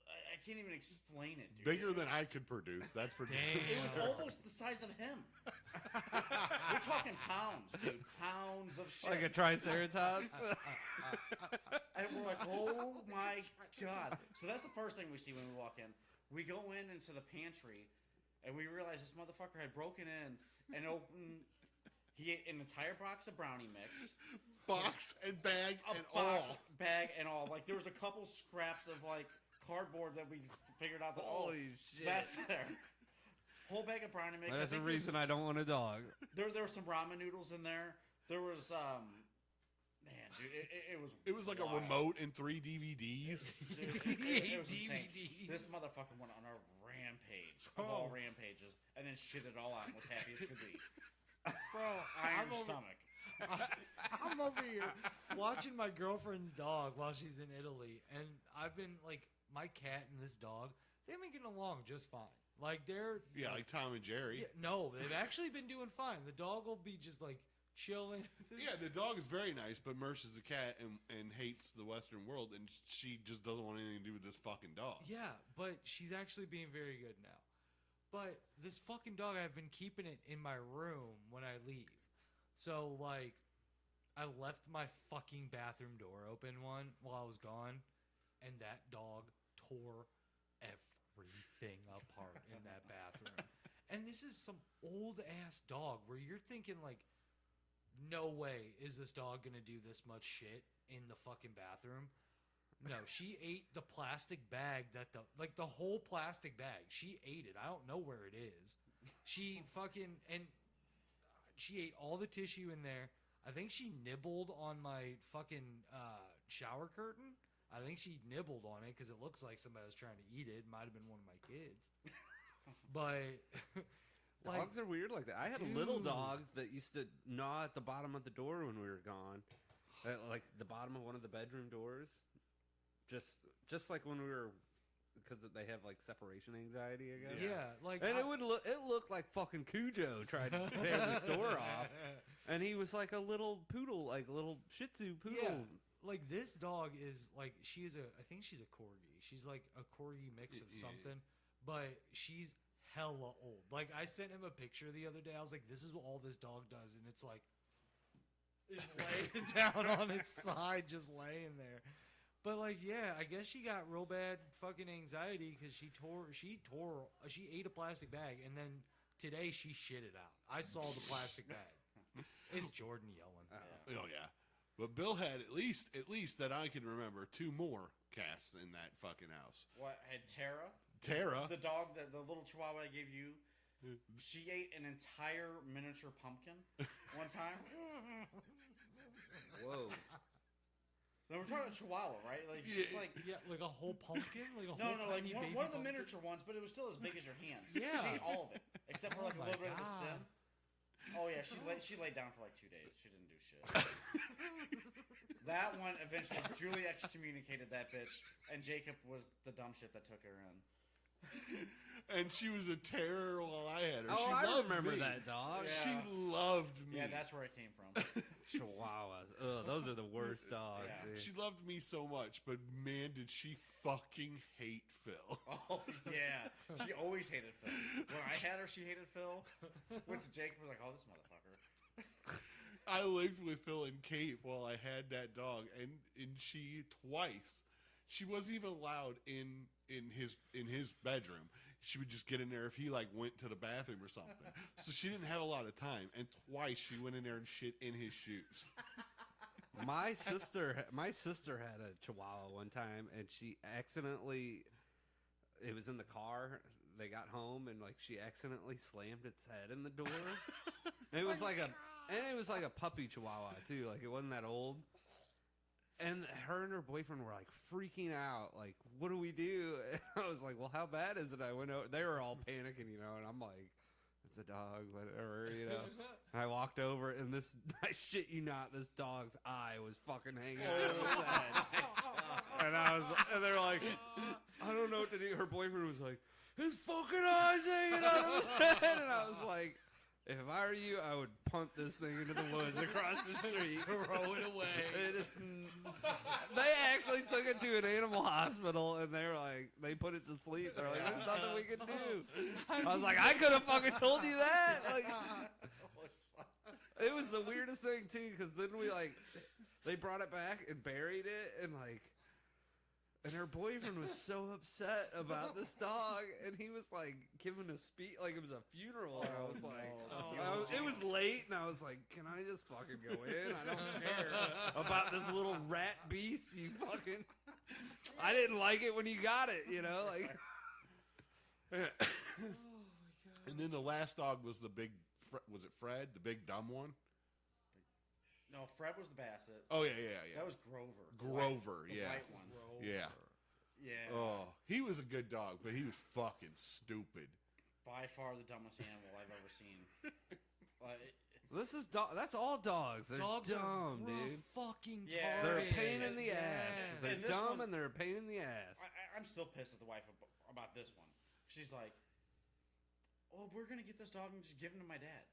I can't even explain it, dude. Bigger than I could produce, that's for damn. It was almost the size of him. We're talking pounds, dude. Pounds of shit. Like a triceratops. And we're like, oh my god. So that's the first thing we see when we walk in. We go into the pantry, and we realize this motherfucker had broken in and opened... He ate an entire box of brownie mix. Box and bag A and box, all. bag, and all. Like, there was a couple scraps of, like, cardboard that we figured out that, Holy shit. that's there. Whole bag of brownie mix. That's the I think there was- reason I don't want a dog. There were some ramen noodles in there. There was, man, dude, it was It was like a wild. remote and 3 DVDs. Dude, it was insane. DVDs. This motherfucker went on a rampage of all rampages and then shit it all out and was happy as could be. Bro, Iron stomach. I'm over here watching my girlfriend's dog while she's in Italy, and I've been like, my cat and this dog, they've been getting along just fine. Like they're Yeah, like Tom and Jerry. yeah, no, they've actually been doing fine. The dog will be just like chilling. Yeah, the dog is very nice, but Merce is a cat and hates the Western world, and she just doesn't want anything to do with this fucking dog. Yeah, but she's actually being very good now. But this fucking dog, I've been keeping it in my room when I leave. So, like, I left my fucking bathroom door open while I was gone, and that dog tore everything apart in that bathroom. And this is some old-ass dog where you're thinking, like, no way is this dog going to do this much shit in the fucking bathroom. No, she ate the plastic bag the whole plastic bag. She ate it. I don't know where it is. She she ate all the tissue in there. I think she nibbled on my fucking shower curtain. I think she nibbled on it because it looks like somebody was trying to eat it. Might have been one of my kids. But like, Dogs are weird like that. I had a little Dude. dog that used to gnaw at the bottom of the door when we were gone. At, like the bottom of one of the bedroom doors. Just like when we were, because they have like separation anxiety, I guess. yeah, like And it looked like fucking Cujo tried to tear this door off, and he was like a little poodle, like a little Shih Tzu poodle. Yeah, like this dog is like I think she's a corgi. She's like a corgi mix of something, but she's hella old. Like I sent him a picture the other day. I was like, "This is what all this dog does," and it's like it's laying down on its side, just laying there. But like, yeah, I guess she got real bad fucking anxiety because she ate a plastic bag, and then today she shit it out. I saw the plastic bag. It's Jordan yelling. Oh yeah, but Bill had at least that I can remember 2 more casts in that fucking house. What, had Tara? Tara, The dog, the little chihuahua I gave you, She ate an entire miniature pumpkin one time. Whoa. Now we're talking Chihuahua, right? Like, she's like Yeah, like a whole pumpkin, like a no, whole like tiny baby one of the pumpkin? miniature ones, but it was still as big as your hand. Yeah. She ate all of it except for like Oh a little my bit of the God. stem. Oh yeah, she laid down for like 2 days. She didn't do shit. That one eventually, Julie excommunicated that bitch, and Jacob was the dumb shit that took her in. And she was a terror while I had her. Oh, she I loved remember me. that dog. She Yeah. loved me. Yeah, that's where it came from. Chihuahuas. Ugh, those are the worst dogs. Yeah. dude. She loved me so much, but man, did she fucking hate Phil. Oh yeah, she always hated Phil. When I had her, she hated Phil. Went to Jacob, was like, "Oh, this motherfucker." I lived with Phil and Cape while I had that dog, and she twice. She wasn't even allowed in his bedroom. She would just get in there if he like went to the bathroom or something. So she didn't have a lot of time, and twice she went in there and shit in his shoes. My sister had a Chihuahua one time, and she accidentally. It was in the car. They got home, and like she accidentally slammed its head in the door. And it was like a puppy Chihuahua too. Like it wasn't that old. And her and her boyfriend were like freaking out. Like, what do we do? And I was like, well, how bad is it? I went over. They were all panicking, and I'm like, it's a dog, whatever, And I walked over, and I shit you not, this dog's eye was fucking hanging out of his head. And they're like, I don't know what to do. Her boyfriend was like, his fucking eye's hanging out of his head. And I was like, if I were you, I would punt this thing into the woods across the street. Throw it away. They actually took it to an animal hospital, and they were like, they put it to sleep. They're like, there's nothing we can do. I was like, I could have fucking told you that. Like, it was the weirdest thing too, because then they brought it back and buried it, and her boyfriend was so upset about this dog, and he was like giving a speech like it was a funeral. And I was like, it was late, and I was like, can I just fucking go in? I don't care about this little rat beast. You fucking, I didn't like it when you got it, like. And then the last dog was was it Fred, the big dumb one? No, Fred was the Basset. Oh yeah. That was Grover. Grover, The yeah. white one. Yeah. Yeah. Oh, he was a good dog, but he was fucking stupid. By far the dumbest animal I've ever seen. This is that's all dogs. They're Dogs dumb, are dude. fucking Yeah. They're a retarded. pain in the ass. Yeah. They're And this dumb one- and they're a pain in the ass. I'm still pissed at the wife about this one. She's like, "Oh, we're gonna get this dog and just give him to my dad."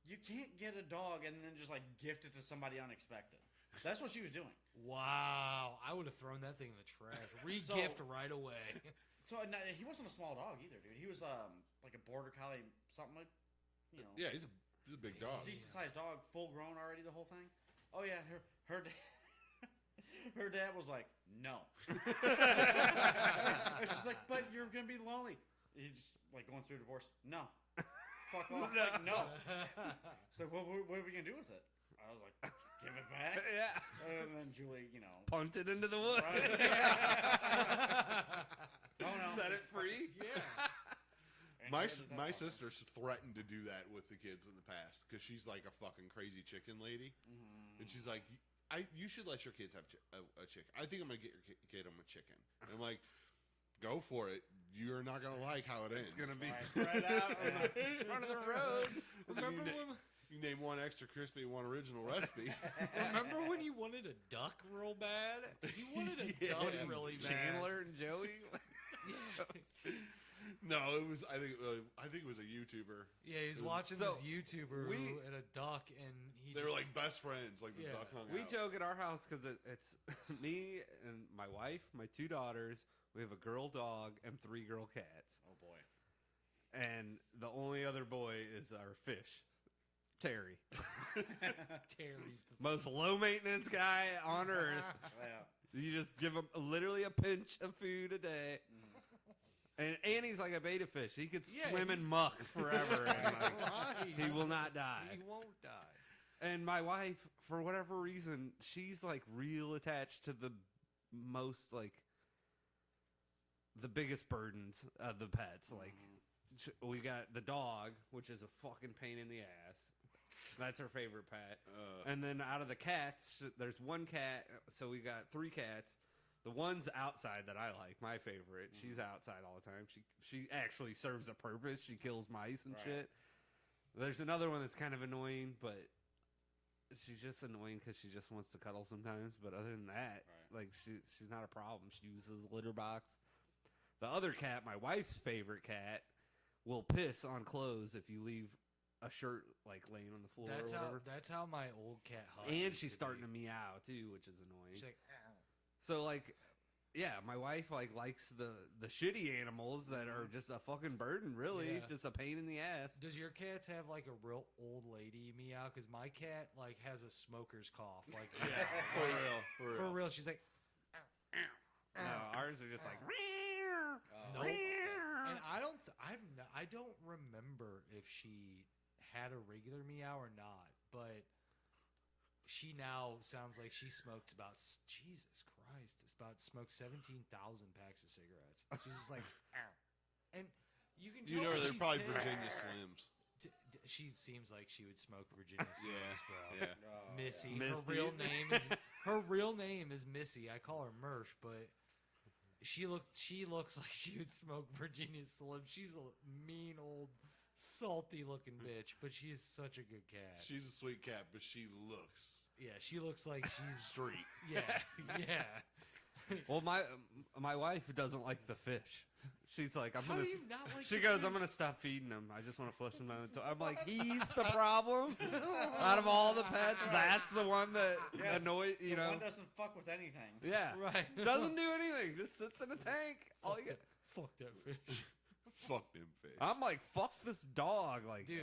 You can't get a dog and then just like gift it to somebody unexpected. That's what she was doing. Wow, I would have thrown that thing in the trash. Re-gift right away. So no, he wasn't a small dog either, dude. He was like a border collie, something like, Yeah, he's a big dog. decent sized dog, full grown already. The whole thing. Oh yeah, her dad. Her dad was like, "No." She's like, "But you're gonna be lonely." He's like going through a divorce. No. Fuck off. Like, no. So what are we gonna do with it? I was like, give it back. Yeah. And then Julie, Punted into the woods. Oh no. Set it free. And My he did that my fucker. sister's threatened to do that with the kids in the past because she's like a fucking crazy chicken lady, and she's like, you should let your kids have a chicken. I think I'm gonna get your kid a chicken. And I'm like, go for it. You're not gonna like how it ends. It's gonna be spread out on the front of the road. Remember when? You name one extra crispy and one original recipe. Remember when he wanted a duck real bad? He wanted a duck really bad. Chandler and Joey. No, it was. I think it was a YouTuber. Yeah, he's watching So, this YouTuber who had a duck, and They were like best friends. Like the Yeah. duck hung We out. joke at our house because it's me and my wife, my 2 daughters. We have a girl dog and 3 girl cats. Oh boy. And the only other boy is our fish, Terry. Terry's the Most low maintenance guy on earth. Yeah. You just give him literally a pinch of food a day. And Annie's like a beta fish. He could Yeah, swim in he's- muck forever. And like, right. he will not die. He won't die. And my wife, for whatever reason, she's like real attached to the most like the biggest burdens of the pets. Like we got the dog, which is a fucking pain in the ass. That's her favorite pet. And then out of the cats, there's one cat. So we got 3 cats. The one's outside that I like, my favorite. She's outside all the time. She actually serves a purpose. She kills mice and shit. There's another one that's kind of annoying, but she's just annoying because she just wants to cuddle sometimes. But other than that, like she's not a problem. She uses the litter box. The other cat, my wife's favorite cat, will piss on clothes if you leave a shirt like laying on the floor or whatever. That's how my old cat Hut And used she's to starting be. to meow too, which is annoying. She's like, ow. So like, yeah, my wife like likes the shitty animals that are just a fucking burden, really, Yeah. just a pain in the ass. Does your cats have like a real old lady meow? Because my cat like has a smoker's cough. Like for real. She's like, No, ours are just like. nope. And I don't remember if she had a regular meow or not, but she now sounds like she smokes about Jesus Christ, smokes 17,000 packs of cigarettes. She's just like, ow. And you can tell You know, when they're she's probably pissed. Virginia Slims. She seems like she would smoke Virginia Slims, bro. Yeah. Missy. Misty. Her real name is Missy. I call her Mersh, but she looks like she would smoke Virginia Slim. She's a mean old salty looking bitch, but she's such a good cat. She's a sweet cat, but she looks She looks like she's street. yeah. Well, my wife doesn't like the fish. She's like, How do you not like She the goes, fish? I'm gonna stop feeding him. I just want to flush him down the toilet. I'm like, he's the problem. Out of all the pets, that's the one that annoys you know. One doesn't fuck with anything. Yeah, Right. Doesn't do anything. Just sits in a tank. All you get. Fuck that fish. Fuck them fish. I'm like, fuck this dog. Like, Dude,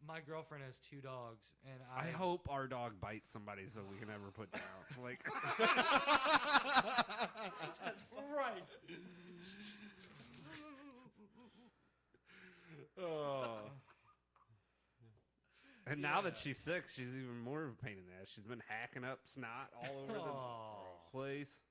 my girlfriend has 2 dogs, and I hope our dog bites somebody so we can never put down. Like, right. Oh. and now that she's 6, she's even more of a pain in the ass. She's been hacking up snot all over the place.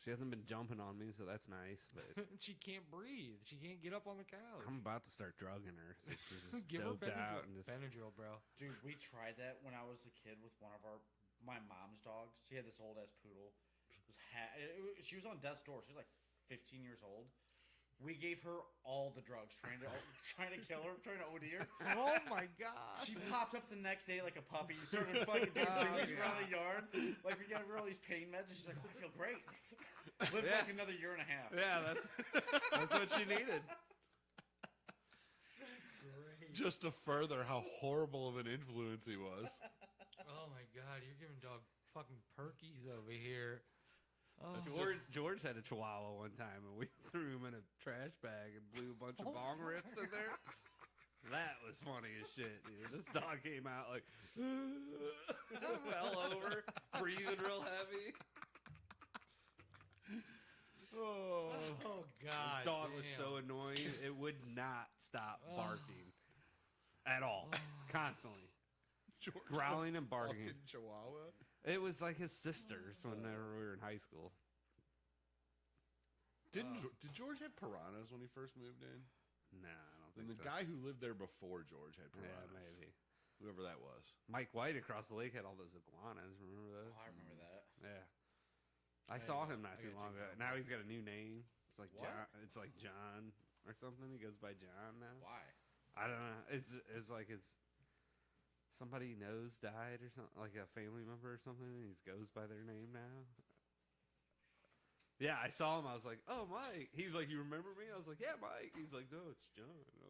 She hasn't been jumping on me, so that's nice. But She can't breathe. She can't get up on the couch. I'm about to start drugging her. So she's just Give her doped out and just. Benadryl, bro. Dude, we tried that when I was a kid with one of my mom's dogs. She had this old ass poodle. She was on death's door. She was like 15 years old. We gave her all the drugs, trying to kill her, trying to OD her. Oh my god. She popped up the next day like a puppy, started fucking doing circles around the yard. Like, we gave her all these pain meds, and she's like, "Oh, I feel great." Lived like another year and a half. Yeah, that's what she needed. Great. Just to further how horrible of an influence he was. Oh my god, you're giving dog fucking perkies over here. Oh, George had a Chihuahua one time, and we threw him in a trash bag and blew a bunch of bong rips in there. That was funny as shit, dude. This dog came out like fell over, breathing real heavy. oh god. The dog was damn. so annoying; it would not stop barking at all, constantly George growling and barking. fucking Chihuahua. It was like his sisters whenever we were in high school. Did George have piranhas when he first moved in? Nah, I don't Then think the so. guy who lived there before George had Yeah, piranhas. maybe. Whoever that was. Mike White across the lake had all those iguanas. Remember those? Oh, I remember that. Yeah. I saw him not I too got long too ago. far Now he's got a new name. It's like What? John. It's like John or something. He goes by John now. Why? I don't know. It's like his somebody he knows died or something, like a family member or something. And he goes by their name now. Yeah, I saw him. I was like, "Oh, Mike." He was like, "You remember me?" I was like, "Yeah, Mike." He's like, "No, it's John." And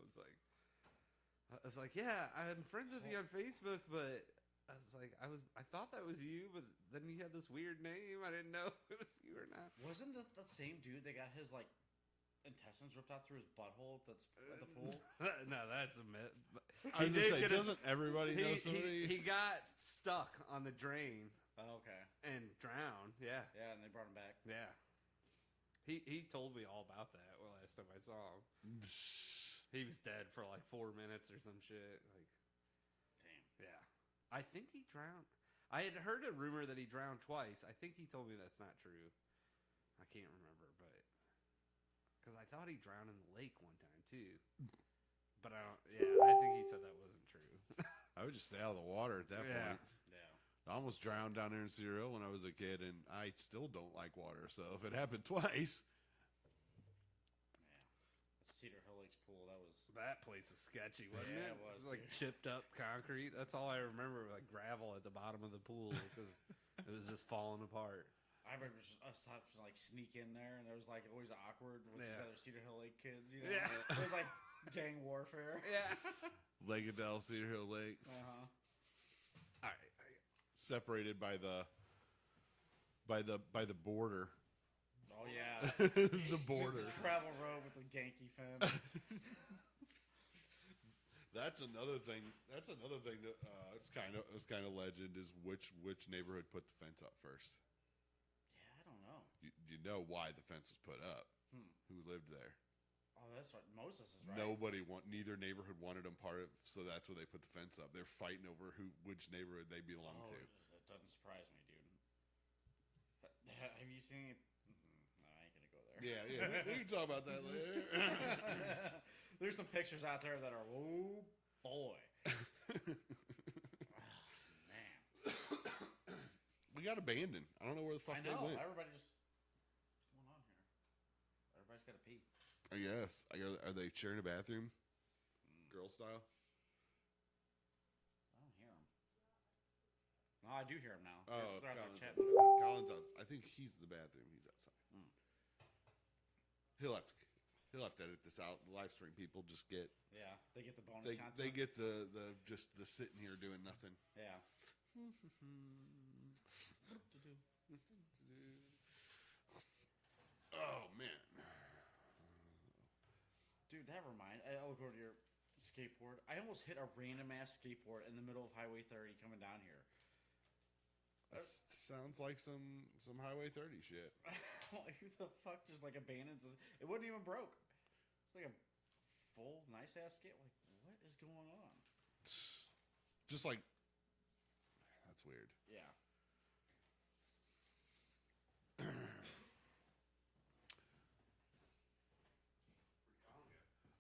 I was like, "Yeah, I'm friends with you on Facebook, but." I was like, I thought that was you, but then you had this weird name. I didn't know if it was you or not. Wasn't that the same dude that got his like intestines ripped out through his butthole that's at the pool? No, that's a myth. I was did gonna say, get his- doesn't everybody know somebody? He got stuck on the drain Oh, okay. and drowned. Yeah, Yeah, and they brought him back. yeah. He told me all about that last time I saw him. He was dead for like 4 minutes or some shit. Like, Damn. yeah. I think he drowned. I had heard a rumor that he drowned twice. I think he told me that's not true. I can't remember, but because I thought he drowned in the lake one time too. But I don't. Yeah, I think he said that wasn't true. I would just stay out of the water at that Yeah. point. Yeah. I almost drowned down there in Cedar Hill when I was a kid, and I still don't like water. So if it happened twice, Yeah. Cedar Hill Lake's pool. That was. That place was sketchy, wasn't Yeah, it? it was, like dude. chipped up concrete. That's all I remember, like gravel at the bottom of the pool because it was just falling apart. I remember just us having to like sneak in there, and it was like always awkward with these Yeah. other Cedar Hill Lake kids. You know, Yeah. it was like gang warfare. Yeah. Lake Adele, Cedar Hill Lakes, Uh-huh. All right. separated by the border. Oh yeah. The border. The travel road with the ganky fence. That's another thing. That's another thing that it's kind of legend is which neighborhood put the fence up first. Yeah, I don't know. You know why the fence was put up? Who lived there? Oh, that's right. Moses is right. Neither neighborhood wanted them part of, so that's where they put the fence up. They're fighting over which neighborhood they belong Oh, to. that doesn't surprise me, dude. Have you seen? No, I ain't gonna go there. Yeah. We can talk about that later. There's some pictures out there that are, oh boy. Oh, man. We got abandoned. I don't know where the fuck I know. they went. Everybody just. What's going on here? Everybody's got to pee. I guess. Are they sharing a bathroom? Girl style? I don't hear them. No, I do hear them now. Oh, They're out there Colin's chatting. outside. Colin's outside. I think he's in the bathroom. He's outside. He'll have to edit this out. The live stream people just get Yeah, they get the bonus content. they get the just the sitting here doing nothing. Yeah. Oh man. Dude, that reminds. I'll go to your skateboard. I almost hit a random ass skateboard in the middle of Highway 30 coming down here. That sounds like some Highway 30 shit. Like, who the fuck just like abandons this? It wasn't even broke. It's like a full nice ass skate. Like, what is going on? Just like that's weird. Yeah.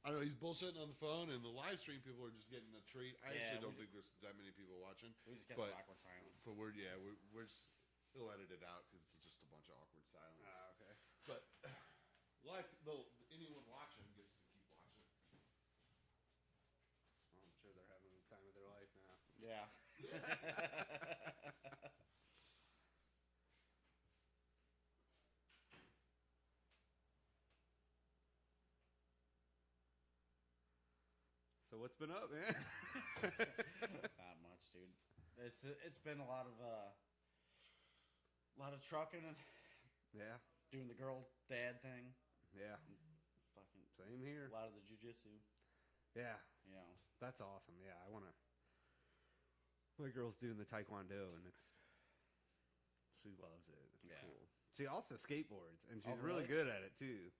I don't know. He's bullshitting on the phone, and the live stream people are just getting a treat. I Yeah, actually don't we think there's that many people watching. We just got but, some awkward silence. But we're just he'll edit it out because it's just a bunch of awkward silence. Okay. But anyone watching gets to keep watching. Well, I'm sure they're having the time of their life now. Yeah. So what's been up, man? Not much, dude. It's been a lot of trucking and Yeah. doing the girl dad thing. Yeah. Fucking Same here. a lot of the jujitsu. Yeah. You know. That's awesome. Yeah, I want to. My girl's doing the taekwondo, and she loves it. It's Yeah. cool. She also skateboards, and she's Oh, really really? good at it too.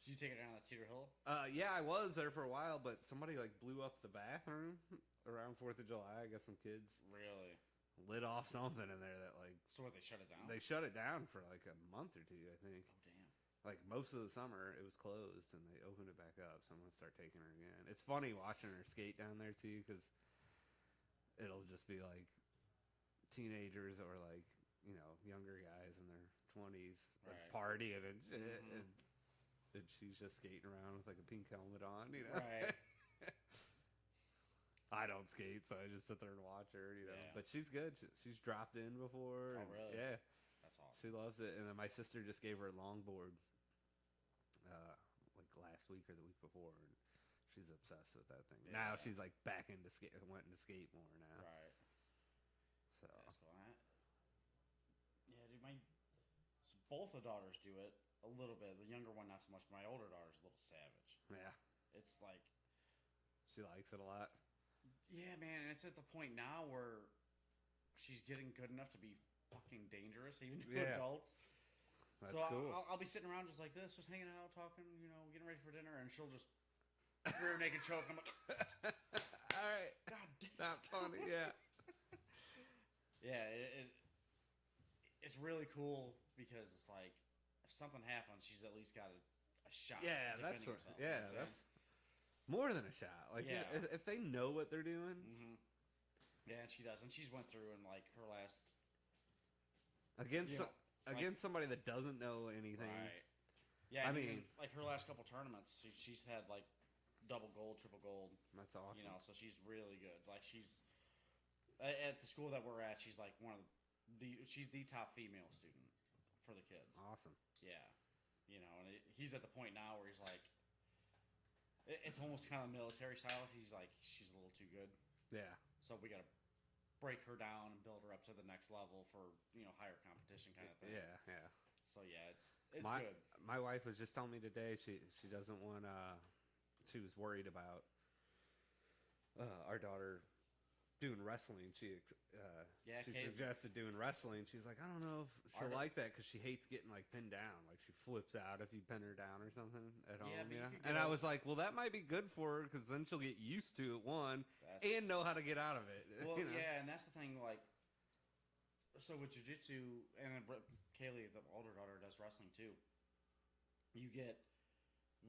Did you take it down that Cedar Hill? Yeah, I was there for a while, but somebody like blew up the bathroom around 4th of July. I guess some kids Really? lit off something in there that like So what? They shut it down? they shut it down for like a month or two. I think Oh damn. like most of the summer it was closed, and they opened it back up. So I'm gonna start taking her again. It's funny watching her skate down there too, because it'll just be like teenagers or like younger guys in their 20s like, Right. partying and shit, and she's just skating around with like a pink helmet on, Right. I don't skate, so I just sit there and watch her, Yeah. But she's good. She's dropped in before. Oh, and really? Yeah, That's awesome. she loves it. And then my sister just gave her a longboard, like last week or the week before, and she's obsessed with that thing. Now Yeah. she's like back into skate, wanting to skate more now. Right. So That's cool. Yeah, dude. Both the daughters do it a little bit. The younger one not so much. My older daughter's a little savage. yeah, It's like, she likes it a lot. yeah, man. And it's at the point now where she's getting good enough to be fucking dangerous, even to Yeah. adults. That's So cool. I'll be sitting around just like this, just hanging out, talking, getting ready for dinner, and she'll just rear naked choke. I'm like, All right, God damn. that's stop funny. it." Yeah, Yeah, it's really cool because it's like if something happens, she's at least got a shot. yeah, at that's defending what. herself, Yeah, you know what I'm that's. saying? More than a shot. Like, Yeah. if they know what they're doing, Yeah, and she does, and she's went through and like her last. against You know, against somebody that doesn't know anything. Right. Yeah, I I mean- mean, like her last couple tournaments, she's had like double gold, triple gold. That's awesome. You know, so she's really good. Like she's at the school that we're at. She's like one of she's the top female student for the kids. Awesome. Yeah, you know, and he's at the point now where he's like, it's almost kind of military style. He's like, she's a little too good, Yeah. so we got to break her down and build her up to the next level for higher competition kind of thing. Yeah. Yeah. So yeah, it's my, good. My wife was just telling me today she doesn't want she was worried about our daughter doing wrestling. She suggested doing wrestling. She's like, I don't know if she'll like that because she hates getting like pinned down. Like she flips out if you pin her down or something at home. but you could And get I a- was like, well, that might be good for her because then she'll get used to it and know how to get out of it. Well, you know? yeah, and that's the thing. Like, so with jiu-jitsu, and then Kaylee, the older daughter, does wrestling too. You get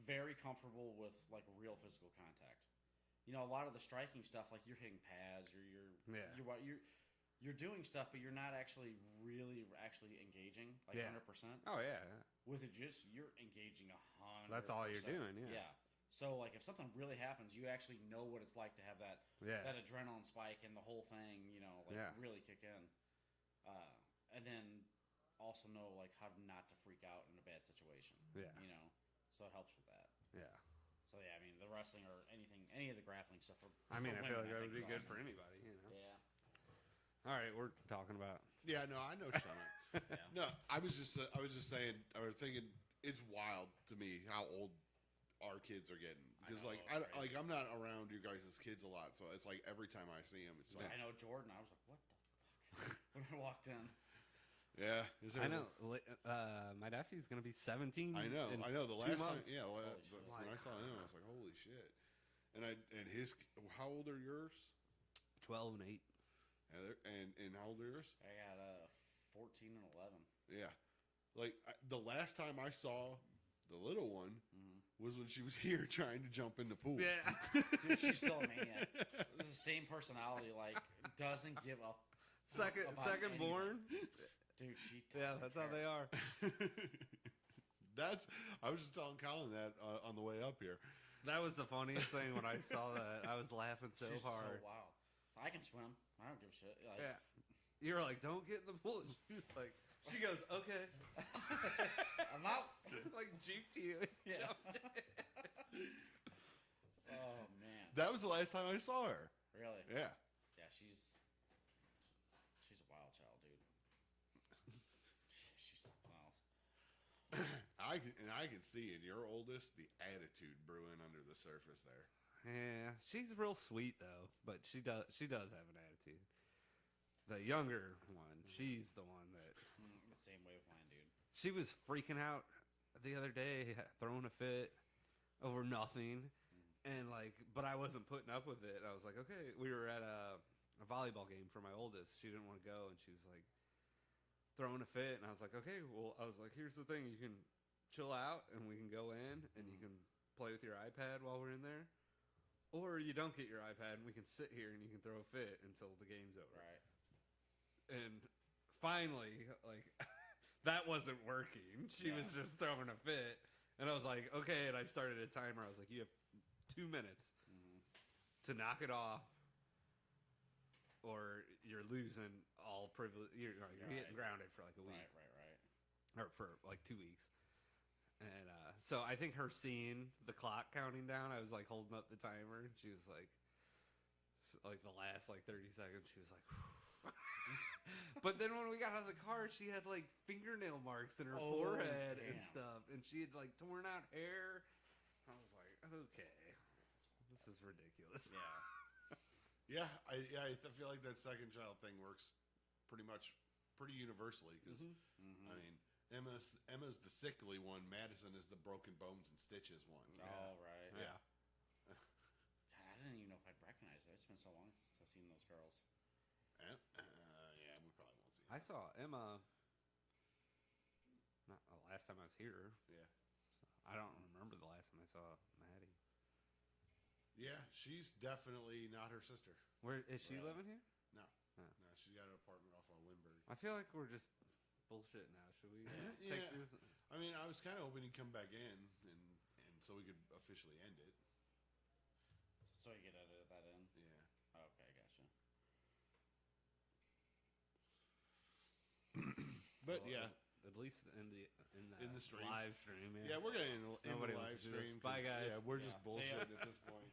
very comfortable with like real physical contact. A lot of the striking stuff, like you're hitting pads, or you're doing stuff, but you're not actually engaging like 100%. Oh yeah. With it, just you're engaging 100%. That's all you're doing. Yeah. Yeah. So like if something really happens, you actually know what it's like to have that that adrenaline spike and the whole thing, really kick in. And then also know like how not to freak out in a bad situation. Yeah. So it helps with that. Yeah. So yeah, I mean the wrestling or any of the grappling stuff. I feel like that would think be is good awesome. for anybody. Yeah. All right, we're talking about. Yeah, no, I know what you're talking about. Yeah. No, I was just saying, or thinking, it's wild to me how old our kids are getting. Because know, like, it's crazy. I'm not around you guys' kids a lot, so it's like every time I see them, it's like, I know Jordan. I was like, what the fuck? When I walked in. yeah, I know. My nephew's gonna be 17. I know. in The 2 last time, months. yeah. shit. When I saw him, I was like, holy shit. And his, how old are yours? 12 and 8. And how old are yours? I got 14 and 11. Yeah. Like the last time I saw the little one was when she was here trying to jump in the pool. Yeah. Dude, she's still a maniac. The same personality, like doesn't give a fuck about second anything. born. Dude, she Yeah, doesn't that's how they care. are. I was just telling Kollin that on the way up here. That was the funniest thing when I saw that. I was laughing so She's hard. so wild. I can swim. I don't give a shit. Like, Yeah. You were like, don't get in the pool. She was like, she goes, okay. I'm out. Like, juked you. Yeah. Oh man. That was the last time I saw her. Really? Yeah. Yeah, she's a wild child, dude. She's something else. I can see in your oldest the attitude brewing under the surface there. Yeah, she's real sweet though, but she does have an attitude. The younger one, she's the one that The same way with mine, dude. she was freaking out the other day, throwing a fit over nothing, and like, but I wasn't putting up with it. I was like, okay, we were at a volleyball game for my oldest. She didn't want to go, and she was like throwing a fit, and I was like, okay, well, I was like, here's the thing, you can chill out, and we can go in, and you can play with your iPad while we're in there. Or you don't get your iPad and we can sit here and you can throw a fit until the game's over. Right. And finally, like, that wasn't working. She was just throwing a fit. And I was like, okay. And I started a timer. I was like, you have 2 minutes to knock it off or you're losing all privilege. You're getting grounded for like a week. Right. Or for like 2 weeks. And so I think her seeing the clock counting down, I was like holding up the timer, and she was like the last like 30 seconds, she was like, but then when we got out of the car, she had like fingernail marks in her forehead and damn. stuff, and she had like torn out hair. I was like, okay, this is ridiculous. Yeah. Yeah, I feel like that second child thing works pretty universally because I mean Emma's the sickly one. Madison is the broken bones and stitches one. Oh, right. Yeah. God, I didn't even know if I'd recognize it. It's been so long since I've seen those girls. Yeah, we probably won't see. I saw Emma not the last time I was here. Yeah. I don't remember the last time I saw Maddie. Yeah, she's definitely not her sister. Where is she Really? living here? No, Oh. no, she's got an apartment off of Lindbergh. I feel like we're just bullshit now. Should we take Yeah. this? I mean, I was kind of hoping he'd come back in, and so we could officially end it. So you could edit that in. Yeah. Okay, gotcha. But Well, yeah, At least in the In the stream. live stream. Yeah, we're gonna end Nobody the wants live to do this. stream. Bye, 'cause, guys. Yeah, we're Yeah. just See ya. bullshitting at this point.